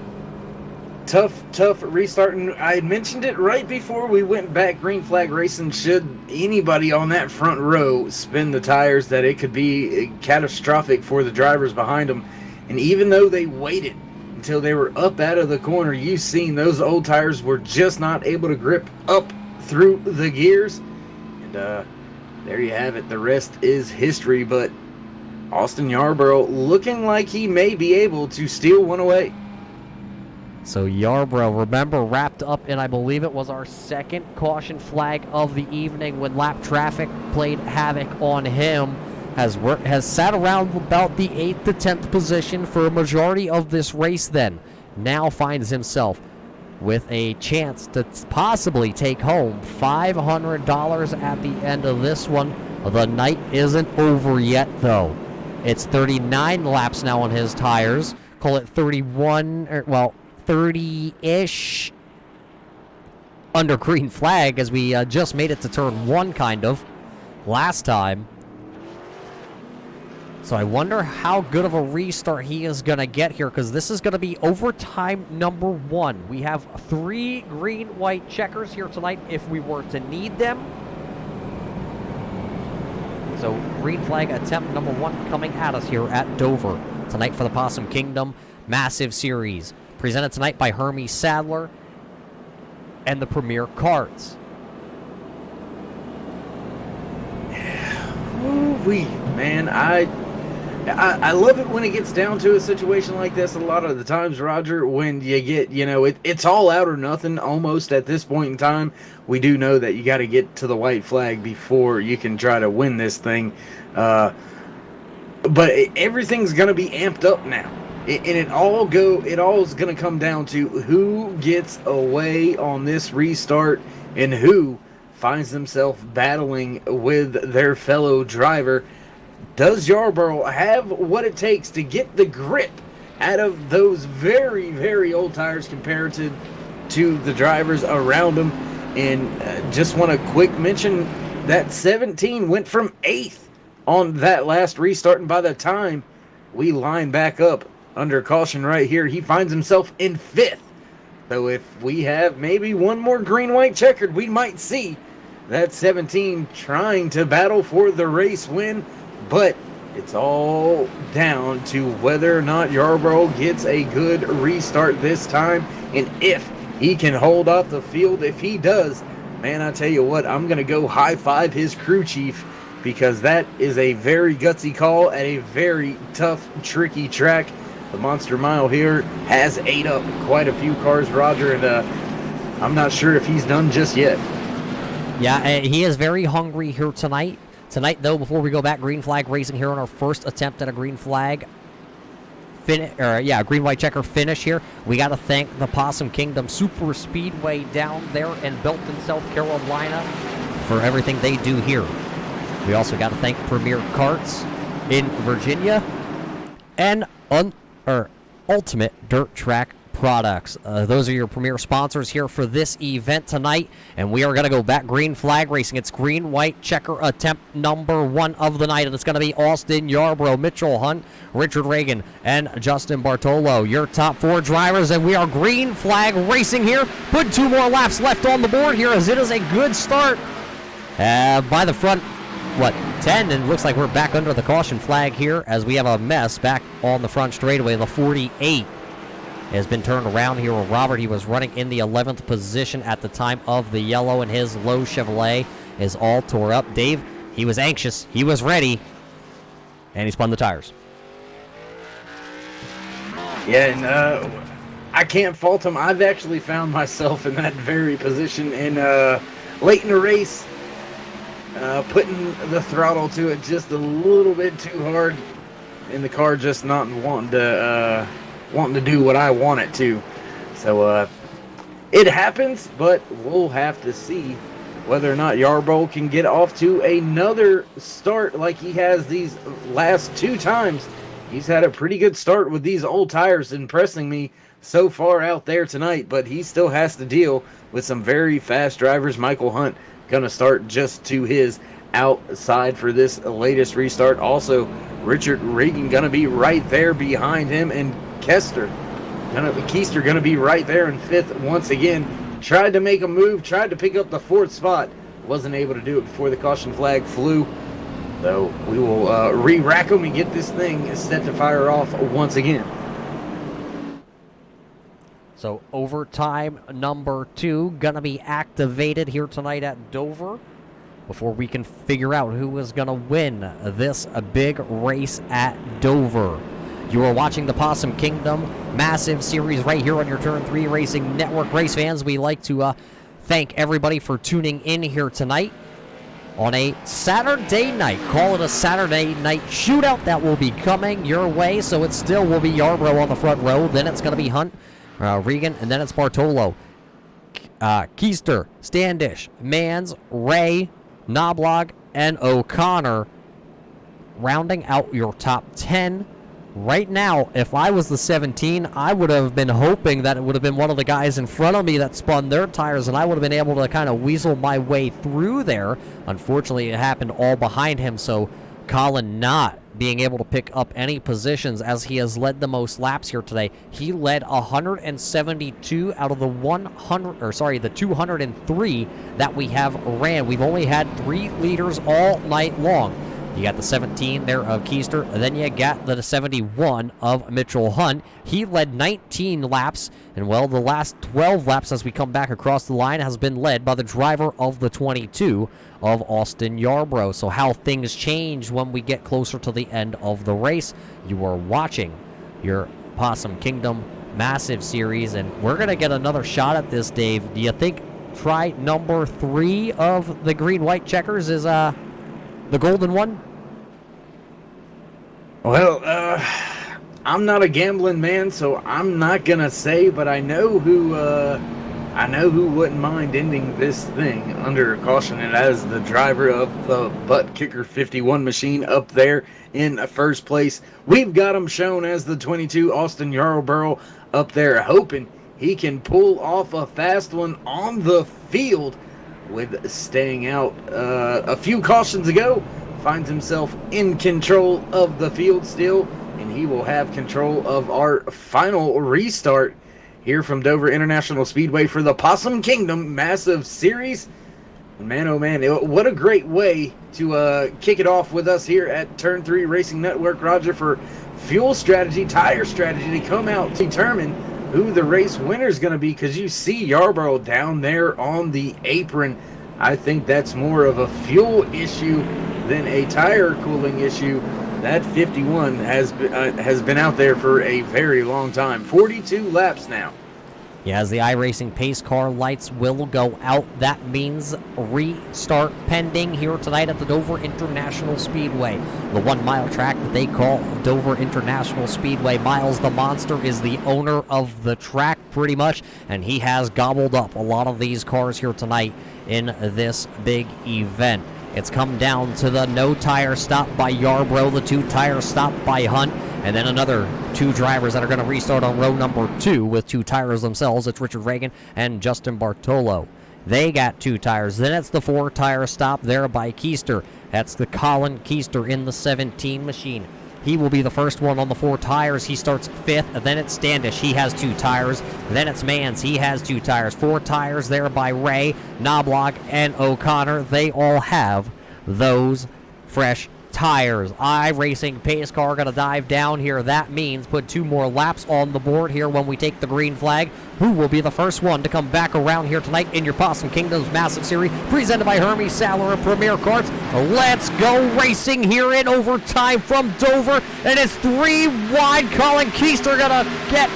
tough restarting. I mentioned it right before we went back green flag racing. Should anybody on that front row spin the tires, that it could be catastrophic for the drivers behind them. And even though they waited until they were up out of the corner, you've seen those old tires were just not able to grip up through the gears. And there you have it. The rest is history. But Austin Yarborough looking like he may be able to steal one away. So Yarborough, remember, wrapped up in, I believe it was our second caution flag of the evening when lap traffic played havoc on him. Has sat around about the 8th to 10th position for a majority of this race then. Now finds himself with a chance to possibly take home $500 at the end of this one. The night isn't over yet, though. It's 39 laps now on his tires. Call it 31, well, 30-ish under green flag, as we just made it to turn 1 kind of last time. So I wonder how good of a restart he is going to get here, because this is going to be overtime number 1. We have 3 green-white checkers here tonight if we were to need them. So green flag attempt number 1 coming at us here at Dover tonight for the Possum Kingdom Massive Series. Presented tonight by Hermie Sadler and the Premier Karts. Ooh-wee, man, I love it when it gets down to a situation like this. A lot of the times, Roger, when you get, it's all out or nothing almost at this point in time. We do know that you got to get to the white flag before you can try to win this thing. But everything's going to be amped up now. And it all is going to come down to who gets away on this restart and who finds themselves battling with their fellow driver. Does Yarborough have what it takes to get the grip out of those very, very old tires compared to the drivers around him? And just want to quick mention that 17 went from 8th on that last restart, and by the time we line back up under caution right here, he finds himself in 5th. So if we have maybe one more green-white checkered, we might see that 17 trying to battle for the race win. But it's all down to whether or not Yarborough gets a good restart this time, and if he can hold off the field. If he does, man, I tell you what, I'm going to go high-five his crew chief, because that is a very gutsy call at a very tough, tricky track. The Monster Mile here has ate up quite a few cars, Roger, and I'm not sure if he's done just yet. Yeah, he is very hungry here tonight. Tonight, though, before we go back, green flag racing here on our first attempt at a green flag green-white checker finish here. We got to thank the Possum Kingdom Super Speedway down there in Belton, South Carolina, for everything they do here. We also got to thank Premier Karts in Virginia and Ultimate Dirt Track Products. Those are your premier sponsors here for this event tonight, and we are going to go back green flag racing. It's green-white checker attempt number 1 of the night, and it's going to be Austin Yarborough, Mitchell Hunt, Richard Reagan, and Justin Bartolo, your top 4 drivers, and we are green flag racing here. Put 2 more laps left on the board here, as it is a good start by the front 10, and looks like we're back under the caution flag here as we have a mess back on the front straightaway. The 48 has been turned around here. Robert, he was running in the 11th position at the time of the yellow, and his low Chevrolet is all tore up. Dave, he was anxious, he was ready, and he spun the tires. Yeah, and I can't fault him. I've actually found myself in that very position in late in the race, putting the throttle to it just a little bit too hard, and the car just not wanting to do what I want it to. So it happens, but we'll have to see whether or not Yarborough can get off to another start like he has these last 2 times. He's had a pretty good start with these old tires, impressing me so far out there tonight, but he still has to deal with some very fast drivers. Michael Hunt going to start just to his outside for this latest restart. Also, Richard Reagan going to be right there behind him, and Keister going to be right there in 5th once again. Tried to make a move, tried to pick up the 4th spot. Wasn't able to do it before the caution flag flew. So we will re-rack them and get this thing set to fire off once again. So overtime number 2 gonna be activated here tonight at Dover before we can figure out who is gonna win this big race at Dover. You are watching the Possum Kingdom Massive Series right here on your Turn 3 Racing Network. Race fans, we like to thank everybody for tuning in here tonight on a Saturday night. Call it a Saturday night shootout that will be coming your way. So it still will be Yarborough on the front row. Then it's going to be Hunt, Regan, and then it's Bartolo, Keister, Standish, Mans, Ray, Knobloch, and O'Connor rounding out your top 10. Right now, if I was the 17, I would have been hoping that it would have been one of the guys in front of me that spun their tires, and I would have been able to kind of weasel my way through there. Unfortunately, it happened all behind him, so Colin not being able to pick up any positions as he has led the most laps here today. He led 172 out of the 203 that we have ran. We've only had 3 leaders all night long. You got the 17 there of Keister, and then you got the 71 of Mitchell Hunt. He led 19 laps, and well, the last 12 laps as we come back across the line has been led by the driver of the 22 of Austin Yarborough. So how things change when we get closer to the end of the race. You are watching your Possum Kingdom Massive Series, and we're going to get another shot at this, Dave. Do you think try number 3 of the green-white checkers is the golden one? Well, I'm not a gambling man, so I'm not gonna say, but I know who wouldn't mind ending this thing under caution, and that is the driver of the Butt Kicker 51 machine up there in first place. We've got him shown as the 22 Austin Yarborough up there, hoping he can pull off a fast one on the field with staying out a few cautions ago. Finds himself in control of the field still, and he will have control of our final restart here from Dover International Speedway for the Possum Kingdom Massive Series. Man, oh man, what a great way to kick it off with us here at Turn 3 Racing Network, Roger, for fuel strategy, tire strategy to come out to determine who the race winner is going to be, because you see Yarborough down there on the apron. I think that's more of a fuel issue than a tire cooling issue. That 51 has been out there for a very long time. 42 laps now. Yeah, as the iRacing pace car lights will go out, that means restart pending here tonight at the Dover International Speedway. The 1 mile track that they call Dover International Speedway. Miles the Monster is the owner of the track pretty much, and he has gobbled up a lot of these cars here tonight in this big event. It's come down to the no tire stop by Yarborough, the 2 tire stop by Hunt, and then another 2 drivers that are going to restart on row number 2 with 2 tires themselves. It's Richard Reagan and Justin Bartolo. They got 2 tires. Then it's the 4 tire stop there by Keister. That's the Colin Keister in the 17 machine. He will be the first one on the 4 tires. He starts 5th. And then it's Standish. He has 2 tires. Then it's Mans. He has 2 tires. 4 tires there by Ray, Knobloch, and O'Connor. They all have those fresh tires. iRacing pace car going to dive down here. That means put 2 more laps on the board here when we take the green flag. Who will be the first one to come back around here tonight in your Possum Kingdom's Massive Series, presented by Hermie Sadler of Premier Karts. Let's go racing here in overtime from Dover, and it's 3 wide. Colin Keister going to get...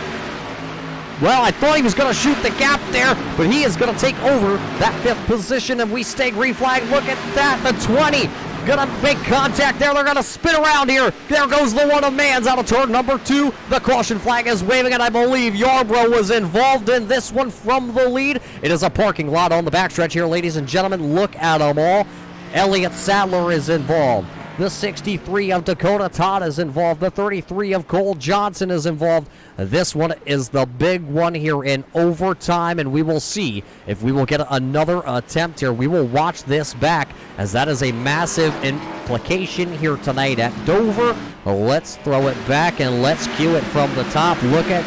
Well, I thought he was going to shoot the gap there, but he is going to take over that 5th position, and we stay green flag. Look at that, the 20. Gonna make contact there. They're gonna spin around here. There goes the one of Mans out of turn number 2. The caution flag is waving, and I believe Yarbrough was involved in this one from the lead. It is a parking lot on the backstretch here, ladies and gentlemen. Look at them all. Elliott Sadler is involved. The 63 of Dakota Todd is involved. The 33 of Cole Johnson is involved. This one is the big one here in overtime, and we will see if we will get another attempt here. We will watch this back, as that is a massive implication here tonight at Dover. Let's throw it back, and let's cue it from the top. Look at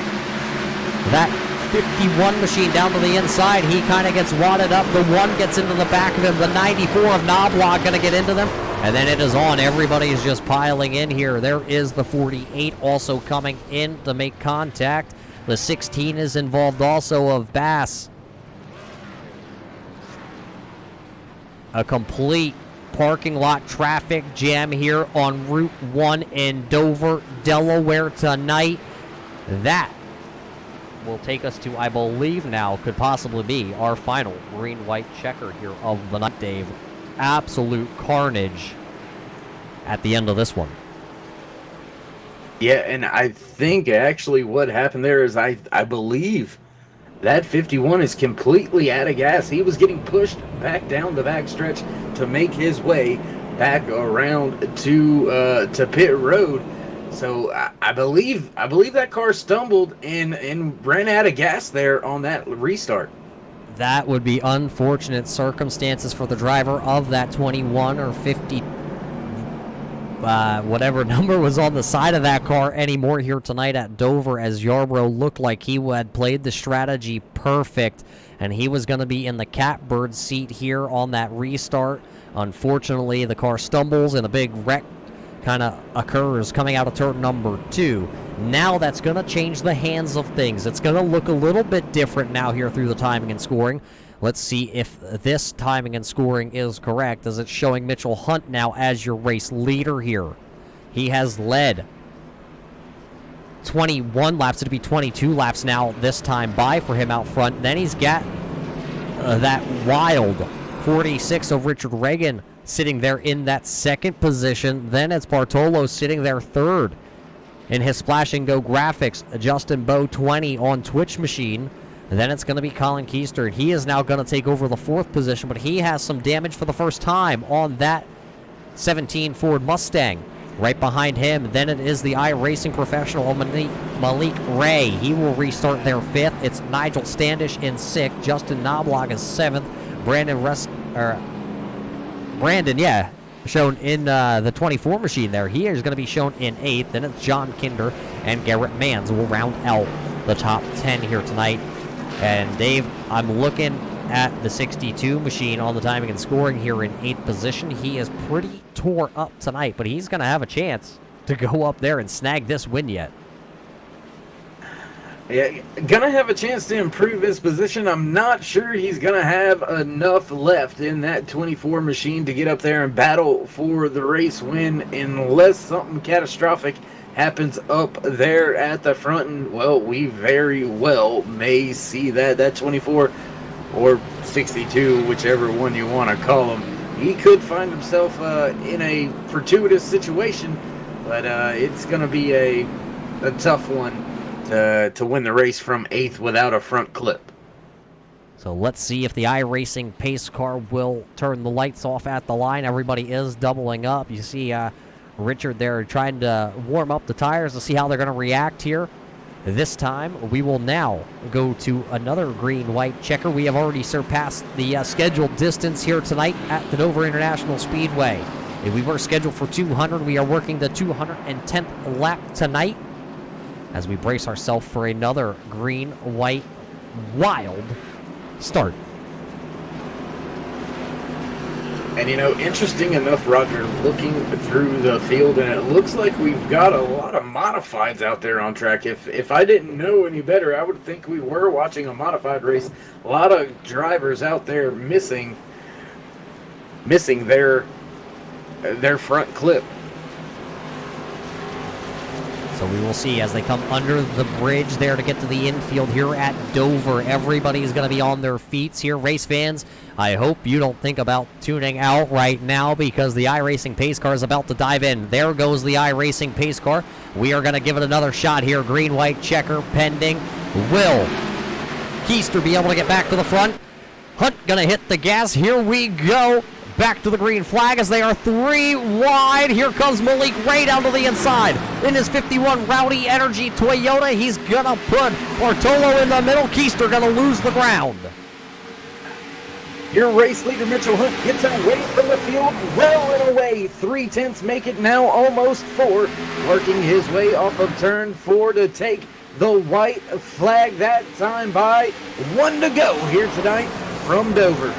that 51 machine down to the inside. He kind of gets wadded up. The 1 gets into the back of him. The 94 of Knobloch going to get into them. And then it is on. Everybody is just piling in here. There is the 48 also coming in to make contact. The 16 is involved also of Bass. A complete parking lot traffic jam here on Route 1 in Dover, Delaware tonight. That will take us to, I believe now, could possibly be our final green-white checker here of the night, Dave. Absolute carnage at the end of this one. Yeah, and I think actually what happened there is I believe that 51 is completely out of gas. He was getting pushed back down the backstretch to make his way back around to pit road. So I believe that car stumbled and ran out of gas there on that restart. That would be unfortunate circumstances for the driver of that 21 or 50, whatever number was on the side of that car anymore here tonight at Dover, as Yarbrough looked like he had played the strategy perfect, and he was going to be in the catbird seat here on that restart. Unfortunately, the car stumbles and a big wreck kind of occurs coming out of turn number 2. Now that's going to change the hands of things. It's going to look a little bit different now here through the timing and scoring. Let's see if this timing and scoring is correct, as it's showing Mitchell Hunt now as your race leader here. He has led 21 laps. It'll be 22 laps now this time by for him out front. Then he's got that wild 46 of Richard Reagan sitting there in that 2nd position. Then it's Bartolo sitting there 3rd. In his Splash and Go graphics, Justin Bowe 20 on Twitch machine. And then it's going to be Colin Keister. He is now going to take over the 4th position, but he has some damage for the first time on that 17 Ford Mustang. Right behind him, then it is the iRacing professional Malik Ray. He will restart their 5th. It's Nigel Standish in 6th. Justin Knobloch is 7th. Brandon, shown in the 24 machine there. He is going to be shown in 8th. Then it's John Kinder and Garrett Mans will round out the top 10 here tonight. And Dave, I'm looking at the 62 machine on the timing and scoring here in 8th position. He is pretty tore up tonight, but he's going to have a chance to go up there and snag this win yet. Yeah, gonna have a chance to improve his position. I'm not sure he's gonna have enough left in that 24 machine to get up there and battle for the race win, unless something catastrophic happens up there at the front. And well, we very well may see that 24 or 62, whichever one you want to call him. He could find himself in a fortuitous situation, but it's gonna be a tough one to win the race from 8th without a front clip. So let's see if the iRacing pace car will turn the lights off at the line. Everybody is doubling up. You see Richard there trying to warm up the tires to see how they're going to react here. This time, we will now go to another green-white checker. We have already surpassed the scheduled distance here tonight at the Dover International Speedway. If we were scheduled for 200, we are working the 210th lap tonight, as we brace ourselves for another green-white wild start. And interesting enough, Roger, looking through the field, and it looks like we've got a lot of modifieds out there on track. If I didn't know any better, I would think we were watching a modified race. A lot of drivers out there missing their front clip. So we will see as they come under the bridge there to get to the infield here at Dover. Everybody's going to be on their feet here. Race fans, I hope you don't think about tuning out right now because the iRacing pace car is about to dive in. There goes the iRacing pace car. We are going to give it another shot here. Green, white, checker, pending. Will Keister be able to get back to the front? Hunt going to hit the gas. Here we go. Back to the green flag as they are 3 wide. Here comes Malik Ray down to the inside. In his 51 Rowdy Energy Toyota, he's going to put Bartolo in the middle. Keister going to lose the ground. Your race leader, Mitchell Hunt, gets away from the field well and away. 3/10 make it now almost 4. Working his way off of turn 4 to take the white flag that time by 1 to go here tonight from Dover.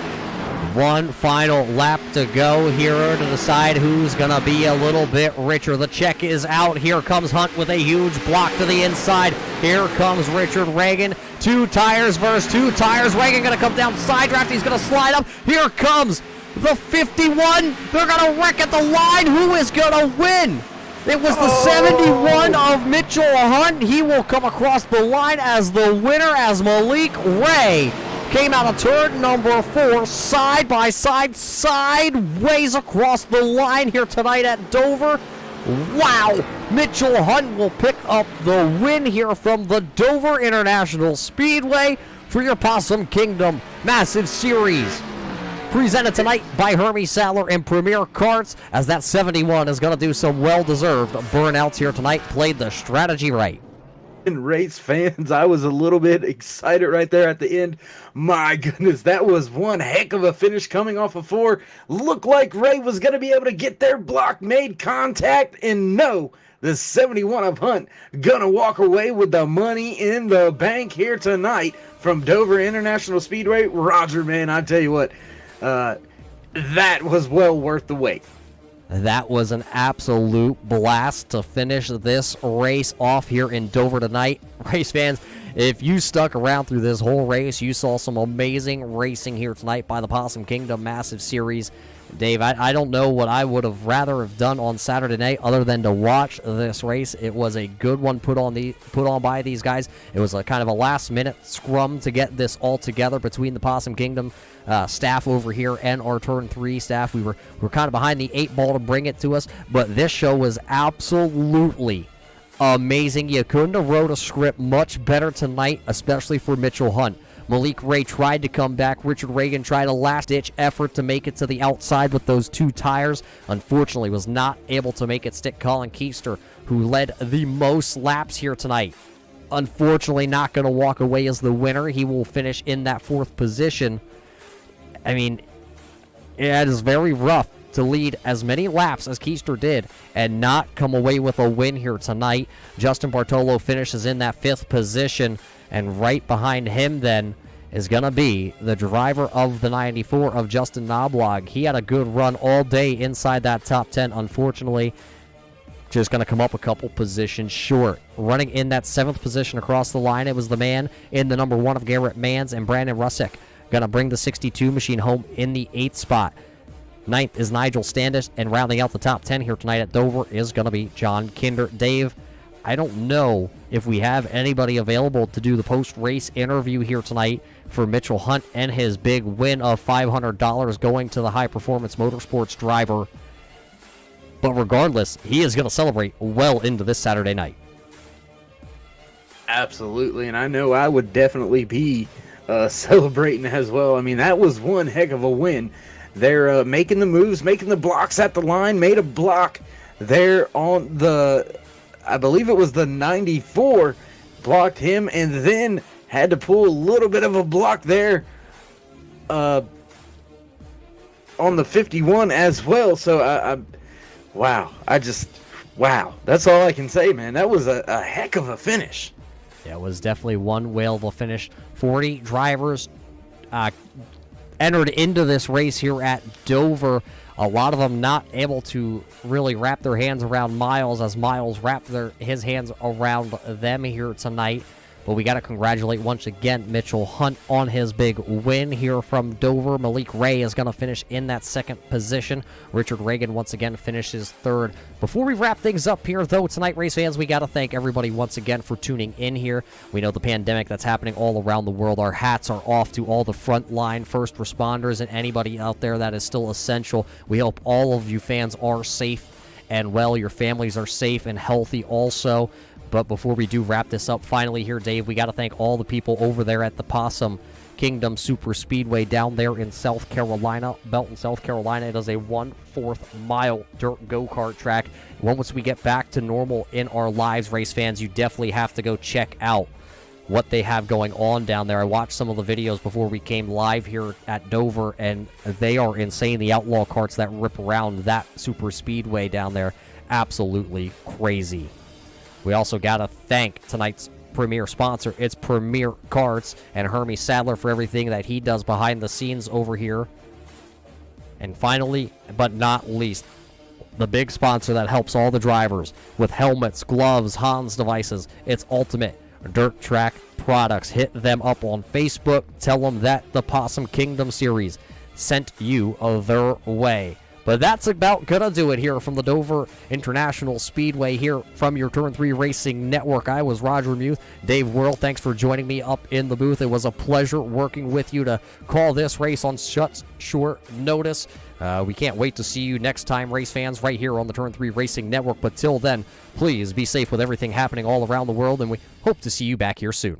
One final lap to go here to decide who's going to be a little bit richer. The check is out. Here comes Hunt with a huge block to the inside. Here comes Richard Reagan. 2 tires versus 2 tires. Reagan going to come down side draft. He's going to slide up. Here comes the 51. They're going to wreck at the line. Who is going to win? It was the 71 of Mitchell Hunt. He will come across the line as the winner as Malik Ray came out of turn number 4, side by side, sideways across the line here tonight at Dover. Wow! Mitchell Hunt will pick up the win here from the Dover International Speedway for your Possum Kingdom Massive Series. Presented tonight by Hermie Sadler and Premier Karts, as that 71 is going to do some well-deserved burnouts here tonight. Played the strategy right. Race fans, I was a little bit excited right there at the end. My goodness, that was one heck of a finish coming off of 4. Looked like Ray was going to be able to get their block, made contact, and no, the 71 of Hunt gonna walk away with the money in the bank here tonight from Dover International Speedway. Roger, man, I tell you what, that was well worth the wait. That was an absolute blast to finish this race off here in Dover tonight. Race fans, if you stuck around through this whole race, you saw some amazing racing here tonight by the Possum Kingdom Massive Series. Dave, I don't know what I would have rather have done on Saturday night other than to watch this race. It was a good one put on by these guys. It was a kind of a last-minute scrum to get this all together between the Possum Kingdom staff over here and our Turn 3 staff. We were kind of behind the 8 ball to bring it to us, but this show was absolutely amazing. You couldn't have wrote a script much better tonight, especially for Mitchell Hunt. Malik Ray tried to come back. Richard Reagan tried a last-ditch effort to make it to the outside with those 2 tires. Unfortunately, was not able to make it stick. Colin Keister, who led the most laps here tonight, unfortunately not going to walk away as the winner. He will finish in that 4th position. I mean, it is very rough to lead as many laps as Keister did and not come away with a win here tonight. Justin Bartolo finishes in that 5th position, and right behind him then is going to be the driver of the 94 of Justin Knoblauch. He had a good run all day inside that top 10. Unfortunately, just going to come up a couple positions short. Running in that 7th position across the line, it was the man in the number 1 of Garrett Manns and Brandon Rusick. Going to bring the 62 machine home in the 8th spot. 9th is Nigel Standish, and rounding out the top 10 here tonight at Dover is going to be John Kinder. Dave, I don't know if we have anybody available to do the post-race interview here tonight for Mitchell Hunt and his big win of $500 going to the High Performance Motorsports driver. But regardless, he is going to celebrate well into this Saturday night. Absolutely, and I know I would definitely be celebrating as well. I mean, that was one heck of a win. They're making the moves, making the blocks at the line, made a block there on the, I believe it was the 94, blocked him, and then had to pull a little bit of a block there on the 51 as well. So, wow, that's all I can say, man. That was a heck of a finish. Yeah, it was definitely one whale of a finish. 40 drivers, entered into this race here at Dover. A lot of them not able to really wrap their hands around Miles, as Miles wrapped his hands around them here tonight. But we got to congratulate once again Mitchell Hunt on his big win here from Dover. Malik Ray is going to finish in that second position. Richard Reagan once again finishes third. Before we wrap things up here, though, tonight, race fans, we got to thank everybody once again for tuning in here. We know the pandemic that's happening all around the world. Our hats are off to all the frontline first responders and anybody out there that is still essential. We hope all of you fans are safe and well. Your families are safe and healthy also. But before we do wrap this up finally here, Dave, we got to thank all the people over there at the Possum Kingdom Super Speedway down there in South Carolina, Belton, South Carolina. It is a 1/4 mile dirt go-kart track. Once we get back to normal in our lives, race fans, you definitely have to go check out what they have going on down there. I watched some of the videos before we came live here at Dover, and they are insane. The outlaw carts that rip around that super speedway down there, absolutely crazy. We also got to thank tonight's premier sponsor. It's Premier Karts, and Hermie Sadler for everything that he does behind the scenes over here. And finally, but not least, the big sponsor that helps all the drivers with helmets, gloves, Hans devices. It's Ultimate Dirt Track Products. Hit them up on Facebook. Tell them that the Possum Kingdom series sent you their way. But that's about going to do it here from the Dover International Speedway here from your Turn 3 Racing Network. I was Roger Muth. Dave Worrell, thanks for joining me up in the booth. It was a pleasure working with you to call this race on such short notice. We can't wait to see you next time, race fans, right here on the Turn 3 Racing Network. But till then, please be safe with everything happening all around the world, and we hope to see you back here soon.